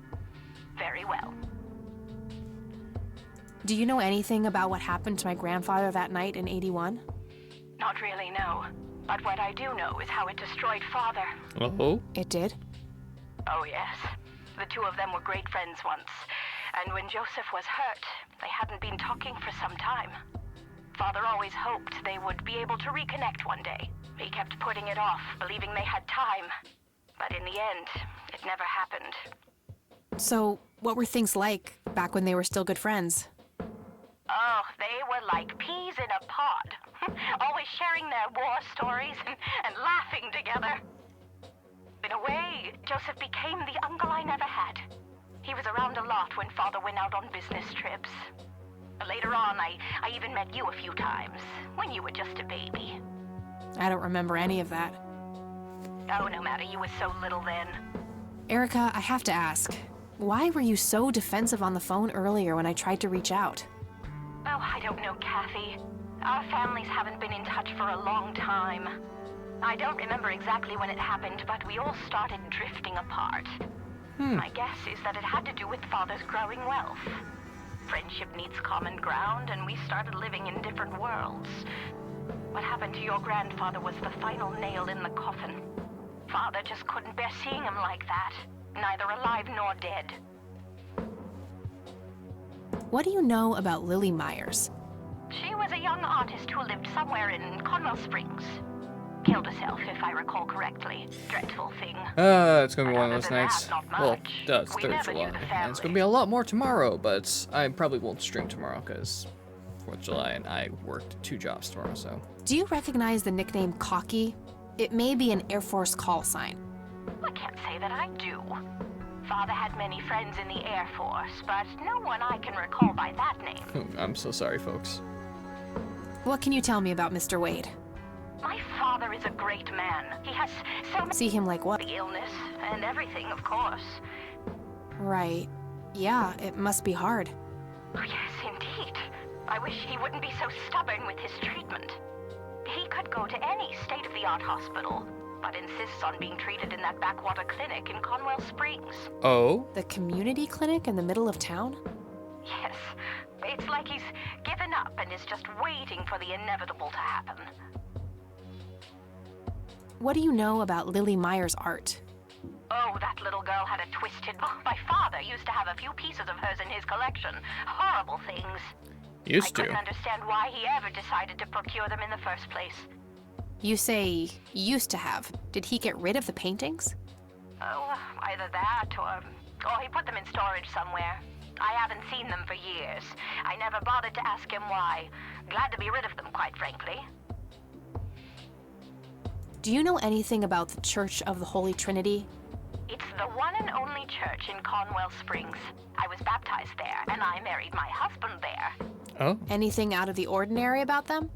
Very well. Do you know anything about what happened to my grandfather that night in '81? Not really, no. But what I do know is how it destroyed Father. Oh? It did? Oh, yes. The two of them were great friends once. And when Joseph was hurt, they hadn't been talking for some time. Father always hoped they would be able to reconnect one day. He kept putting it off, believing they had time. But in the end, it never happened. So, what were things like back when they were still good friends? Oh, they were like peas in a pod. always sharing their war stories and laughing together. In a way, Joseph became the uncle I never had. He was around a lot when Father went out on business trips. Later on, I even met you a few times, when you were just a baby. I don't remember any of that. Oh, no matter, you were so little then. Erica, I have to ask, why were you so defensive on the phone earlier when I tried to reach out? Oh, I don't know, Kathy. Our families haven't been in touch for a long time. I don't remember exactly when it happened, but we all started drifting apart. My guess is that it had to do with Father's growing wealth. Friendship needs common ground, and we started living in different worlds. What happened to your grandfather was the final nail in the coffin. Father just couldn't bear seeing him like that, neither alive nor dead. What do you know about Lily Myers? She was a young artist who lived somewhere in Conwell Springs. Killed herself, if I recall correctly. Dreadful thing. It's gonna be one of those nights. Well, it's 3rd of July. And it's gonna be a lot more tomorrow, but I probably won't stream tomorrow because 4th of July and I worked 2 jobs tomorrow, so. Do you recognize the nickname Cocky? It may be an Air Force call sign. I can't say that I do. Father had many friends in the Air Force, but no one I can recall by that name. I'm so sorry, folks. What can you tell me about Mr. Wade? My father is a great man. He has so much. See him like what? The illness and everything, of course. Right. Yeah, it must be hard. Oh, yes, indeed. I wish he wouldn't be so stubborn with his treatment. He could go to any state-of-the-art hospital, but insists on being treated in that backwater clinic in Conwell Springs. Oh? The community clinic in the middle of town? Yes. It's like he's given up and is just waiting for the inevitable to happen. What do you know about Lily Myers' art? Oh, that little girl had a twisted... Oh, my father used to have a few pieces of hers in his collection. Horrible things. I couldn't understand why he ever decided to procure them in the first place. You say used to have. Did he get rid of the paintings? Oh, either that or he put them in storage somewhere. I haven't seen them for years. I never bothered to ask him why. Glad to be rid of them, quite frankly. Do you know anything about the Church of the Holy Trinity? It's the one and only church in Conwell Springs. I was baptized there, and I married my husband there. Oh? Anything out of the ordinary about them?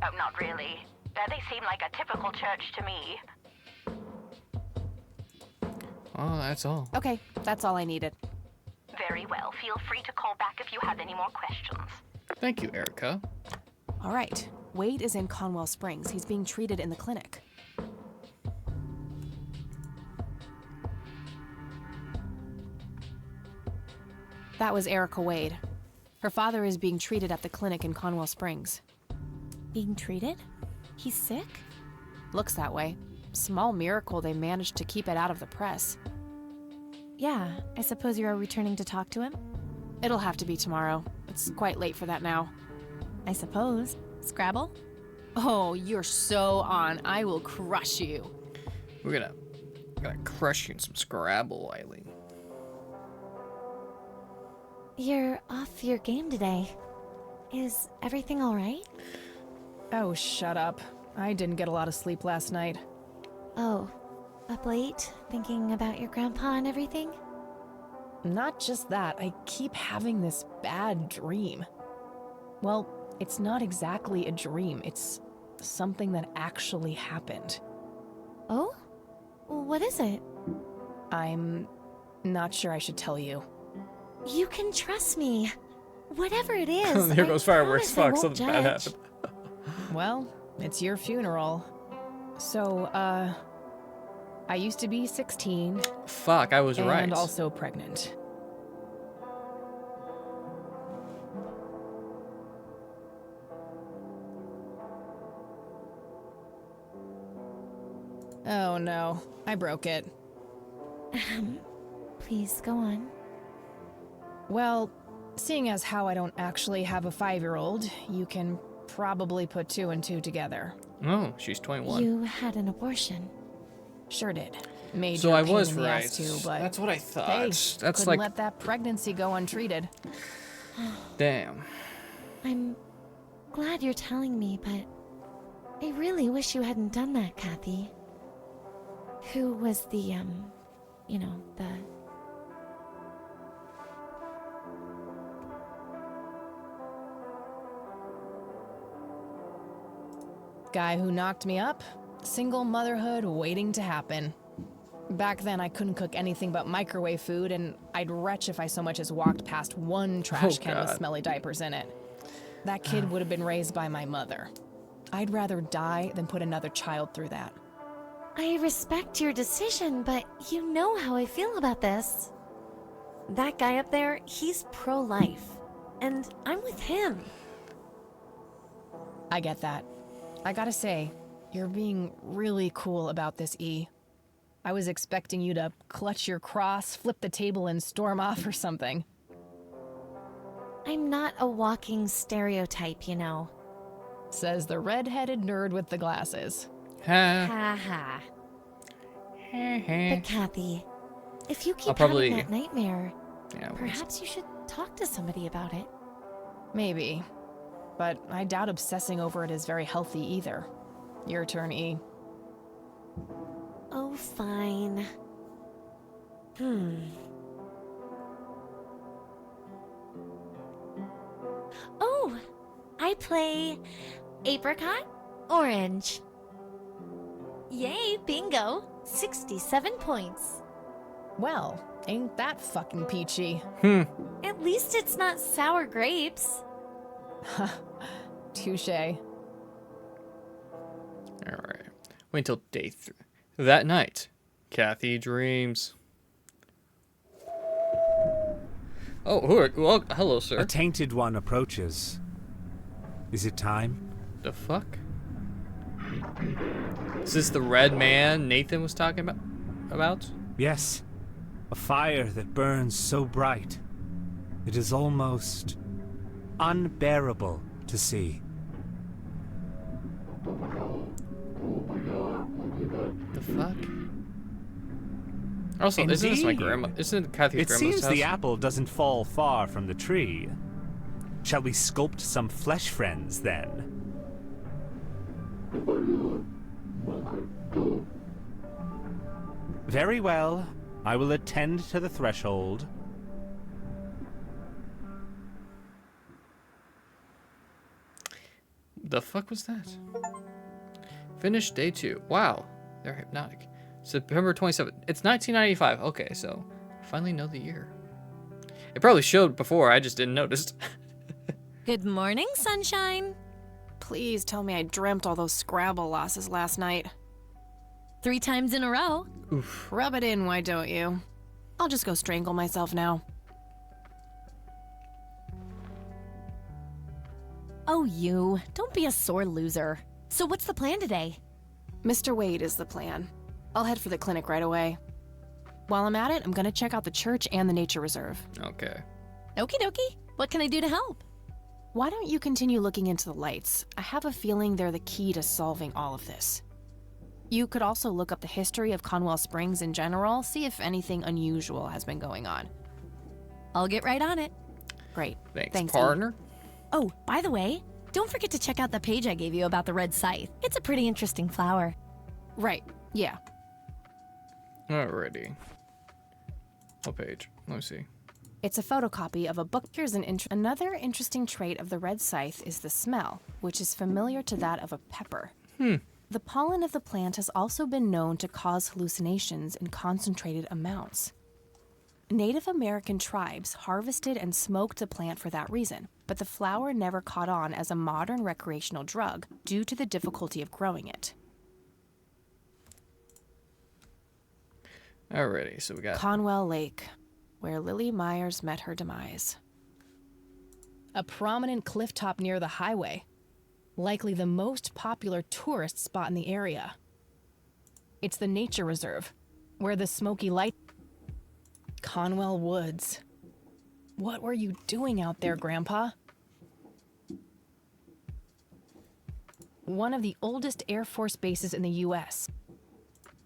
Oh, not really. They seem like a typical church to me. Oh, that's all. Okay, that's all I needed. Very well. Feel free to call back if you have any more questions. Thank you, Erica. All right. Wade is in Conwell Springs. He's being treated in the clinic. That was Erica Wade. Her father is being treated at the clinic in Conwell Springs. Being treated? He's sick? Looks that way. Small miracle they managed to keep it out of the press. Yeah, I suppose you are returning to talk to him? It'll have to be tomorrow. It's quite late for that now. I suppose. Scrabble? Oh, you're so on. I will crush you. We're gonna crush you in some Scrabble, Eileen. You're off your game today. Is everything all right? Oh, shut up. I didn't get a lot of sleep last night. Oh, up late, thinking about your grandpa and everything? Not just that, I keep having this bad dream. Well, it's not exactly a dream, it's something that actually happened. Oh? What is it? I'm not sure I should tell you. You can trust me. Whatever it is, There goes fireworks. I Fuck, won't something bad judge. happened. Well, it's your funeral. So, I used to be 16. Fuck, I was right. And also pregnant. Oh no, I broke it. Please go on. Well, seeing as how I don't actually have a 5-year-old, you can probably put 2 and 2 together. Oh, she's 21. You had an abortion. Sure did. Major So I pain was in the right. ass too, but That's what I thought. hey, That's couldn't like let that pregnancy go untreated. damn. I'm glad you're telling me, but I really wish you hadn't done that, Kathy. Who was the, you know, the... Guy who knocked me up, single motherhood waiting to happen. Back then, I couldn't cook anything but microwave food, and I'd retch if I so much as walked past one trash can with smelly diapers in it. That kid would have been raised by my mother. I'd rather die than put another child through that. I respect your decision, but you know how I feel about this. That guy up there, he's pro-life, and I'm with him. I get that. I gotta say, you're being really cool about this, E. I was expecting you to clutch your cross, flip the table, and storm off or something. I'm not a walking stereotype, you know. Says the red-headed nerd with the glasses. Ha ha. But Kathy, if you keep having that nightmare, perhaps you should talk to somebody about it. Maybe. But I doubt obsessing over it is very healthy either. Your turn, E. Oh, fine. Oh, I play apricot, orange. Yay, bingo. 67 points. Well, ain't that fucking peachy. At least it's not sour grapes. Touché. Alright. Wait until day 3. That night, Kathy dreams. Oh, well, hello, sir. A tainted one approaches. Is it time? The fuck? Is this the red man Nathan was talking about? Yes. A fire that burns so bright. It is almost unbearable to see. The fuck? Also, isn't this my grandma? Isn't Kathy's grandma's seems house? the apple doesn't fall far from the tree. Shall we sculpt some flesh friends then? Very well. I will attend to the threshold. The fuck was that? Finish day 2. Wow, they're hypnotic. September 27th. It's 1995. Okay, so I finally know the year. It probably showed before. I just didn't notice. Good morning, sunshine. Please tell me I dreamt all those Scrabble losses last night. 3 times in a row. Oof. Rub it in, why don't you? I'll just go strangle myself now. Oh, you. Don't be a sore loser. So what's the plan today? Mr. Wade is the plan. I'll head for the clinic right away. While I'm at it, I'm gonna check out the church and the nature reserve. Okay. Okie dokie. What can I do to help? Why don't you continue looking into the lights? I have a feeling they're the key to solving all of this. You could also look up the history of Conwell Springs in general, see if anything unusual has been going on. I'll get right on it. Great. Thanks partner. Oh, by the way, don't forget to check out the page I gave you about the red scythe. It's a pretty interesting flower. Right, yeah. Alrighty. What page? Let me see. It's a photocopy of a book. Here's another interesting trait of the red scythe is the smell, which is familiar to that of a pepper. The pollen of the plant has also been known to cause hallucinations in concentrated amounts. Native American tribes harvested and smoked the plant for that reason, but the flower never caught on as a modern recreational drug due to the difficulty of growing it. Alrighty, so we got Conwell Lake, where Lily Myers met her demise. A prominent cliff top near the highway. Likely the most popular tourist spot in the area. It's the nature reserve, where the smoky light... Conwell Woods. What were you doing out there, Grandpa? One of the oldest Air Force bases in the U.S.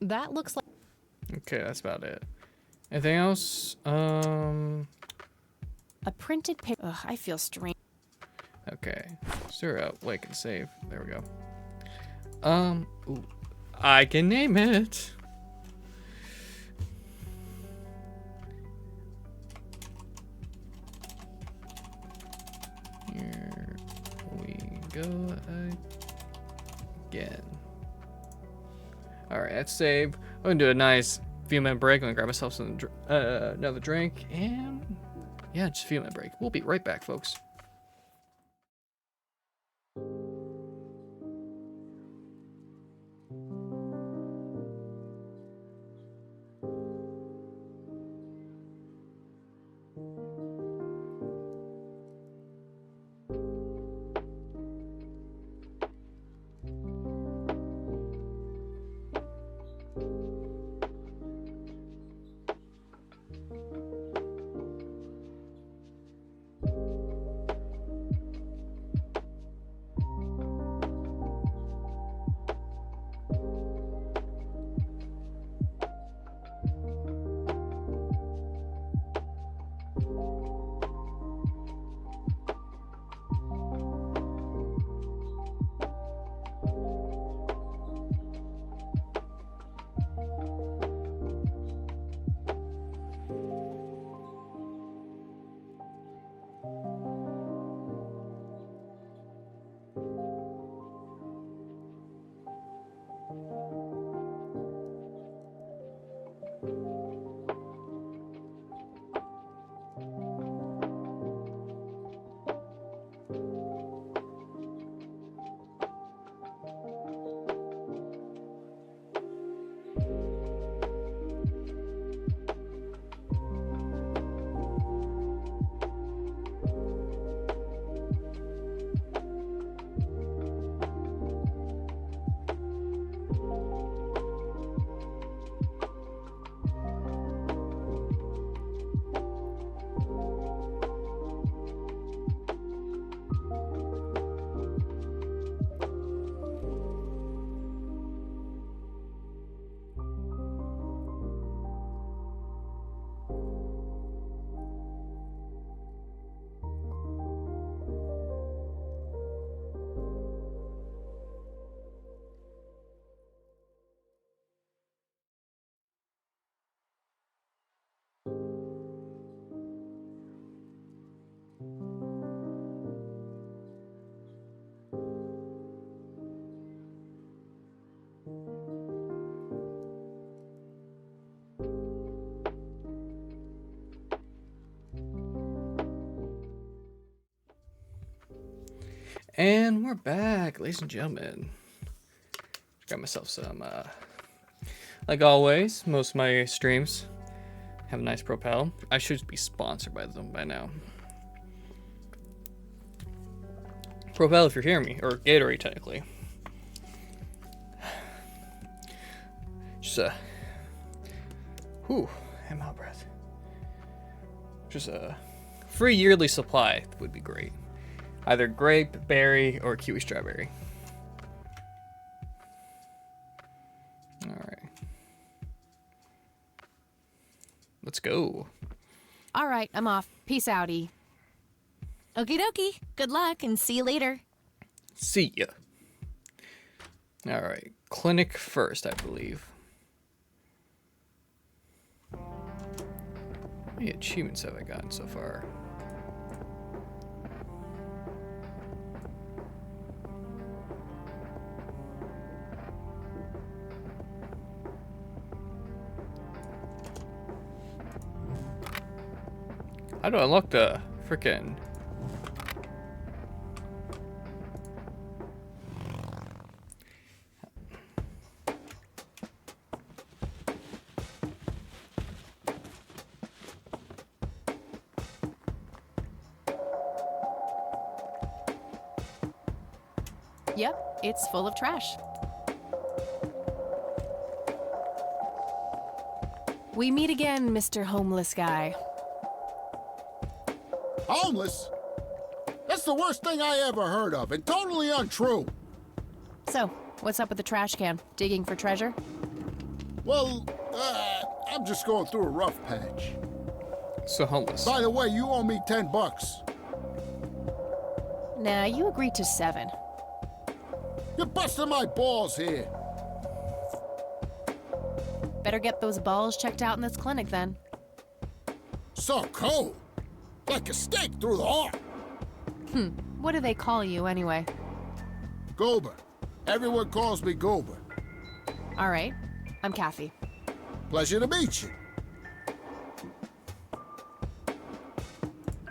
That looks like... Okay, that's about it. Anything else? A printed paper... Ugh, I feel strange. Okay. Zero out. Wake and save. There we go. Ooh, I can name it. Here we go again. Alright, let's save. I'm gonna do a nice few minute break. I'm gonna grab myself some another drink, and yeah, just a few minute break. We'll be right back, folks. And we're back, ladies and gentlemen. Got myself some, like always, most of my streams have a nice Propel. I should be sponsored by them by now. Propel, if you're hearing me, or Gatorade, technically. Just I'm out of breath. Just a free yearly supply would be great. Either grape, berry, or kiwi strawberry. Alright. Let's go. All right, I'm off. Peace outie. Okie dokie. Good luck and see you later. See ya. Alright. Clinic first, I believe. How many achievements have I gotten so far? How do I unlock the frickin'... Yep, it's full of trash. We meet again, Mr. Homeless Guy. Homeless? That's the worst thing I ever heard of, and totally untrue. So, what's up with the trash can? Digging for treasure? Well, I'm just going through a rough patch. So homeless. By the way, you owe me $10. Nah, you agreed to 7. You're busting my balls here. Better get those balls checked out in this clinic then. So cold. Like a stake through the heart. What do they call you anyway? Goober. Everyone calls me Goober. All right, I'm Kathy. Pleasure to meet you.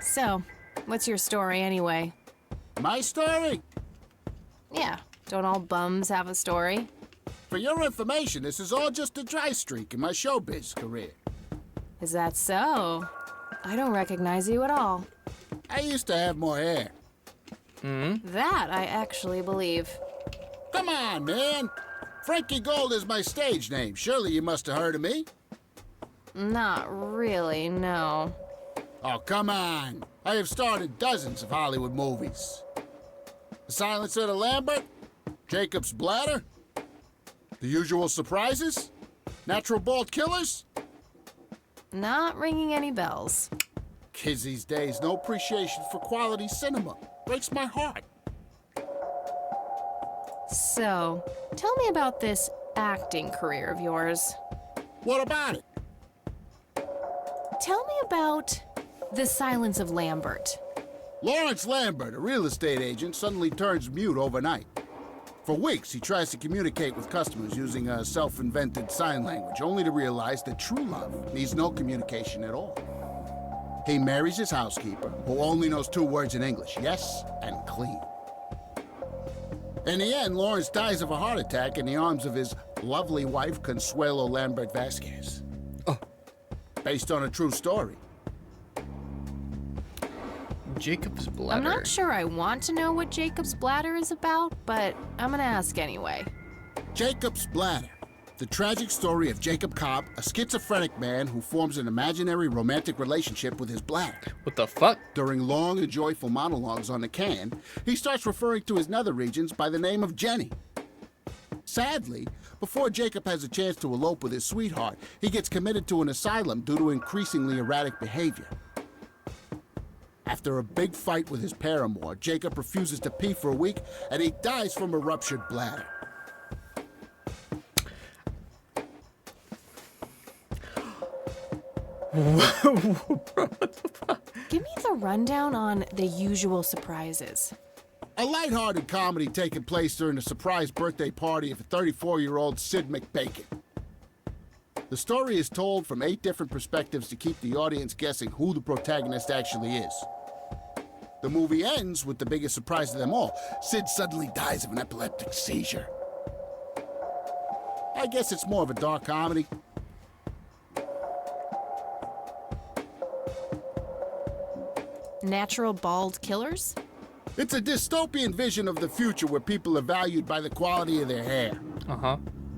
So, what's your story anyway? My story? Yeah, don't all bums have a story? For your information, this is all just a dry streak in my showbiz career. Is that so? I don't recognize you at all. I used to have more hair. That I actually believe. Come on, man. Frankie Gold is my stage name. Surely you must have heard of me. Not really, no. Oh, come on. I have starred in dozens of Hollywood movies. The Silence of the Lambert, Jacob's Bladder, The Usual Surprises, Natural Bald Killers. Not ringing any bells. Kids these days, no appreciation for quality cinema. Breaks my heart. So, tell me about this acting career of yours. What about it? Tell me about The Silence of Lambert. Lawrence Lambert, a real estate agent, suddenly turns mute overnight. For weeks, he tries to communicate with customers using a self-invented sign language, only to realize that true love needs no communication at all. He marries his housekeeper, who only knows 2 words in English, yes and clean. In the end, Lawrence dies of a heart attack in the arms of his lovely wife, Consuelo Lambert Vasquez. Based on a true story. Jacob's Bladder. I'm not sure I want to know what Jacob's Bladder is about, but I'm gonna ask anyway. Jacob's Bladder. The tragic story of Jacob Cobb, a schizophrenic man who forms an imaginary romantic relationship with his bladder. What the fuck? During long and joyful monologues on the can, he starts referring to his nether regions by the name of Jenny. Sadly, before Jacob has a chance to elope with his sweetheart, he gets committed to an asylum due to increasingly erratic behavior. After a big fight with his paramour, Jacob refuses to pee for a week, and he dies from a ruptured bladder. Give me the rundown on The Usual Surprises. A lighthearted comedy taking place during the surprise birthday party of a 34-year-old Sid McBacon. The story is told from 8 different perspectives to keep the audience guessing who the protagonist actually is. The movie ends with the biggest surprise of them all. Sid suddenly dies of an epileptic seizure. I guess it's more of a dark comedy. Natural Bald Killers? It's a dystopian vision of the future where people are valued by the quality of their hair.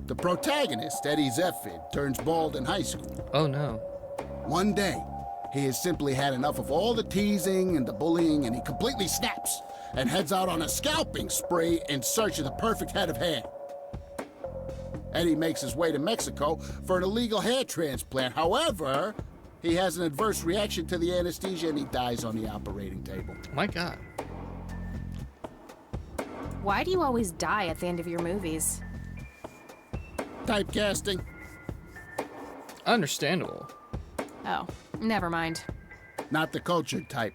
The protagonist, Eddie Zephyr, turns bald in high school. Oh no. One day, he has simply had enough of all the teasing and the bullying, and he completely snaps and heads out on a scalping spree in search of the perfect head of hair. Eddie makes his way to Mexico for an illegal hair transplant. However, he has an adverse reaction to the anesthesia and he dies on the operating table. My God. Why do you always die at the end of your movies? Typecasting. Understandable. Oh, never mind. Not the cultured type.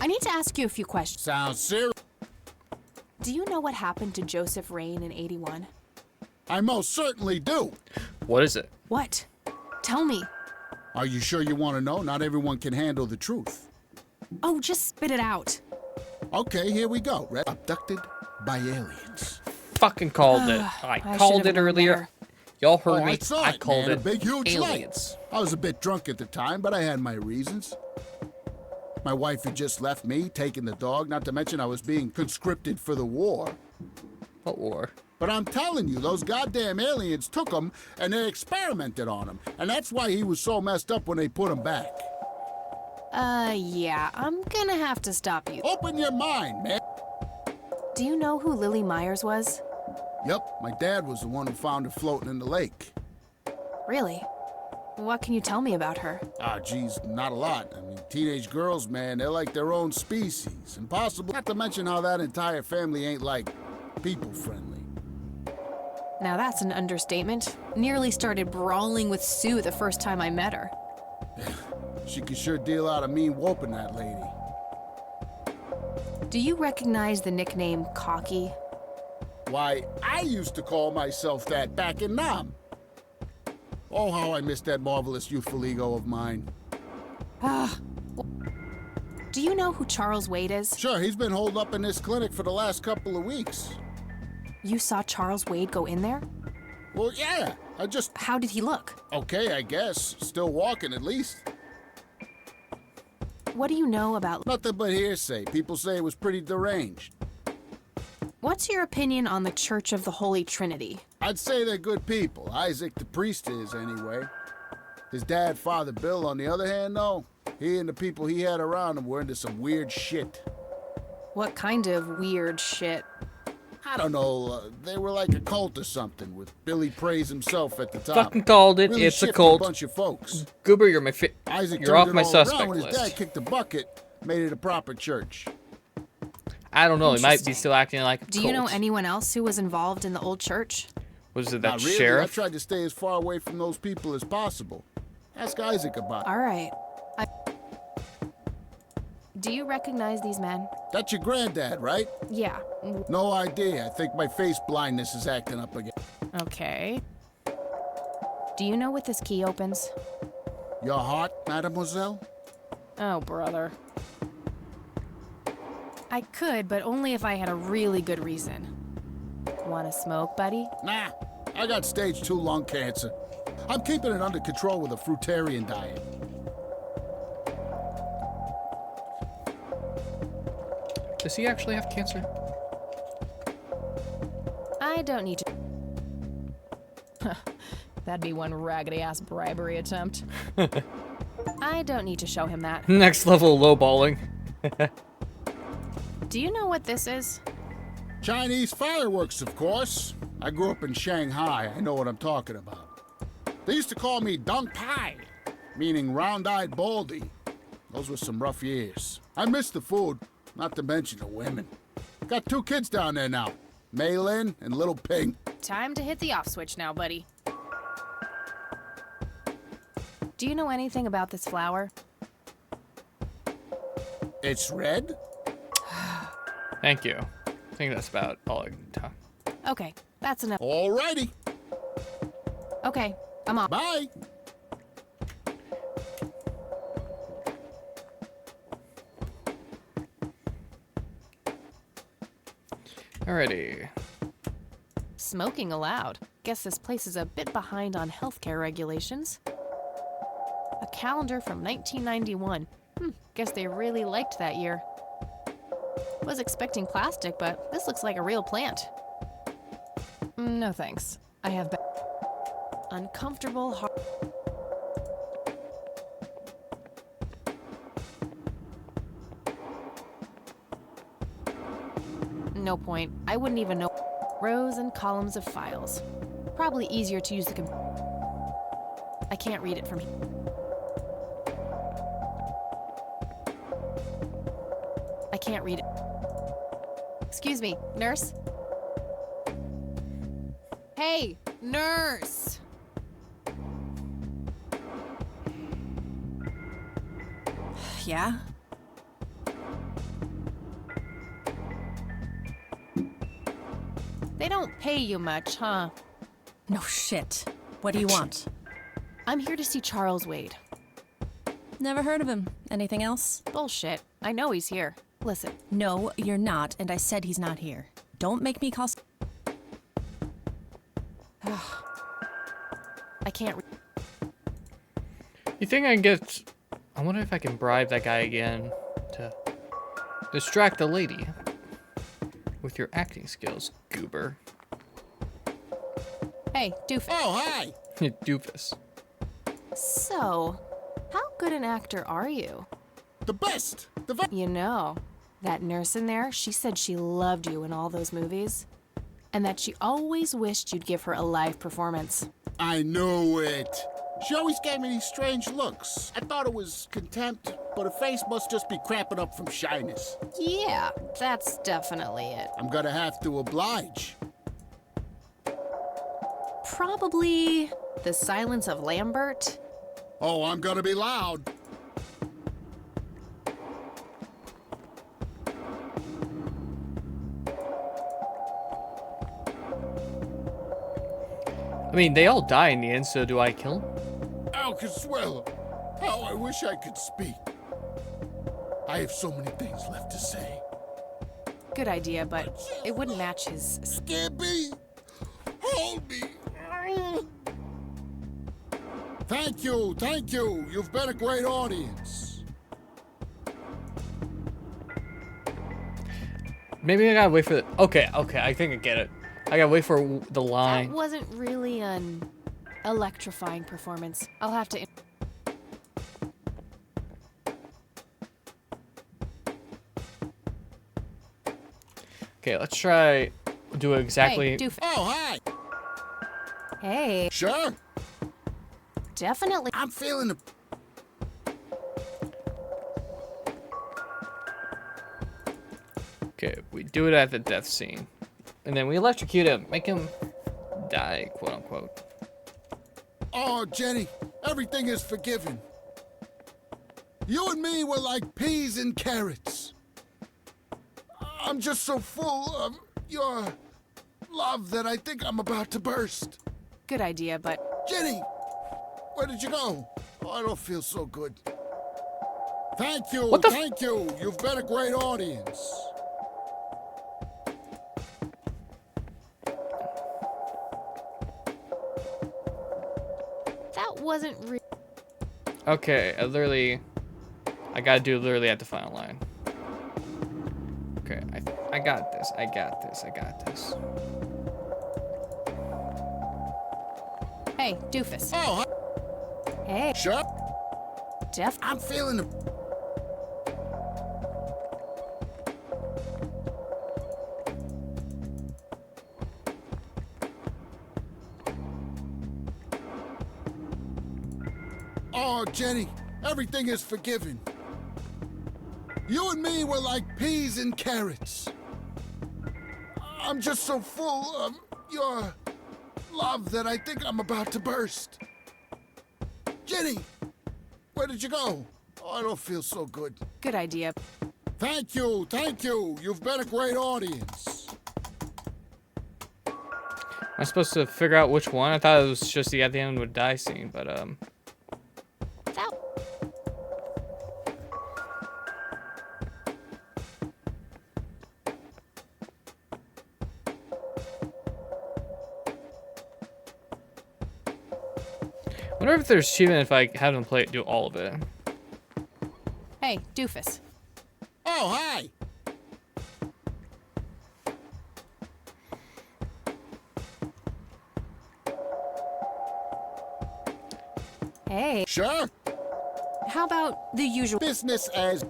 I need to ask you a few questions. Sounds serious. Do you know what happened to Joseph Rain in '81? I most certainly do. What is it? What? Tell me. Are you sure you want to know? Not everyone can handle the truth. Oh, just spit it out. Okay, here we go. Abducted by aliens. Fucking called it. I called it earlier. Y'all heard me. I saw I it, called man. it A big, huge aliens. light. I was a bit drunk at the time, but I had my reasons. My wife had just left me, taking the dog, not to mention I was being conscripted for the war. What war? But I'm telling you, those goddamn aliens took him and they experimented on him. And that's why he was so messed up when they put him back. Yeah, I'm gonna have to stop you. Open your mind, man. Do you know who Lily Myers was? Yep, my dad was the one who found her floating in the lake. Really? What can you tell me about her? Ah, geez, not a lot. I mean, teenage girls, man, they're like their own species. Impossible. Not to mention how that entire family ain't like people friendly. Now that's an understatement. Nearly started brawling with Sue the first time I met her. She can sure deal out a mean whooping, that lady. Do you recognize the nickname Cocky? Why, I used to call myself that back in Nam. Oh, how I miss that marvelous youthful ego of mine. Do you know who Charles Wade is? Sure, he's been holed up in this clinic for the last couple of weeks. You saw Charles Wade go in there? Well, yeah, How did he look? Okay, I guess. Still walking, at least. What do you know about... Nothing but hearsay. People say it was pretty deranged. What's your opinion on the Church of the Holy Trinity? I'd say they're good people. Isaac the priest is, anyway. His dad, Father Bill, on the other hand, though, he and the people he had around him were into some weird shit. What kind of weird shit? I don't know, they were like a cult or something, with Billy Praise himself at the top. Fucking called it. Really It's a shifty cult. Bunch of folks. Goober, you're my Isaac You're off turned my it all suspect around when list. his dad kicked the bucket, made it a proper church. I don't know. He might be still acting like a Do you know cult. anyone else who was involved in the old church? Was it that Not really. sheriff? I tried to stay as far away from those people as possible. Ask Isaac about it. All right. Do you recognize these men? That's your granddad, right? Yeah. No idea. I think my face blindness is acting up again. Okay. Do you know what this key opens? Your heart, mademoiselle? Oh, brother. I could, but only if I had a really good reason. Want to smoke, buddy? Nah, I got stage 2 lung cancer. I'm keeping it under control with a fruitarian diet. Does he actually have cancer? I don't need to. That'd be one raggedy-ass bribery attempt. I don't need to show him that. Next level lowballing. Do you know what this is? Chinese fireworks, of course. I grew up in Shanghai. I know what I'm talking about. They used to call me Dong Pai, meaning round-eyed baldy. Those were some rough years. I miss the food, not to mention the women. Got 2 kids down there now, Mei Lin and Little Ping. Time to hit the off switch now, buddy. Do you know anything about this flower? It's red? Thank you. I think that's about all I can talk. Okay, that's enough. Alrighty. Okay, I'm off. Bye. Alrighty. Smoking allowed. Guess this place is a bit behind on healthcare regulations. A calendar from 1991. Guess they really liked that year. Was expecting plastic, but this looks like a real plant. No thanks. I have Uncomfortable heart. No point. I wouldn't even know. Rows and columns of files. Probably easier to use the computer. I can't read it from here. I can't read it. Excuse me, nurse? Hey, nurse! Yeah? They don't pay you much, huh? No shit. What do you want? I'm here to see Charles Wade. Never heard of him. Anything else? Bullshit. I know he's here. Listen. No, you're not, and I said he's not here. Don't make me call... I can't... You think I can get... I wonder if I can bribe that guy again to distract the lady with your acting skills, goober. Hey, doofus. Oh, hi! Doofus. So, how good an actor are you? The best! You know, that nurse in there, she said she loved you in all those movies. And that she always wished you'd give her a live performance. I knew it. She always gave me these strange looks. I thought it was contempt, but her face must just be cramping up from shyness. Yeah, that's definitely it. I'm gonna have to oblige. Probably the silence of Lambert. Oh, I'm gonna be loud. I mean, they all die in the end, so do I kill them? Consuelo, how I wish I could speak. I have so many things left to say. Good idea, but it wouldn't match his... Skippy! Hold me! Thank you, thank you. You've been a great audience. Maybe I gotta wait for the... Okay, I think I get it. I gotta wait for the line. That wasn't really an electrifying performance. I'll have to... Okay, let's try do it exactly. Hey, oh, hi. Hey. Sure. Definitely. I'm feeling the... Okay, we do it at the death scene. And then we electrocute him, make him die, quote unquote. Oh, Jenny, everything is forgiven. You and me were like peas and carrots. I'm just so full of your love that I think I'm about to burst. Good idea, but... Jenny, where did you go? Oh, I don't feel so good. Thank you, thank you. You've been a great audience. That wasn't real. Okay, I gotta do literally at the final line. Okay, I got this, I got this. Hey, doofus. Oh, hey. Sure. Jeff. I'm feeling the... Oh, Jenny, everything is forgiven. You and me were like peas and carrots. I'm just so full of your love that I think I'm about to burst. Jenny, where did you go? Oh, I don't feel so good. Good idea. Thank you, thank you. You've been a great audience. Am I supposed to figure out which one? I thought it was just the at the end would die scene, but I wonder if there's achievement if I have them do all of it. Hey, doofus. Oh, hi. Hey. Sure. How about the usual business as...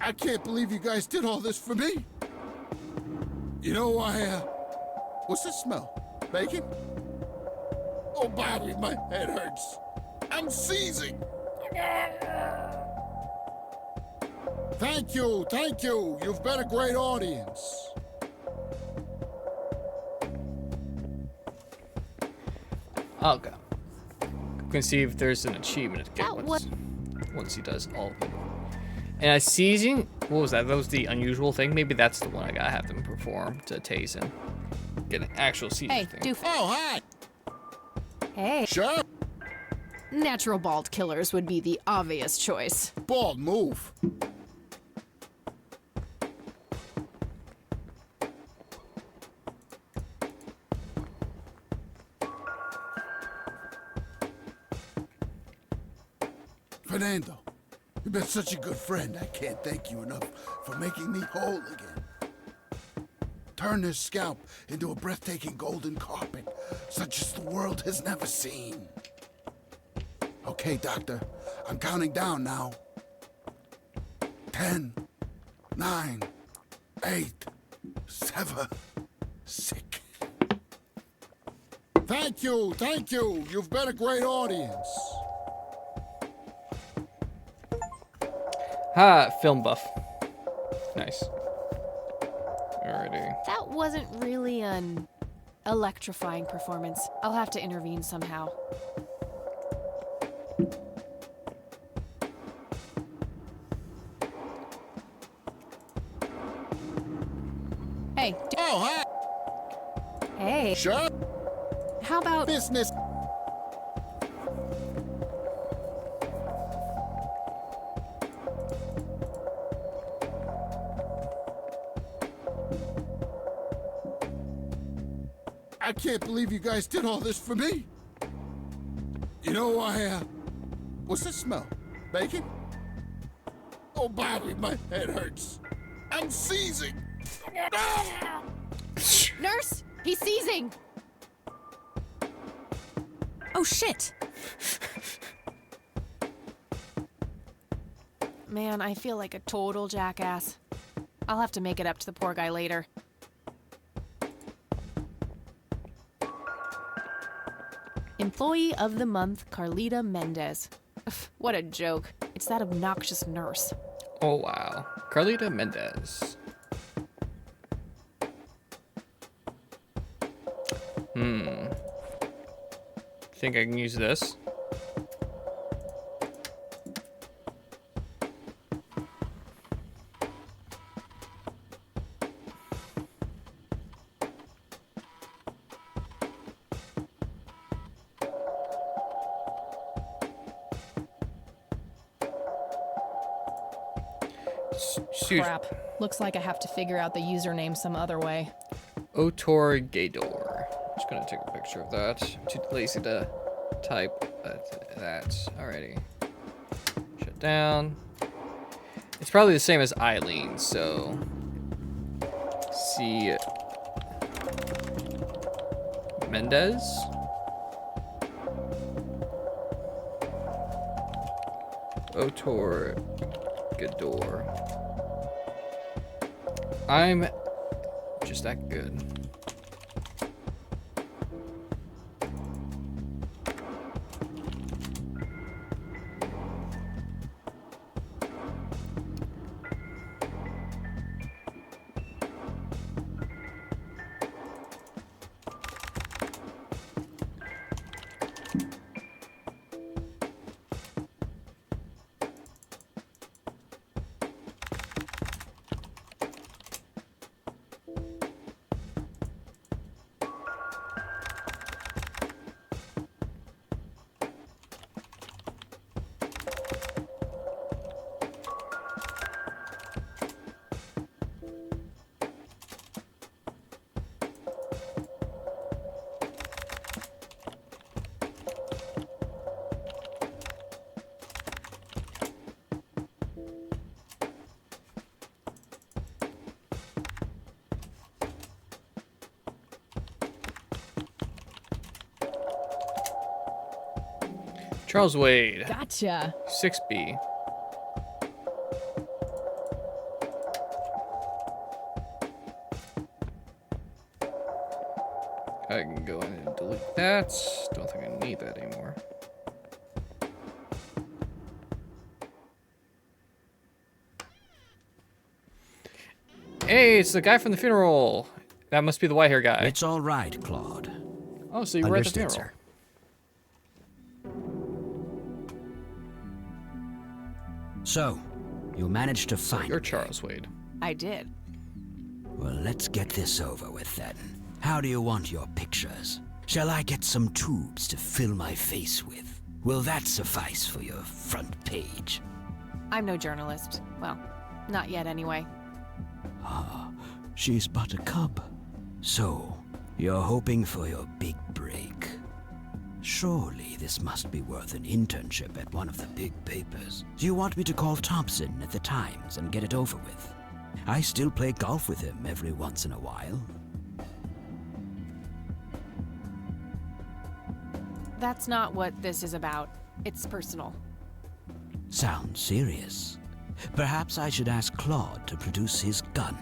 I can't believe you guys did all this for me. You know, what's this smell? Bacon? Oh, Bobby, my head hurts. I'm seizing. Thank you, thank you. You've been a great audience. Okay. We can see if there's an achievement to get once he does all of it. And a seizing, what was that? That was the unusual thing. Maybe that's the one I gotta have them perform to tase him. Get an actual seizure thing. Doofus. Oh, hi. Hey. Sure. Natural bald killers would be the obvious choice. Bald move. Fernando, you've been such a good friend. I can't thank you enough for making me whole again. Turn this scalp into a breathtaking golden carpet, such as the world has never seen. Okay, Doctor, I'm counting down now. 10, 9, 8, 7, 6. Thank you, thank you. You've been a great audience. Ha, film buff. Nice. Alrighty. That wasn't really an electrifying performance. I'll have to intervene somehow. Hey. Oh, hi. Hey. Sure. How about business? I can't believe you guys did all this for me. You know, what's this smell? Bacon? Oh, Bobby, my head hurts. I'm seizing. Nurse? He's seizing! Oh, shit. Man, I feel like a total jackass. I'll have to make it up to the poor guy later. Employee of the Month, Carlita Mendez. What a joke. It's that obnoxious nurse. Oh, wow. Carlita Mendez. Think I can use this? Crap. Looks like I have to figure out the username some other way. Otor Gador. Just gonna take a picture of that. I'm too lazy to type that. Alrighty. Shut down. It's probably the same as Eileen, so see Mendez. Otor Gador. I'm just that good. Charles Wade. Gotcha. 6B. I can go in and delete that. Don't think I need that anymore. Hey, it's the guy from the funeral. That must be the white hair guy. It's all right, Claude. Oh, so you were at the Understood, funeral. sir. So, you managed to find You're me. Charles Wade. I did. Well, let's get this over with then. How do you want your pictures? Shall I get some tubes to fill my face with? Will that suffice for your front page? I'm no journalist. Well, not yet anyway. Ah, she's but a cub. So, you're hoping for your big break. Surely this must be worth an internship at one of the big papers. Do you want me to call Thompson at the Times and get it over with? I still play golf with him every once in a while. That's not what this is about. It's personal. Sounds serious. Perhaps I should ask Claude to produce his gun.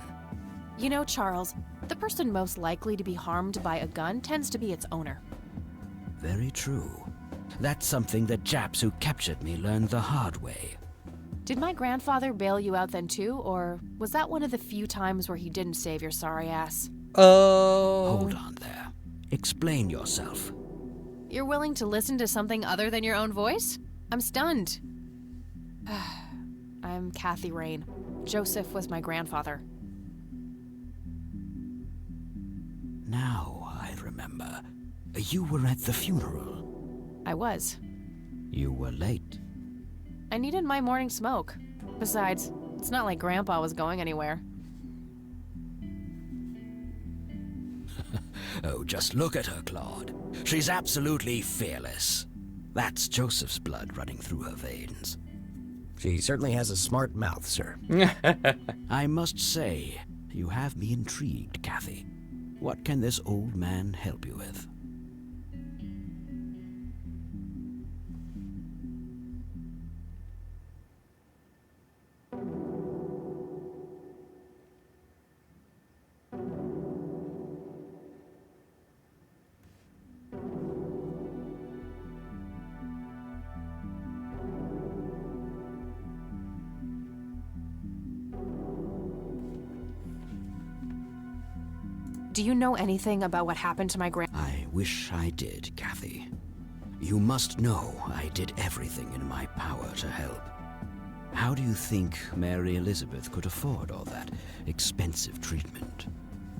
You know, Charles, the person most likely to be harmed by a gun tends to be its owner. Very true. That's something the Japs who captured me learned the hard way. Did my grandfather bail you out then too, or was that one of the few times where he didn't save your sorry ass? Oh. Hold on there. Explain yourself. You're willing to listen to something other than your own voice? I'm stunned. I'm Kathy Rain. Joseph was my grandfather. Now I remember. You were at the funeral. I was. You were late. I needed my morning smoke. Besides, it's not like Grandpa was going anywhere. Oh, just look at her, Claude. She's absolutely fearless. That's Joseph's blood running through her veins. She certainly has a smart mouth, sir. I must say, you have me intrigued, Kathy. What can this old man help you with? Do you know anything about what happened to my I wish I did, Kathy. You must know I did everything in my power to help. How do you think Mary Elizabeth could afford all that expensive treatment?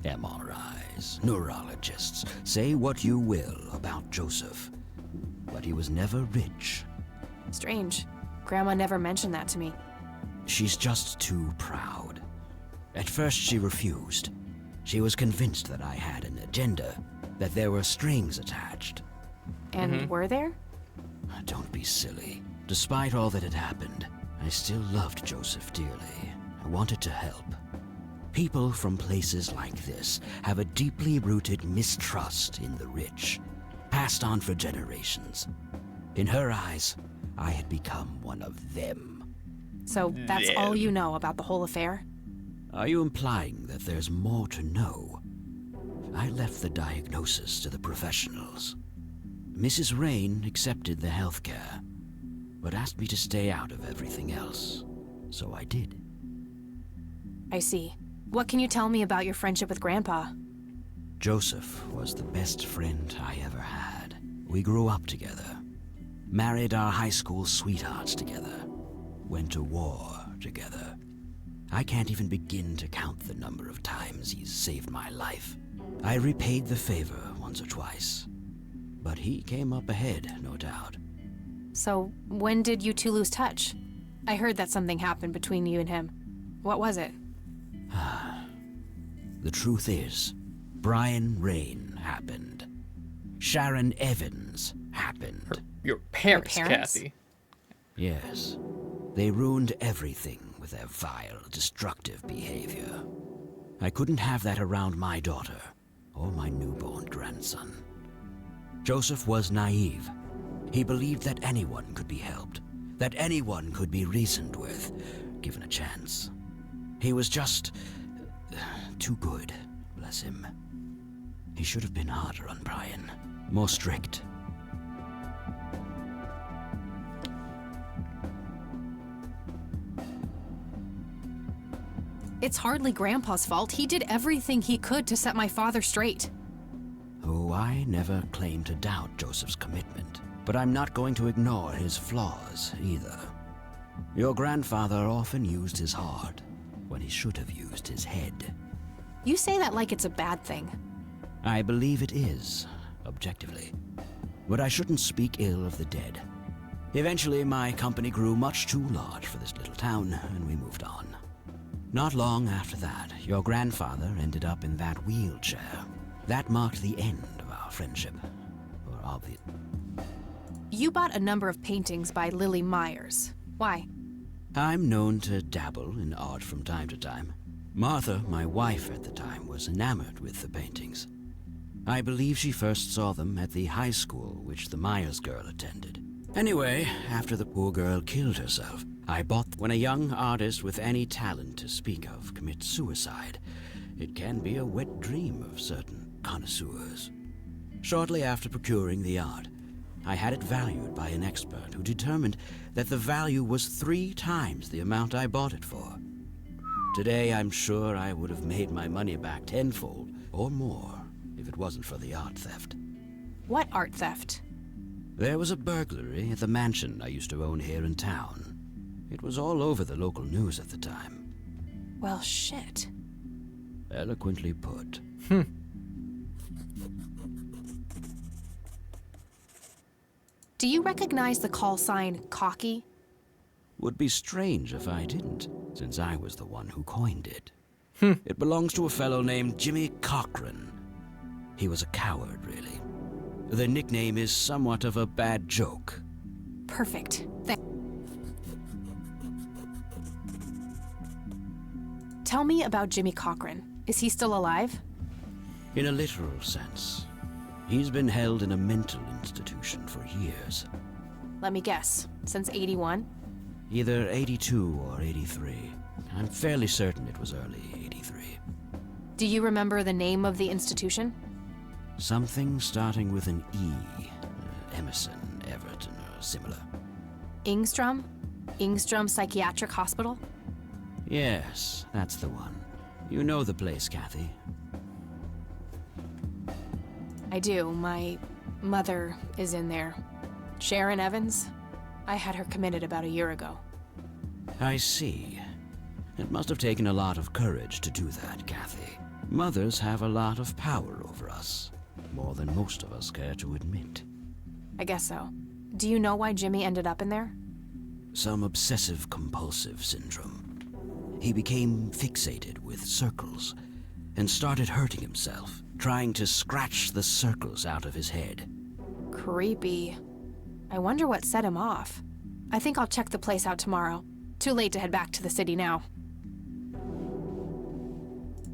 MRIs, neurologists, say what you will about Joseph, but he was never rich. Strange. Grandma never mentioned that to me. She's just too proud. At first she refused. She was convinced that I had an agenda, that there were strings attached. And were there? Don't be silly. Despite all that had happened, I still loved Joseph dearly. I wanted to help. People from places like this have a deeply rooted mistrust in the rich, passed on for generations. In her eyes, I had become one of them. So that's all you know about the whole affair? Are you implying that there's more to know? I left the diagnosis to the professionals. Mrs. Rain accepted the health care, but asked me to stay out of everything else. So I did. I see. What can you tell me about your friendship with Grandpa? Joseph was the best friend I ever had. We grew up together, married our high school sweethearts together, went to war together. I can't even begin to count the number of times he's saved my life. I repaid the favor once or twice, but he came up ahead, no doubt. So, when did you two lose touch? I heard that something happened between you and him. What was it? The truth is, Brian Rain happened. Sharon Evans happened. Your parents, parents? Kathy. Yes. They ruined everything with their vile, destructive behavior. I couldn't have that around my daughter or my newborn grandson. Joseph was naive. He believed that anyone could be helped, that anyone could be reasoned with, given a chance. He was just too good, bless him. He should have been harder on Brian, more strict. It's hardly Grandpa's fault. He did everything he could to set my father straight. Oh, I never claimed to doubt Joseph's commitment, but I'm not going to ignore his flaws either. Your grandfather often used his heart when he should have used his head. You say that like it's a bad thing. I believe it is, objectively. But I shouldn't speak ill of the dead. Eventually, my company grew much too large for this little town, and we moved on. Not long after that, your grandfather ended up in that wheelchair. That marked the end of our friendship. For obvious. You bought a number of paintings by Lily Myers. Why? I'm known to dabble in art from time to time. Martha, my wife at the time, was enamored with the paintings. I believe she first saw them at the high school which the Myers girl attended. Anyway, after the poor girl killed herself, I bought when a young artist with any talent to speak of commits suicide. It can be a wet dream of certain connoisseurs. Shortly after procuring the art, I had it valued by an expert who determined that the value was 3 times the amount I bought it for. Today, I'm sure I would have made my money back tenfold or more if it wasn't for the art theft. What art theft? There was a burglary at the mansion I used to own here in town. It was all over the local news at the time. Well, shit. Eloquently put. Do you recognize the call sign Cocky? Would be strange if I didn't, since I was the one who coined it. It belongs to a fellow named Jimmy Cochran. He was a coward, really. The nickname is somewhat of a bad joke. Perfect. Tell me about Jimmy Cochran. Is he still alive? In a literal sense. He's been held in a mental institution for years. Let me guess. Since 81? Either 82 or 83. I'm fairly certain it was early 83. Do you remember the name of the institution? Something starting with an E. Emerson, Everton, or similar. Ingstrom? Ingstrom Psychiatric Hospital? Yes, that's the one. You know the place, Kathy. I do. My mother is in there. Sharon Evans? I had her committed about a year ago. I see. It must have taken a lot of courage to do that, Kathy. Mothers have a lot of power over us. More than most of us care to admit. I guess so. Do you know why Jimmy ended up in there? Some obsessive-compulsive syndrome. He became fixated with circles and started hurting himself, trying to scratch the circles out of his head. Creepy. I wonder what set him off. I think I'll check the place out tomorrow. Too late to head back to the city now.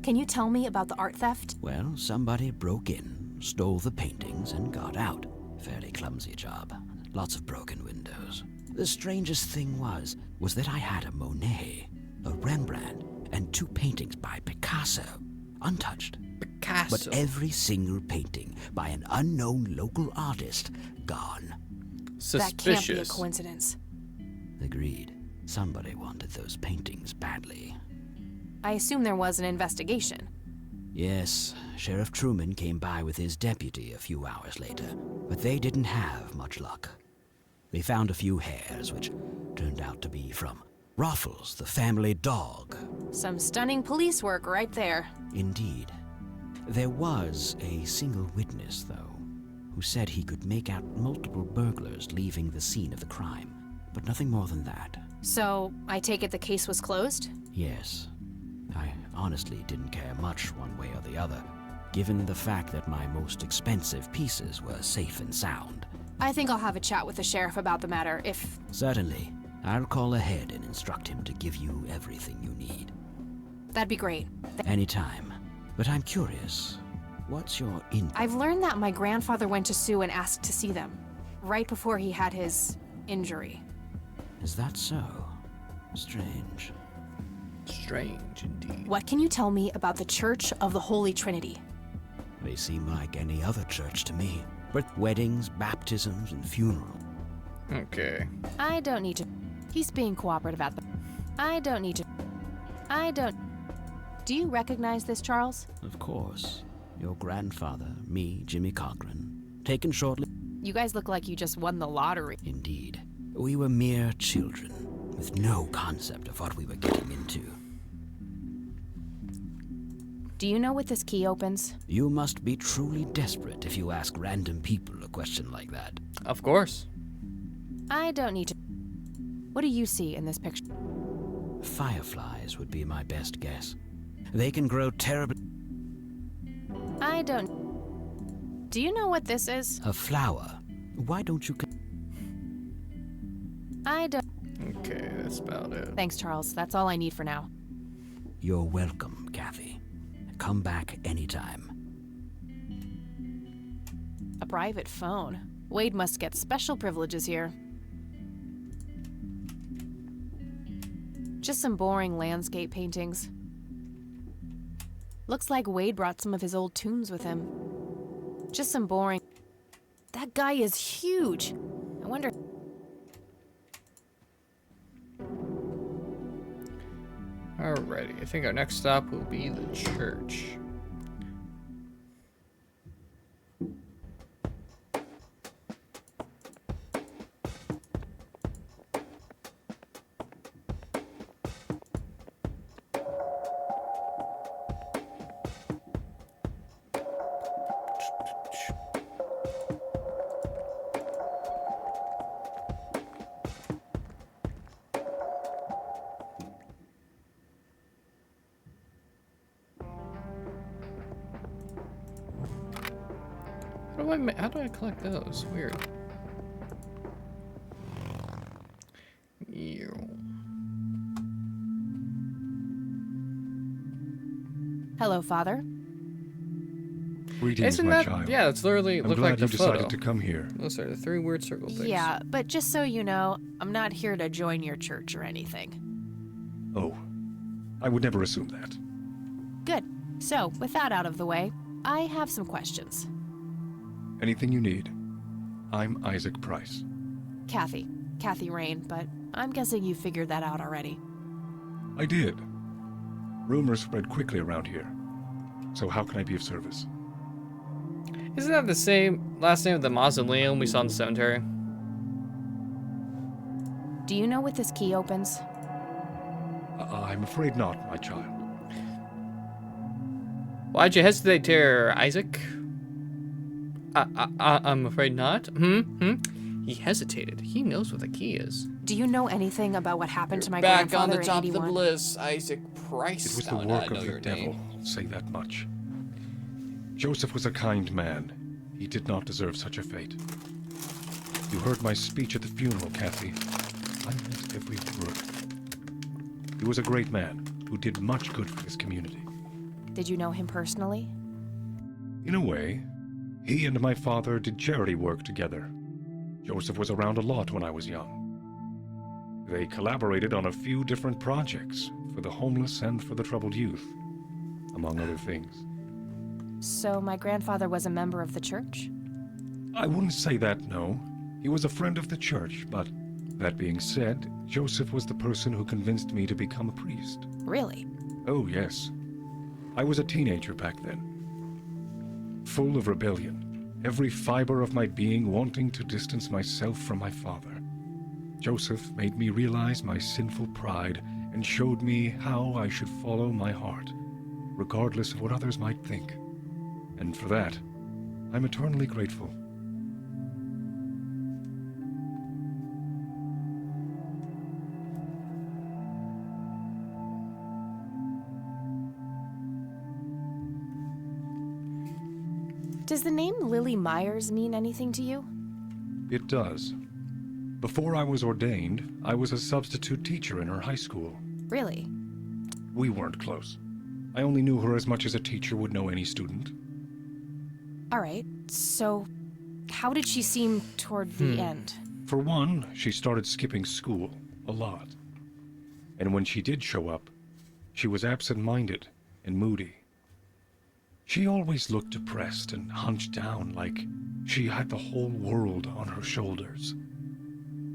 Can you tell me about the art theft? Well, somebody broke in, stole the paintings, and got out. Fairly clumsy job. Lots of broken windows. The strangest thing was that I had a Monet, a Rembrandt, and 2 paintings by Picasso, untouched. Picasso? But every single painting by an unknown local artist, gone. Suspicious. That can't be a coincidence. Agreed. Somebody wanted those paintings badly. I assume there was an investigation. Yes, Sheriff Truman came by with his deputy a few hours later, but they didn't have much luck. They found a few hairs, which turned out to be from Ruffles, the family dog. Some stunning police work right there. Indeed. There was a single witness, though, who said he could make out multiple burglars leaving the scene of the crime, but nothing more than that. So, I take it the case was closed? Yes. I honestly didn't care much one way or the other, given the fact that my most expensive pieces were safe and sound. I think I'll have a chat with the sheriff about the matter if... Certainly. I'll call ahead and instruct him to give you everything you need. That'd be great. Anytime. But I'm curious, what's your I've learned that my grandfather went to Sue and asked to see them, right before he had his injury. Is that so? Strange. Strange indeed. What can you tell me about the Church of the Holy Trinity? They seem like any other church to me. But weddings, baptisms, and funerals. Okay. I don't need to... He's being cooperative at the... I don't need to... Do you recognize this, Charles? Of course. Your grandfather, me, Jimmy Cochran. Taken shortly... You guys look like you just won the lottery. Indeed. We were mere children, with no concept of what we were getting into. Do you know what this key opens? You must be truly desperate if you ask random people a question like that. Of course. I don't need to... What do you see in this picture? Fireflies would be my best guess. They can grow terribly... I don't... Do you know what this is? A flower. Why don't you... I don't... Okay, that's about it. Thanks, Charles. That's all I need for now. You're welcome, Kathy. Come back anytime. A private phone. Wade must get special privileges here. Just some boring landscape paintings. Looks like Wade brought some of his old tunes with him. Just some boring... That guy is huge. I wonder... Alrighty, I think our next stop will be the church. How do I collect those? Weird. Hello, Father. Greetings, Isn't my that, child. yeah, it's literally I'm looked glad like you the decided photo. to come here. Those are the 3 weird circle things. Yeah, but just so you know, I'm not here to join your church or anything. Oh, I would never assume that. Good. So, with that out of the way, I have some questions. Anything you need. I'm Isaac Price. Kathy Rain, but I'm guessing you figured that out already. I did. Rumors spread quickly around here. So how can I be of service? Isn't that the same last name of the mausoleum we saw in the cemetery? Do you know what this key opens? I'm afraid not, my child. Why'd you hesitate there, Isaac? I'm afraid not. He hesitated. He knows what the key is. Do you know anything about what happened to my Back on grandfather the top in of the 81? list, Isaac Price. It was the Now I know work of the your devil, name. I'll say that much. Joseph was a kind man. He did not deserve such a fate. You heard my speech at the funeral, Kathy. I meant every word. He was a great man who did much good for his community. Did you know him personally? In a way, he and my father did charity work together. Joseph was around a lot when I was young. They collaborated on a few different projects for the homeless and for the troubled youth, among other things. So my grandfather was a member of the church? I wouldn't say that, no. He was a friend of the church, but that being said, Joseph was the person who convinced me to become a priest. Really? Oh, yes. I was a teenager back then. Full of rebellion, every fiber of my being wanting to distance myself from my father. Joseph made me realize my sinful pride and showed me how I should follow my heart, regardless of what others might think. And for that, I'm eternally grateful. Does the name Lily Myers mean anything to you? It does. Before I was ordained, I was a substitute teacher in her high school. Really? We weren't close. I only knew her as much as a teacher would know any student. All right, so how did she seem toward the end? For one, she started skipping school a lot. And when she did show up, she was absent-minded and moody. She always looked depressed and hunched down like she had the whole world on her shoulders.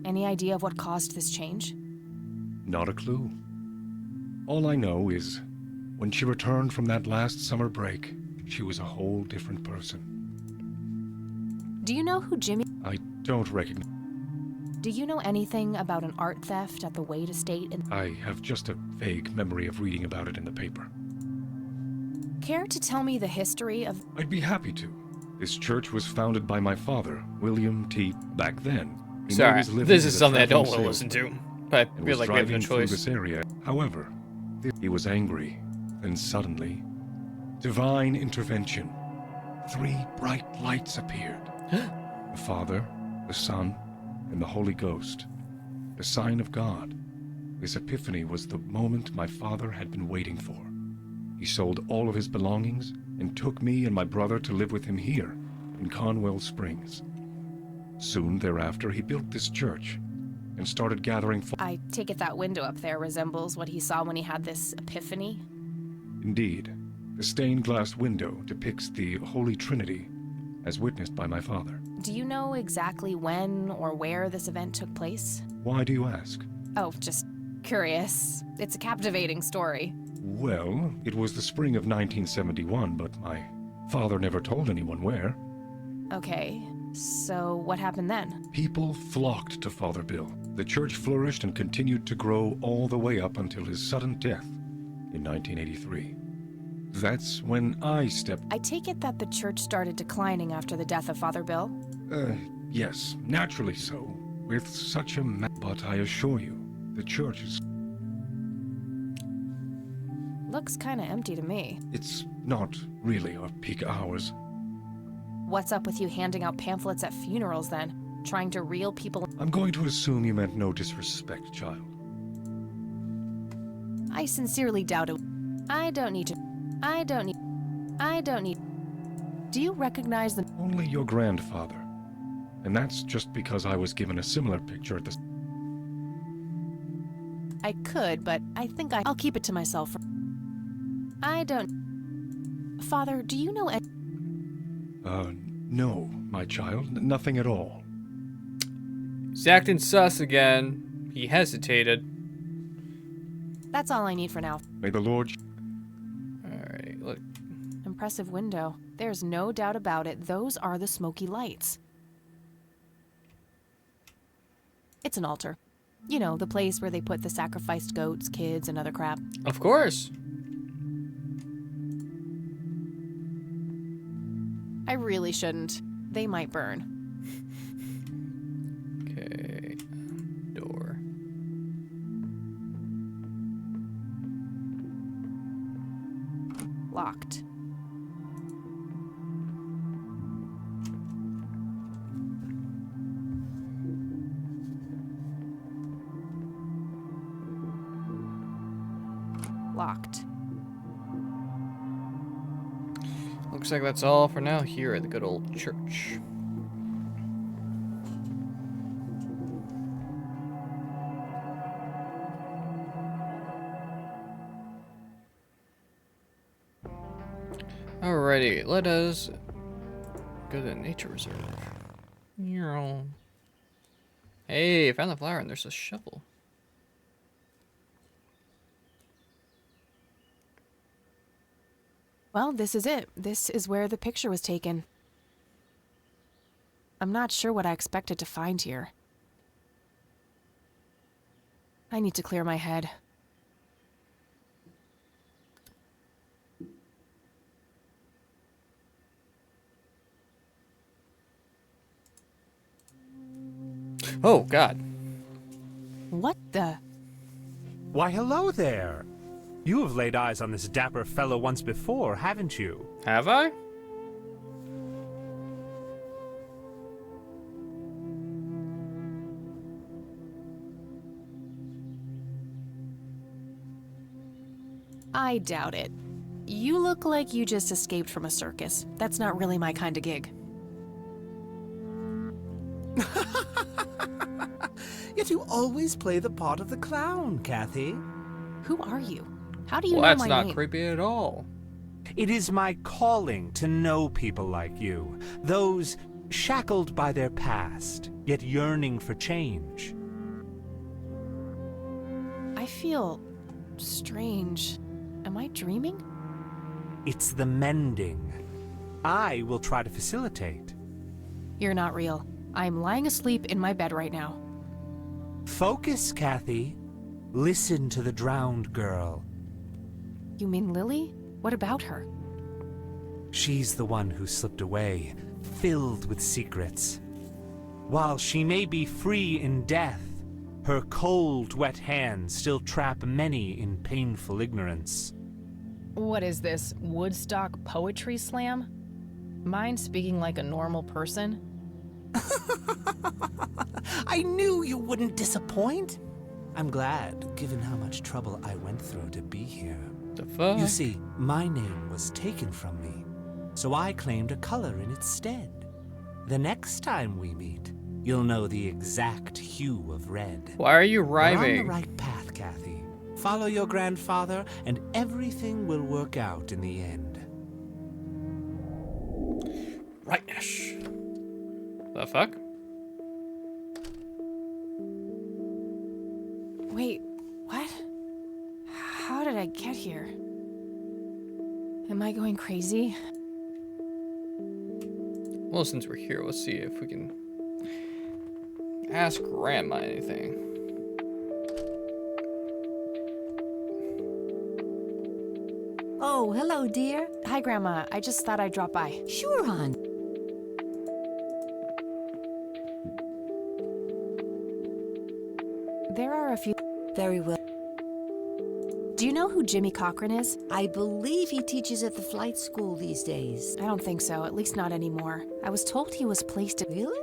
Any idea of what caused this change? Not a clue. All I know is, when she returned from that last summer break, she was a whole different person. Do you know who Jimmy... I don't recognize... Do you know anything about an art theft at the Wade estate in... I have just a vague memory of reading about it in the paper. Care to tell me the history of... I'd be happy to. This church was founded by my father, William T. Back then. He Sorry, made his living this as is a something I don't traveling want to listen salesman to, but I and feel was like we have no driving through choice. this area. However, he was angry, then suddenly, divine intervention. 3 bright lights appeared. The Father, the Son, and the Holy Ghost. The sign of God. This epiphany was the moment my father had been waiting for. He sold all of his belongings and took me and my brother to live with him here in Conwell Springs. Soon thereafter, he built this church, and and started gathering. I take it that window up there resembles what he saw when he had this epiphany? Indeed, the stained glass window depicts the Holy Trinity, as witnessed by my father. Do you know exactly when or where this event took place? Why do you ask? Oh, just curious. It's a captivating story. Well, it was the spring of 1971, but my father never told anyone where. Okay, so what happened then? People flocked to Father Bill. The church flourished and continued to grow all the way up until his sudden death in 1983. That's when I stepped... I take it that the church started declining after the death of Father Bill? Yes, naturally so. With such a but I assure you, the church is... Looks kinda empty to me. It's not really our peak hours. What's up with you handing out pamphlets at funerals then? Trying to reel people... I'm going to assume you meant no disrespect, child. I sincerely doubt it. I don't need... Do you recognize the... Only your grandfather. And that's just because I was given a similar picture at the... I could, but I think I'll keep it to myself. Father, do you know... No, my child. Nothing at all. He's acting sus again. He hesitated. That's all I need for now. May the Lord... Alright, look. Impressive window. There's no doubt about it. Those are the smoky lights. It's an altar. You know, the place where they put the sacrificed goats, kids, and other crap. Of course. I really shouldn't. They might burn. Okay. Door. Locked. Locked. Looks like that's all for now here at the good old church. Alrighty, let us go to the nature reserve. Hey, I found the flower and there's a shovel. Well, this is it. This is where the picture was taken. I'm not sure what I expected to find here. I need to clear my head. Oh, God. What the? Why, hello there. You have laid eyes on this dapper fellow once before, haven't you? Have I? I doubt it. You look like you just escaped from a circus. That's not really my kind of gig. Yet you always play the part of the clown, Kathy. Who are you? How do you Well, know that's my not name? creepy at all. It is my calling to know people like you, those shackled by their past, yet yearning for change. I feel strange. Am I dreaming? It's the mending. I will try to facilitate. You're not real. I'm lying asleep in my bed right now. Focus, Kathy. Listen to the drowned girl. You mean Lily? What about her? She's the one who slipped away, filled with secrets. While she may be free in death, her cold, wet hands still trap many in painful ignorance. What is this, Woodstock Poetry Slam? Mind speaking like a normal person? I knew you wouldn't disappoint. I'm glad, given how much trouble I went through to be here. The fuck? You see, my name was taken from me, so I claimed a color in its stead. The next time we meet, you'll know the exact hue of red. Why are you You're on the rhyming? right path, Kathy. Follow your grandfather, and everything will work out in the end. Rightness. The fuck? Wait, what? How did I get here? Am I going crazy? Well, since we're here, let's see if we can ask Grandma anything. Oh, hello, dear. Hi, Grandma. I just thought I'd drop by. Sure, hon. There are a few... Very well. Do you know who Jimmy Cochran is? I believe he teaches at the flight school these days. I don't think so, at least not anymore. I was told he was placed at... Really?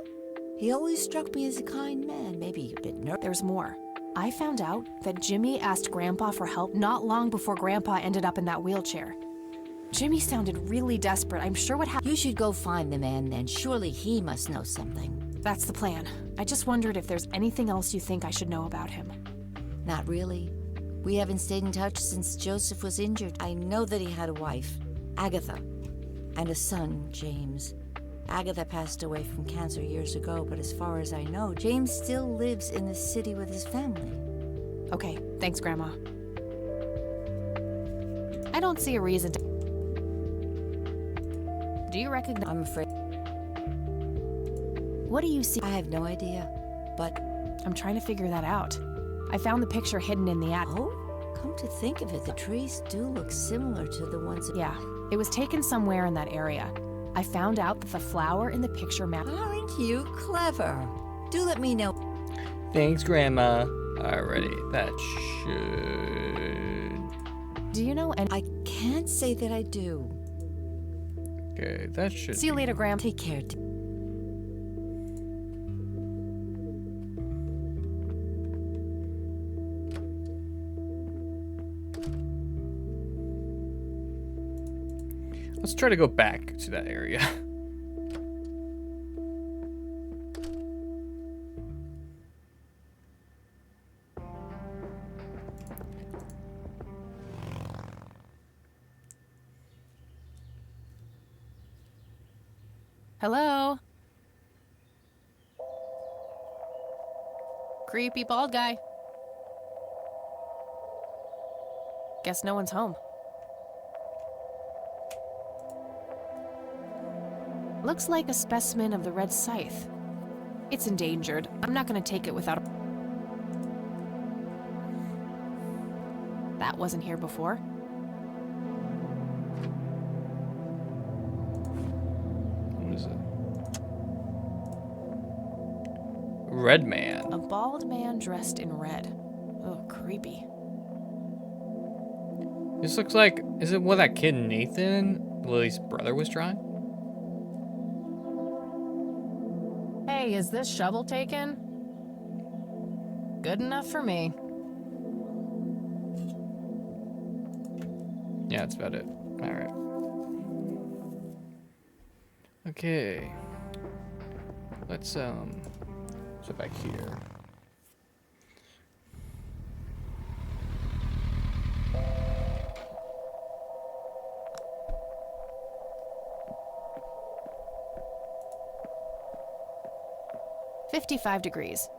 He always struck me as a kind man, maybe a bit nervous. There's more. I found out that Jimmy asked Grandpa for help not long before Grandpa ended up in that wheelchair. Jimmy sounded really desperate. I'm sure what happened... You should go find the man then. Surely he must know something. That's the plan. I just wondered if there's anything else you think I should know about him. Not really. We haven't stayed in touch since Joseph was injured. I know that he had a wife, Agatha, and a son, James. Agatha passed away from cancer years ago, but as far as I know, James still lives in the city with his family. Okay, thanks, Grandma. I don't see a reason to... Do you recognize... I'm afraid... What do you see? I have no idea, but... I'm trying to figure that out. I found the picture hidden in the attic. Oh? Come to think of it, the trees do look similar to the ones... Yeah, it was taken somewhere in that area. I found out that the flower in the picture map... Aren't you clever? Do let me know. Thanks, Grandma. Alrighty, that should... Do you know any... I can't say that I do. Okay, that should... See you later, Graham. Take care. Let's try to go back to that area. Hello? Creepy bald guy. Guess no one's home. Looks like a specimen of the red scythe. It's endangered. I'm not gonna take it without a... That wasn't here before. What is it? Red man. A bald man dressed in red. Oh, creepy. This looks like... Is it what that kid Nathan, Lily's brother, was drawing? Hey, is this shovel taken? Good enough for me. Yeah, that's about it. Alright. Okay. Let's sit back here. $55 degrees.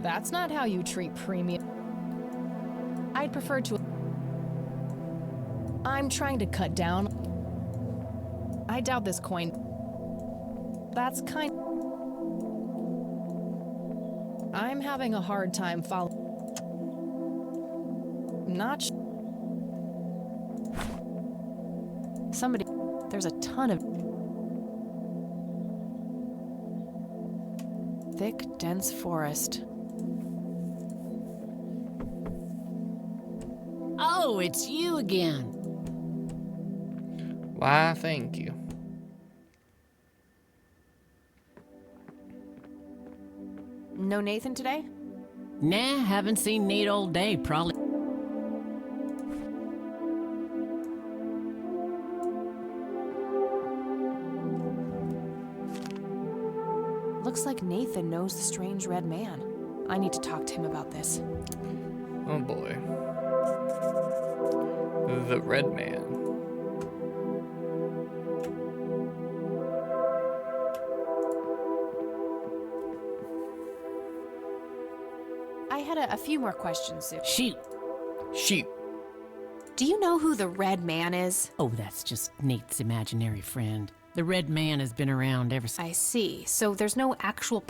That's not how you treat premium. I'd prefer to... I'm trying to cut down. I doubt this coin... That's kind... I'm having a hard time following... Not... Somebody... There's a ton of... Thick, dense forest. Oh, it's you again. Why, thank you. No Nathan today? Nah, haven't seen Nate all day, probably. Nathan knows the strange red man. I need to talk to him about this. Oh boy. The Red Man. I had a few more questions, Sue. Sheep. Do you know who the Red Man is? Oh, that's just Nate's imaginary friend. The Red Man has been around ever since. I see. So there's no actual...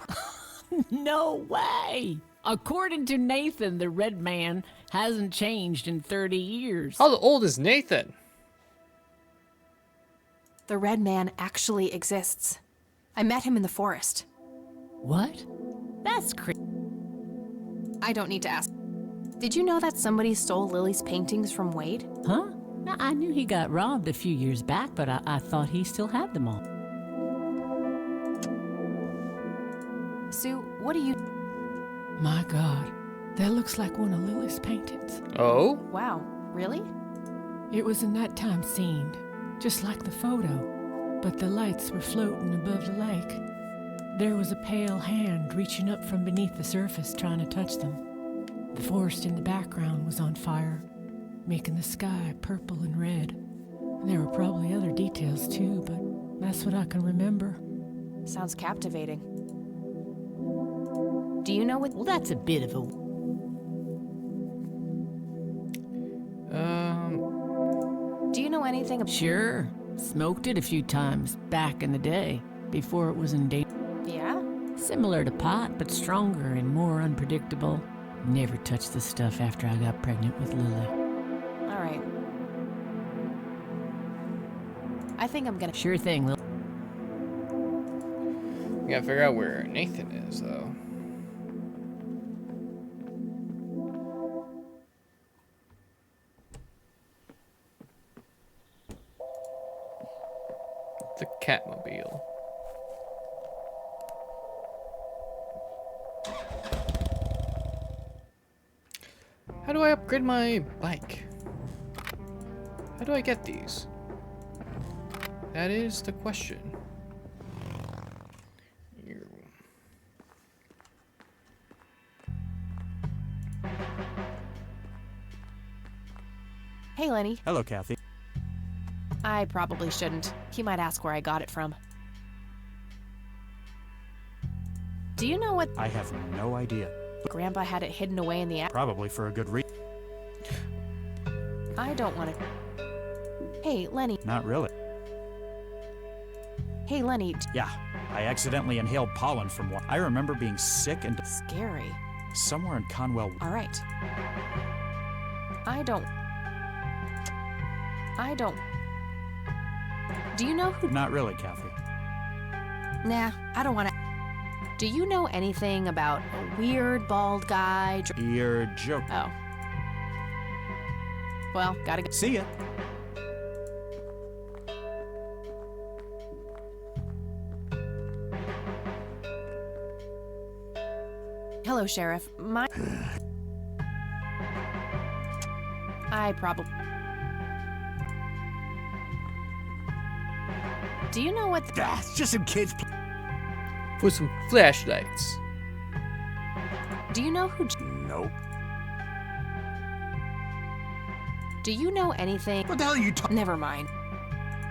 No way! According to Nathan, the Red Man hasn't changed in 30 years. How old is Nathan? The Red Man actually exists. I met him in the forest. What? That's crazy. I don't need to ask. Did you know that somebody stole Lily's paintings from Wade? Huh? I knew he got robbed a few years back, but I thought he still had them all. Sue, what do you... My God, that looks like one of Lily's paintings. Oh? Wow, really? It was a nighttime scene, just like the photo, but the lights were floating above the lake. There was a pale hand reaching up from beneath the surface trying to touch them. The forest in the background was on fire, making the sky purple and red. There were probably other details too, but that's what I can remember. Sounds captivating. Do you know what... Well, that's a bit of a... Do you know anything about... Sure. Smoked it a few times back in the day, before it was in danger. Yeah? Similar to pot, but stronger and more unpredictable. Never touched the stuff after I got pregnant with Lily. All right. I think I'm gonna... Sure thing, Lily. We gotta figure out where Nathan is, though. The Catmobile. How do I upgrade my bike? How do I get these? That is the question. Hey, Lenny. Hello, Kathy. I probably shouldn't. He might ask where I got it from. Do you know what... I have no idea. Grandpa had it hidden away in the attic? Probably for a good reason. I don't want to... Hey, Lenny. Not really. Hey, Lenny. Yeah, I accidentally inhaled pollen from one. I remember being sick and... Scary. Somewhere in Conwell. All right. I don't... Do you know who... Not really, Kathy. Nah, I don't want to... Do you know anything about a weird bald guy... You're joking. Oh. Well, gotta go. See ya. Hello, Sheriff. I probably... Do you know what... It's just some kids... With some flashlights. Do you know who... Nope. Do you know anything... What the hell are you talking... Never mind.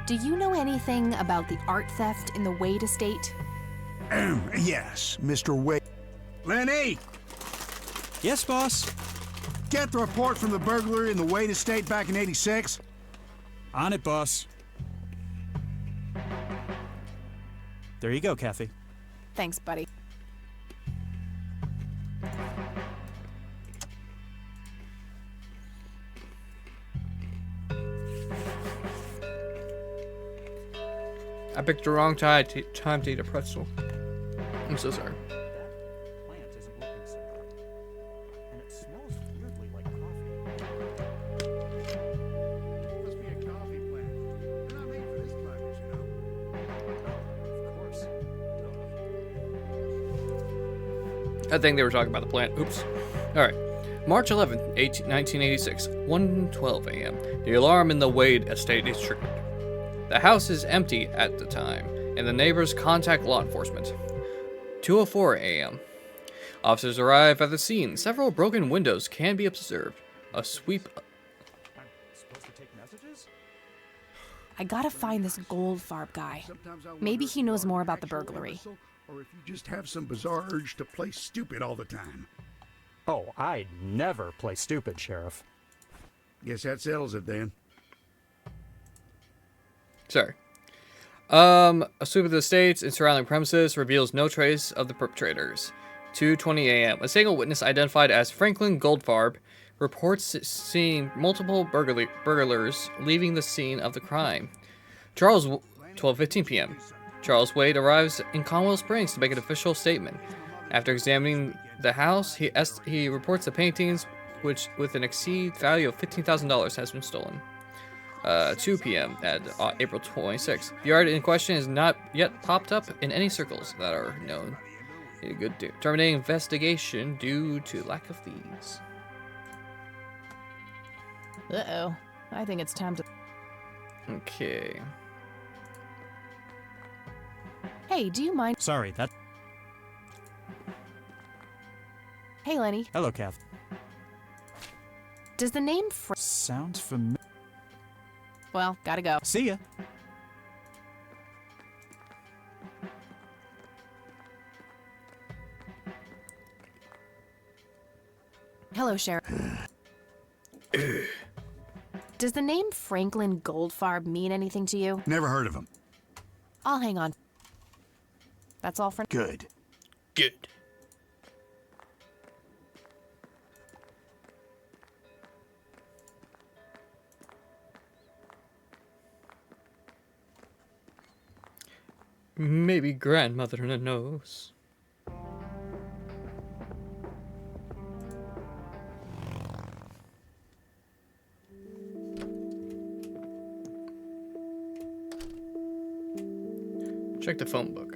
Do you know anything about the art theft in the Wade estate? Yes, Mr. Wade. Lenny! Yes, boss? Get the report from the burglary in the Wade estate back in '86. On it, boss. There you go, Kathy. Thanks, buddy. I picked the wrong time to eat a pretzel. I'm so sorry. I think they were talking about the plant. Oops. Alright. March 11th, 1986, 1:12 a.m. The alarm in the Wade estate is triggered. The house is empty at the time, and the neighbors contact law enforcement. 2:04 a.m. Officers arrive at the scene. Several broken windows can be observed. A sweep. I gotta find this Goldfarb guy. Maybe he knows more about the burglary. Or if you just have some bizarre urge to play stupid all the time. Oh, I'd never play stupid, Sheriff. Guess that settles it then. Sorry. A sweep of the estates and surrounding premises reveals no trace of the perpetrators. 2:20 a.m. A single witness identified as Franklin Goldfarb reports seeing multiple burglars leaving the scene of the crime. 12:15 p.m. Charles Wade arrives in Conwell Springs to make an official statement. After examining the house, he reports the paintings, which with an exceed value of $15,000 has been stolen. 2 p.m. at April 26th. The art in question has not yet popped up in any circles that are known. A good terminating investigation due to lack of these. Uh-oh. I think it's time to... Okay. Hey, do you mind? Sorry, that... Hey, Lenny. Hello, Kath. Does the name Sounds familiar. Well, gotta go. See ya. Hello, Sheriff. Does the name Franklin Goldfarb mean anything to you? Never heard of him. I'll hang on. That's all for... Good. Good. Maybe grandmother knows. Check the phone book.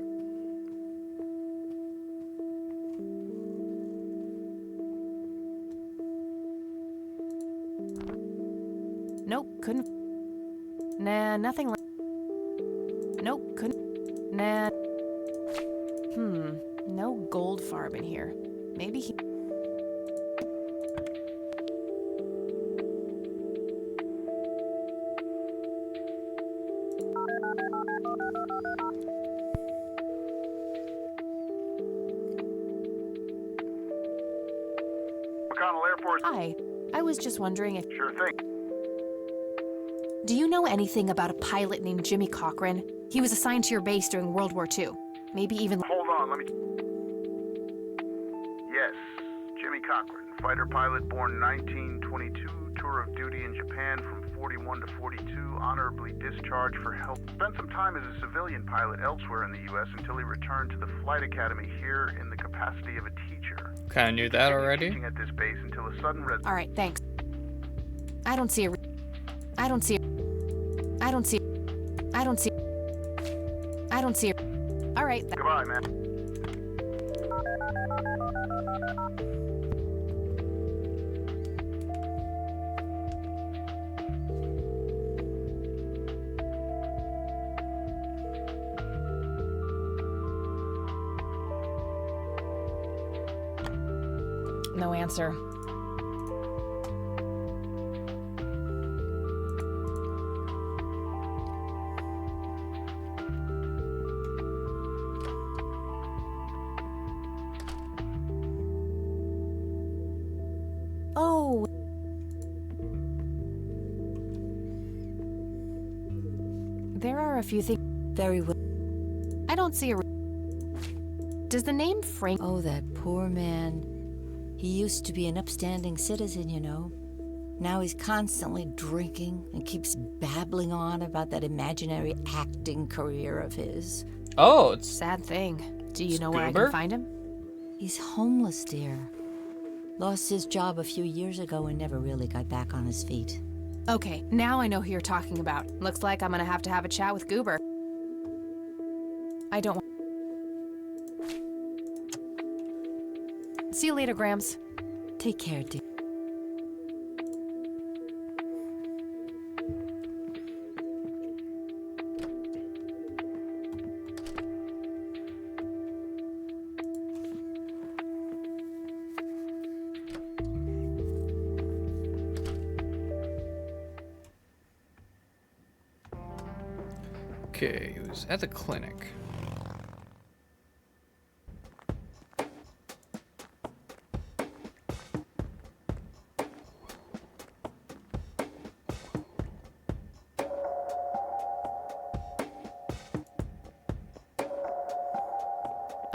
Nope, couldn't... Nah, nothing... Nope, couldn't... Nah. No Goldfarb in here. Maybe he... McConnell Airport. Hi. I was just wondering if... Sure thing. Do you know anything about a pilot named Jimmy Cochran? He was assigned to your base during World War II. Maybe even... Hold on, let me... Yes, Jimmy Cochran, fighter pilot born 1922, tour of duty in Japan from 41 to 42, honorably discharged for help. Spent some time as a civilian pilot elsewhere in the U.S. until he returned to the flight academy here in the capacity of a teacher. Kinda knew that already. Teaching at this base until a sudden All right, thanks. I don't see a... I don't see a... I don't see... I don't see... I don't see a... All right. Goodbye, man. No answer. Oh. There are a few things... Very well. I don't see a... Does the name Frank... Oh, that poor man. He used to be an upstanding citizen, you know. Now he's constantly drinking and keeps babbling on about that imaginary acting career of his. Oh, it's... Sad thing. Do you know where I Goober? can find him? He's homeless, dear. Lost his job a few years ago and never really got back on his feet. Okay, now I know who you're talking about. Looks like I'm gonna have to have a chat with Goober. I don't want... See you later, Grams. Take care, dear. Okay, it was at the clinic.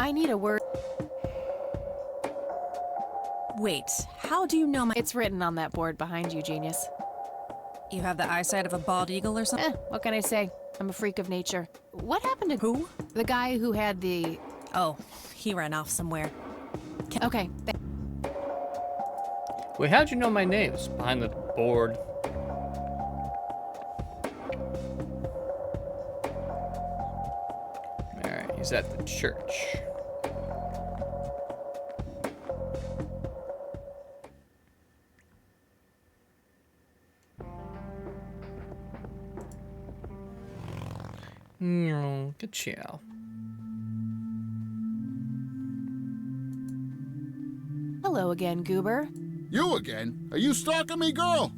I need a word. Wait, how do you know my... It's written on that board behind you, genius. You have the eyesight of a bald eagle or something? What can I say? I'm a freak of nature. What happened to... Who? The guy who had the... Oh, he ran off somewhere. Okay. Wait, how'd you know my name? It's behind the board. Alright, he's at the church. Good chow. Hello again, Goober. You again? Are you stalking me, girl?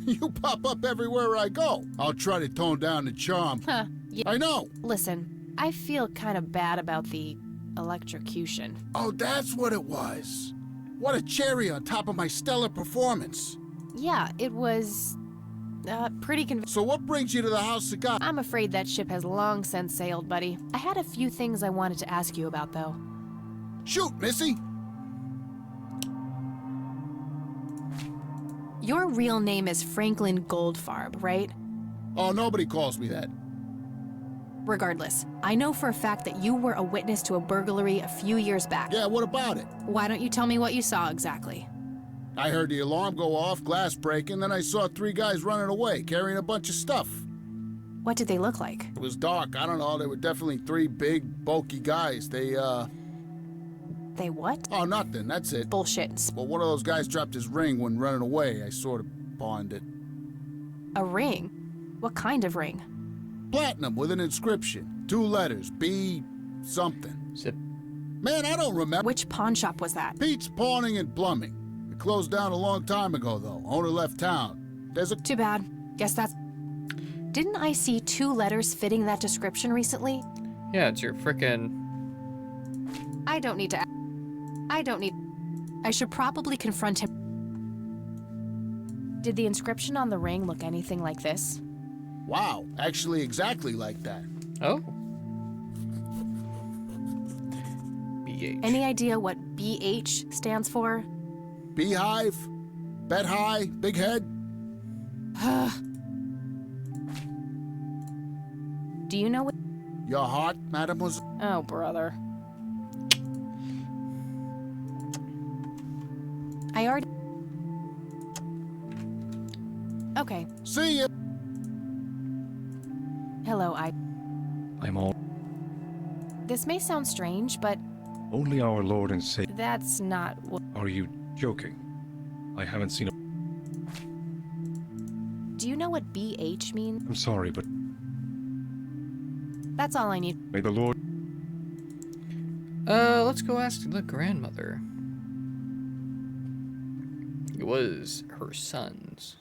You pop up everywhere I go. I'll try to tone down the charm. Huh. Yeah. I know. Listen, I feel kind of bad about the electrocution. Oh, that's what it was. What a cherry on top of my stellar performance. Yeah, it was... pretty So what brings you to the House of God? I'm afraid that ship has long since sailed, buddy. I had a few things I wanted to ask you about, though. Shoot, Missy! Your real name is Franklin Goldfarb, right? Oh, nobody calls me that. Regardless, I know for a fact that you were a witness to a burglary a few years back. Yeah, what about it? Why don't you tell me what you saw exactly? I heard the alarm go off, glass breaking, then I saw 3 guys running away, carrying a bunch of stuff. What did they look like? It was dark, I don't know, they were definitely 3 big, bulky guys. They They what? Oh, nothing, that's it. Bullshit. Well, one of those guys dropped his ring when running away. I sort of pawned it. A ring? What kind of ring? Platinum with an inscription. 2 letters, B something. Man, I don't remember. Which pawn shop was that? Pete's Pawning and Plumbing. It closed down a long time ago, though. Owner left town. There's a... Too bad. Guess that's... Didn't I see 2 letters fitting that description recently? Yeah, it's your frickin'... I don't need to... I should probably confront him. Did the inscription on the ring look anything like this? Wow, actually exactly like that. Oh? BH. Any idea what BH stands for? Beehive? Bet high? Big head? Do you know what... Your heart, mademoiselle? Oh, brother. I already... Okay. See ya! Hello, I'm all... This may sound strange, but Only our Lord and Savior... that's not what... Are you joking? I haven't seen a... Do you know what BH means? I'm sorry, but That's all I need. may the Lord... Let's go ask the grandmother. It was her son's.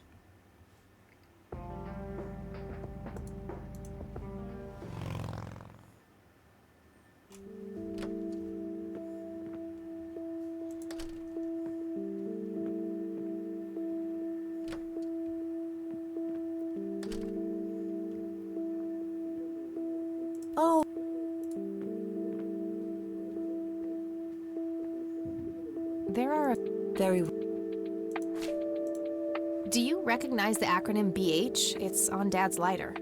Oh. There are very... Do you recognize the acronym BH? It's on Dad's lighter.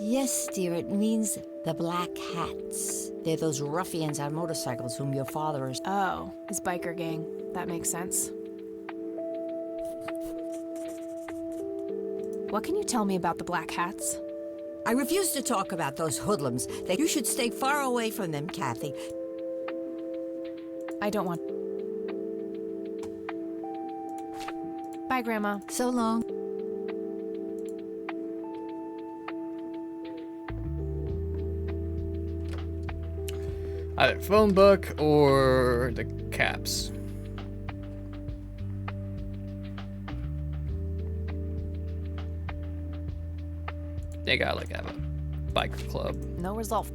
Yes, dear, it means the Black Hats. They're those ruffians on motorcycles whom your father is... Oh, his biker gang. That makes sense. What can you tell me about the Black Hats? I refuse to talk about those hoodlums. That you should stay far away from them, Kathy. I don't want... Bye, Grandma. So long. Either phone book or the caps. They gotta look at it. biker club. No result.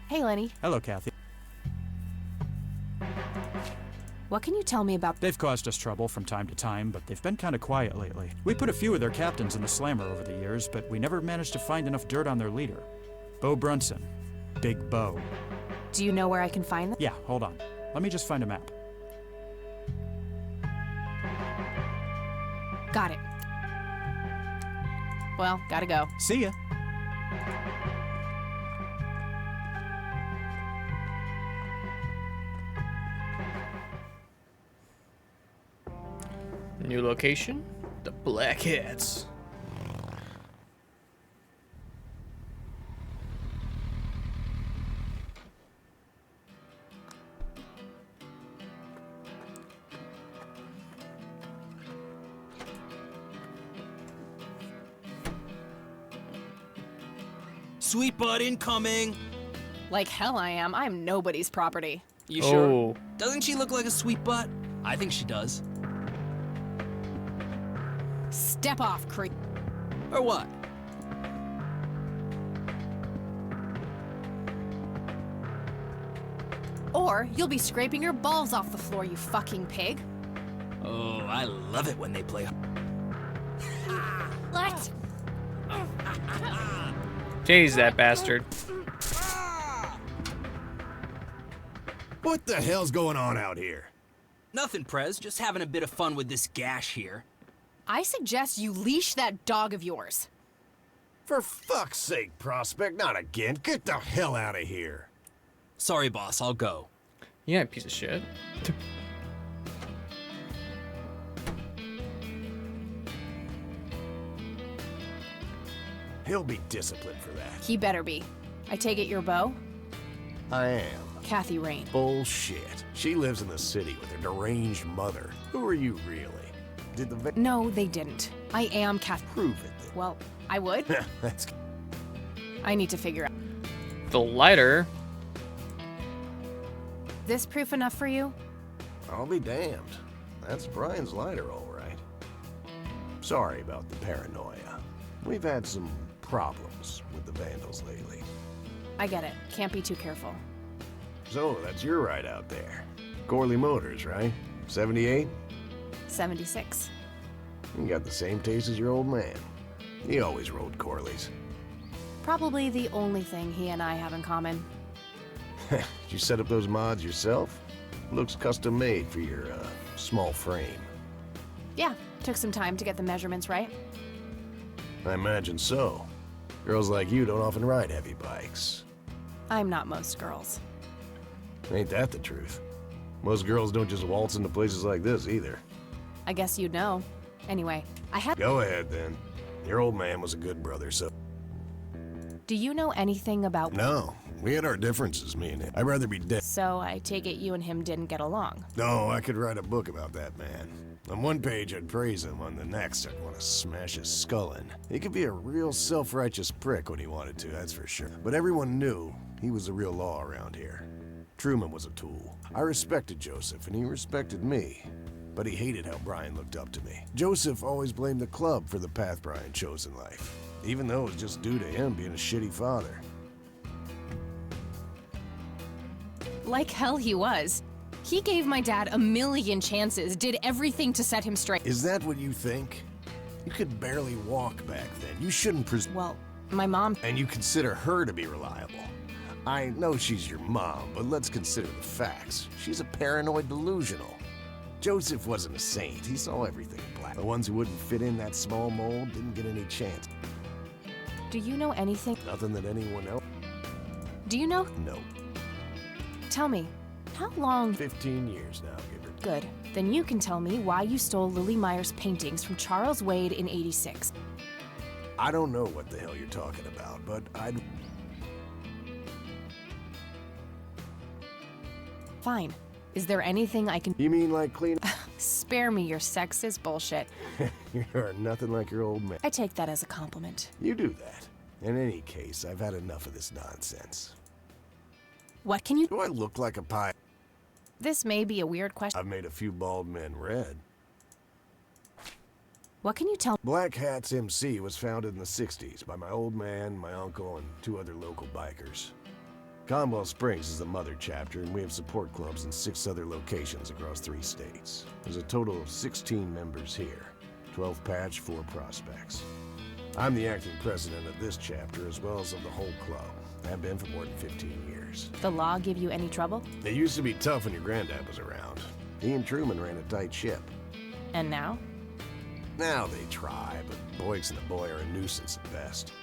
Hey, Lenny. Hello, Kathy. What can you tell me about... They've caused us trouble from time to time, but they've been kind of quiet lately. We put a few of their captains in the slammer over the years, but we never managed to find enough dirt on their leader. Bo Brunson. Big Bo. Do you know where I can find them? Yeah, hold on. Let me just find a map. Got it. Well, gotta go. See ya. New location, the Blackheads. Sweet butt incoming! Like hell I am. I'm nobody's property. You sure? Doesn't she look like a sweet butt? I think she does. Step off, creep. Or what? Or you'll be scraping your balls off the floor, you fucking pig. Oh, I love it when they play. What? Tase that bastard. What the hell's going on out here? Nothing, Prez. Just having a bit of fun with this gash here. I suggest you leash that dog of yours. For fuck's sake, Prospect, not again. Get the hell out of here. Sorry, boss, I'll go. Yeah, piece of shit. He'll be disciplined for that. He better be. I take it you're Bo? I am. Kathy Rain. Bullshit. She lives in the city with her deranged mother. Who are you really? Did the No, they didn't. I am Kathy. Prove it then. Well, I would. That's... I need to figure out. The lighter. This proof enough for you? I'll be damned. That's Brian's lighter, all right. Sorry about the paranoia. We've had some problems with the vandals lately. I get it. Can't be too careful. So, that's your ride out there. Corley Motors, right? 78? 76. You got the same taste as your old man. He always rode Corleys. Probably the only thing he and I have in common. Did you set up those mods yourself? Looks custom made for your, small frame. Yeah, took some time to get the measurements right. I imagine so. Girls like you don't often ride heavy bikes. I'm not most girls. Ain't that the truth? Most girls don't just waltz into places like this either. I guess you'd know. Anyway, I had... Go ahead, then. Your old man was a good brother, so... Do you know anything about... No, we had our differences, me and him. I'd rather be dead. So I take it you and him didn't get along. No, I could write a book about that man. On one page, I'd praise him. On the next, I'd want to smash his skull in. He could be a real self-righteous prick when he wanted to, that's for sure. But everyone knew he was the real law around here. Truman was a tool. I respected Joseph, and he respected me. But he hated how Brian looked up to me. Joseph always blamed the club for the path Brian chose in life, even though it was just due to him being a shitty father. Like hell he was. He gave my dad a million chances, did everything to set him straight. Is that what you think? You could barely walk back then. You shouldn't Well, my mom... And you consider her to be reliable. I know she's your mom, but let's consider the facts. She's a paranoid delusional. Joseph wasn't a saint. He saw everything in black. The ones who wouldn't fit in that small mold didn't get any chance. Do you know anything? Nothing that anyone else... Do you know? No. Tell me, how long... 15 years now, give her... Good. Then you can tell me why you stole Lily Meyer's paintings from Charles Wade in '86. I don't know what the hell you're talking about, but I'd... Fine. Is there anything I can... You mean like clean? Spare me your sexist bullshit. You're nothing like your old man. I take that as a compliment. You do that. In any case, I've had enough of this nonsense. What can you... Do I look like a pie? This may be a weird question. I've made a few bald men red. What can you tell... Black Hat's MC was founded in the 60s by my old man, my uncle, and 2 other local bikers. Conwell Springs is the mother chapter, and we have support clubs in 6 other locations across 3 states. There's a total of 16 members here, 12 patch, 4 prospects. I'm the acting president of this chapter as well as of the whole club. I've been for more than 15 years. The law give you any trouble? It used to be tough when your granddad was around. He and Truman ran a tight ship. And now? Now they try, but Boyks and the boy are a nuisance at best.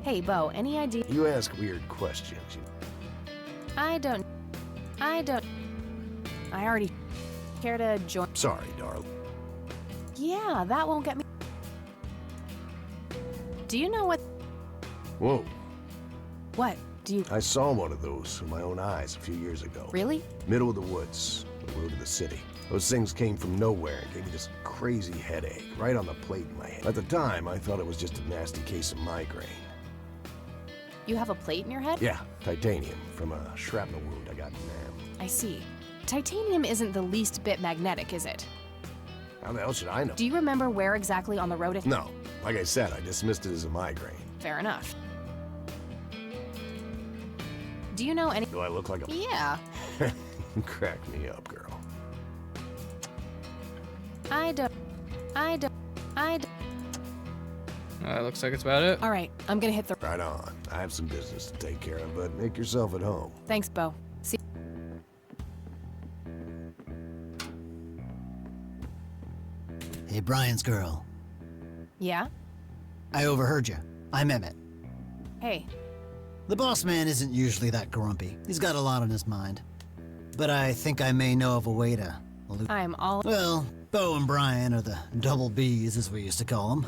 Hey, Bo, any idea? You ask weird questions. I don't. I already care to join. Sorry, darling. Yeah, that won't get me. Do you know what? Whoa. What? Do you? I saw one of those with my own eyes a few years ago. Really? Middle of the woods, the road to the city. Those things came from nowhere and gave me this crazy headache right on the plate in my head. At the time, I thought it was just a nasty case of migraine. You have a plate in your head? Yeah, titanium from a shrapnel wound I got in Nam. I see. Titanium isn't the least bit magnetic, is it? How the hell should I know? Do you remember where exactly on the road it... No. Like I said, I dismissed it as a migraine. Fair enough. Do you know any... Do I look like a... Yeah. Crack me up, girl. I don't... Looks like it's about it. All right, I'm gonna hit the... Right on. I have some business to take care of, but make yourself at home. Thanks, Bo. See... Hey, Brian's girl. Yeah? I overheard you. I'm Emmett. Hey. The boss man isn't usually that grumpy. He's got a lot on his mind. But I think I may know of a way to... I'm all... Well, Bo and Brian are the double Bs, as we used to call them.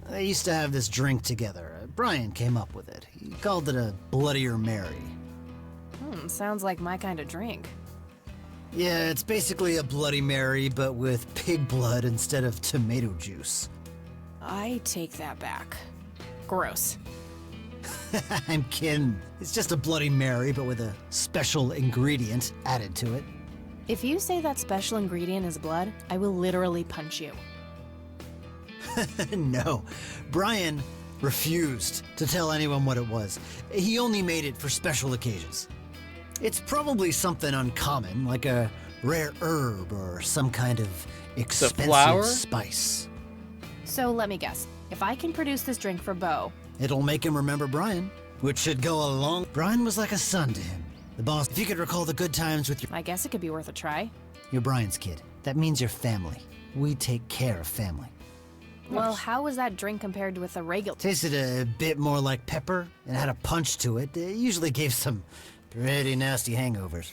They used to have this drink together. Brian came up with it. He called it a Bloodier Mary. Sounds like my kind of drink. Yeah, it's basically a Bloody Mary, but with pig blood instead of tomato juice. I take that back. Gross. I'm kidding. It's just a Bloody Mary, but with a special ingredient added to it. If you say that special ingredient is blood, I will literally punch you. No. Brian refused to tell anyone what it was. He only made it for special occasions. It's probably something uncommon, like a rare herb or some kind of expensive spice. So let me guess. If I can produce this drink for Bo... It'll make him remember Brian, which should go a long... Brian was like a son to him. The boss... If you could recall the good times with your... I guess it could be worth a try. You're Brian's kid. That means you're family. We take care of family. Well, how was that drink compared with a regular... Tasted a bit more like pepper and had a punch to it. It usually gave some pretty nasty hangovers.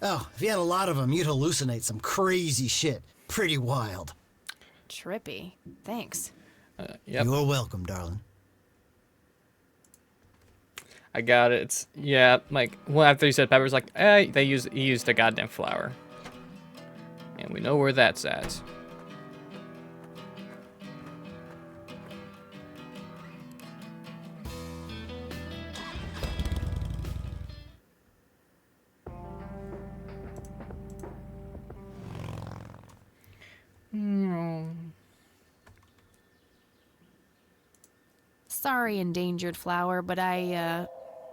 Oh, if you had a lot of them, you'd hallucinate some crazy shit. Pretty wild. Trippy. Thanks. Yep. You're welcome, darling. I got it. It's, yeah, like, well, after you said peppers, like, he used a goddamn flour. And we know where that's at. Sorry, endangered flower, but I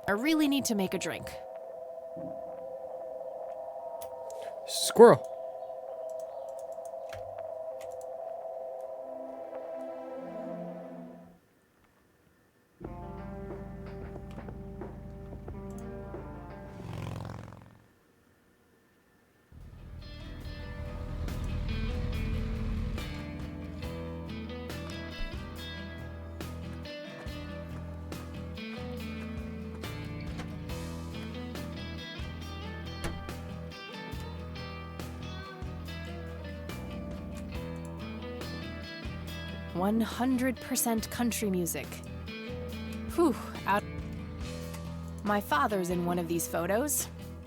really need to make a drink. Squirrel. %100% country music. Whew, out. My father's in one of these photos.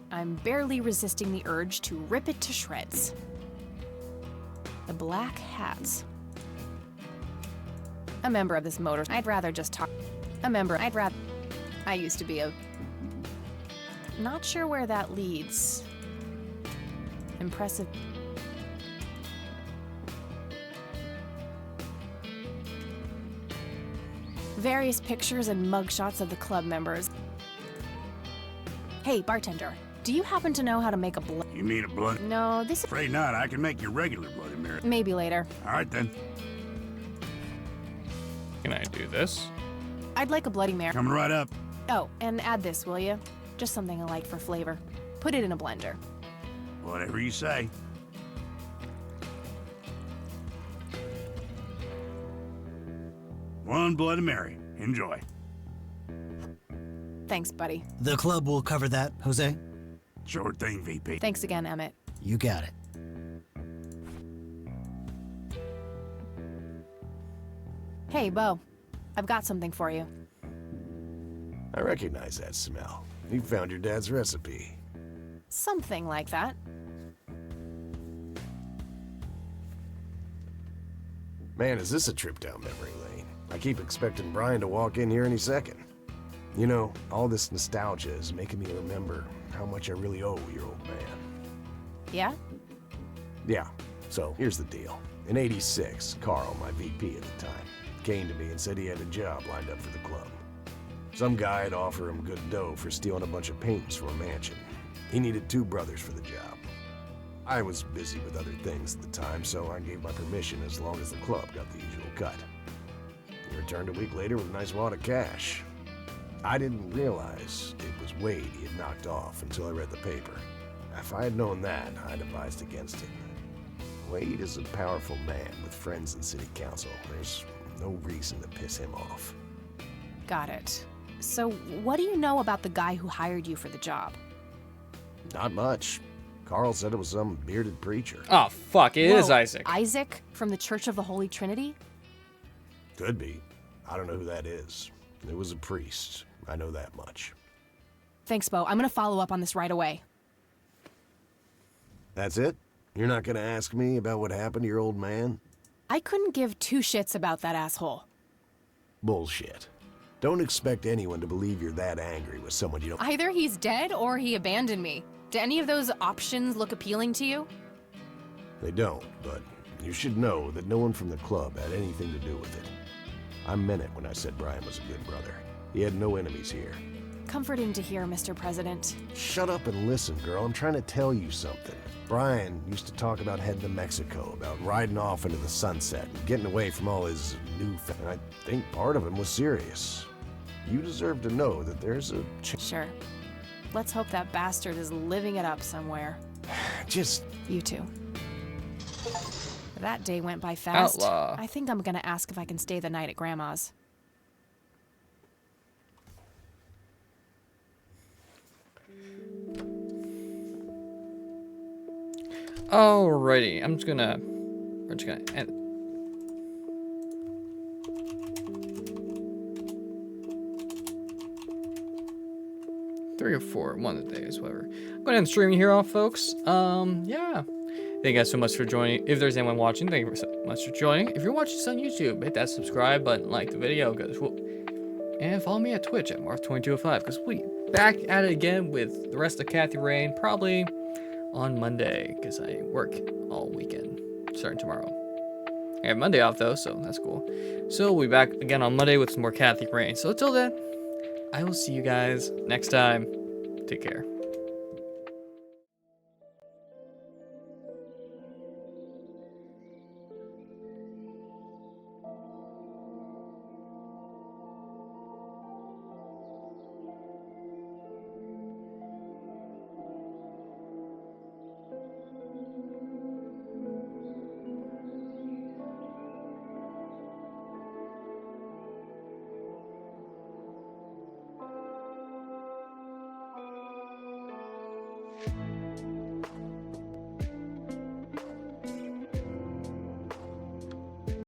I'm barely resisting the urge to rip it to shreds. The black hats. A member of this motor. I'd rather just talk. I used to be a... Not sure where that leads. Impressive. Various pictures and mugshots of the club members. Hey, bartender, do you happen to know how to make a blood? You need a blood? No, this is... Afraid not. I can make you regular Bloody Mary. Maybe later. All right, then. Can I do this? I'd like a Bloody Mary. Coming right up. Oh, and add this, will you? Just something I like for flavor. Put it in a blender. Whatever you say. One Bloody Mary. Enjoy. Thanks, buddy. The club will cover that, Jose? Sure thing, VP. Thanks again, Emmett. You got it. Hey, Bo. I've got something for you. I recognize that smell. You found your dad's recipe. Something like that. Man, is this a trip down memory lane. I keep expecting Brian to walk in here any second. You know, all this nostalgia is making me remember how much I really owe your old man. Yeah? Yeah, so here's the deal. In '86, Carl, my VP at the time, came to me and said he had a job lined up for the club. Some guy'd offer him good dough for stealing a bunch of paintings from a mansion. He needed 2 brothers for the job. I was busy with other things at the time, so I gave my permission as long as the club got the usual cut. He returned a week later with a nice wad of cash. I didn't realize it was Wade he had knocked off until I read the paper. If I had known that, I'd advised against it. Wade is a powerful man with friends in city council. There's no reason to piss him off. Got it. So, what do you know about the guy who hired you for the job? Not much. Carl said it was some bearded preacher. Oh, fuck, it is Isaac. Isaac? From the Church of the Holy Trinity? Could be. I don't know who that is. It was a priest. I know that much. Thanks, Bo. I'm gonna follow up on this right away. That's it? You're not gonna ask me about what happened to your old man? I couldn't give 2 shits about that asshole. Bullshit. Don't expect anyone to believe you're that angry with someone you don't... Either he's dead or he abandoned me. Do any of those options look appealing to you? They don't, but you should know that no one from the club had anything to do with it. I meant it when I said Brian was a good brother. He had no enemies here. Comforting to hear, Mr. President. Shut up and listen, girl. I'm trying to tell you something. Brian used to talk about heading to Mexico, about riding off into the sunset and getting away from all his new... I think part of him was serious. You deserve to know that there's a... Sure. Let's hope that bastard is living it up somewhere. Just... You too. That day went by fast. Outlaw. I think I'm gonna ask if I can stay the night at Grandma's. Alrighty, we're just gonna end. Three or four, one of the days, whatever. I'm gonna end streaming here off, folks. Yeah. Thank you guys so much for joining. If there's anyone watching, thank you so much for joining. If you're watching this on YouTube, hit that subscribe button, like the video, and follow me at Twitch at Marth2205, because we back at it again with the rest of Kathy Rain, probably on Monday, because I work all weekend, starting tomorrow. I have Monday off, though, so that's cool. So we'll be back again on Monday with some more Kathy Rain. So until then, I will see you guys next time. Take care.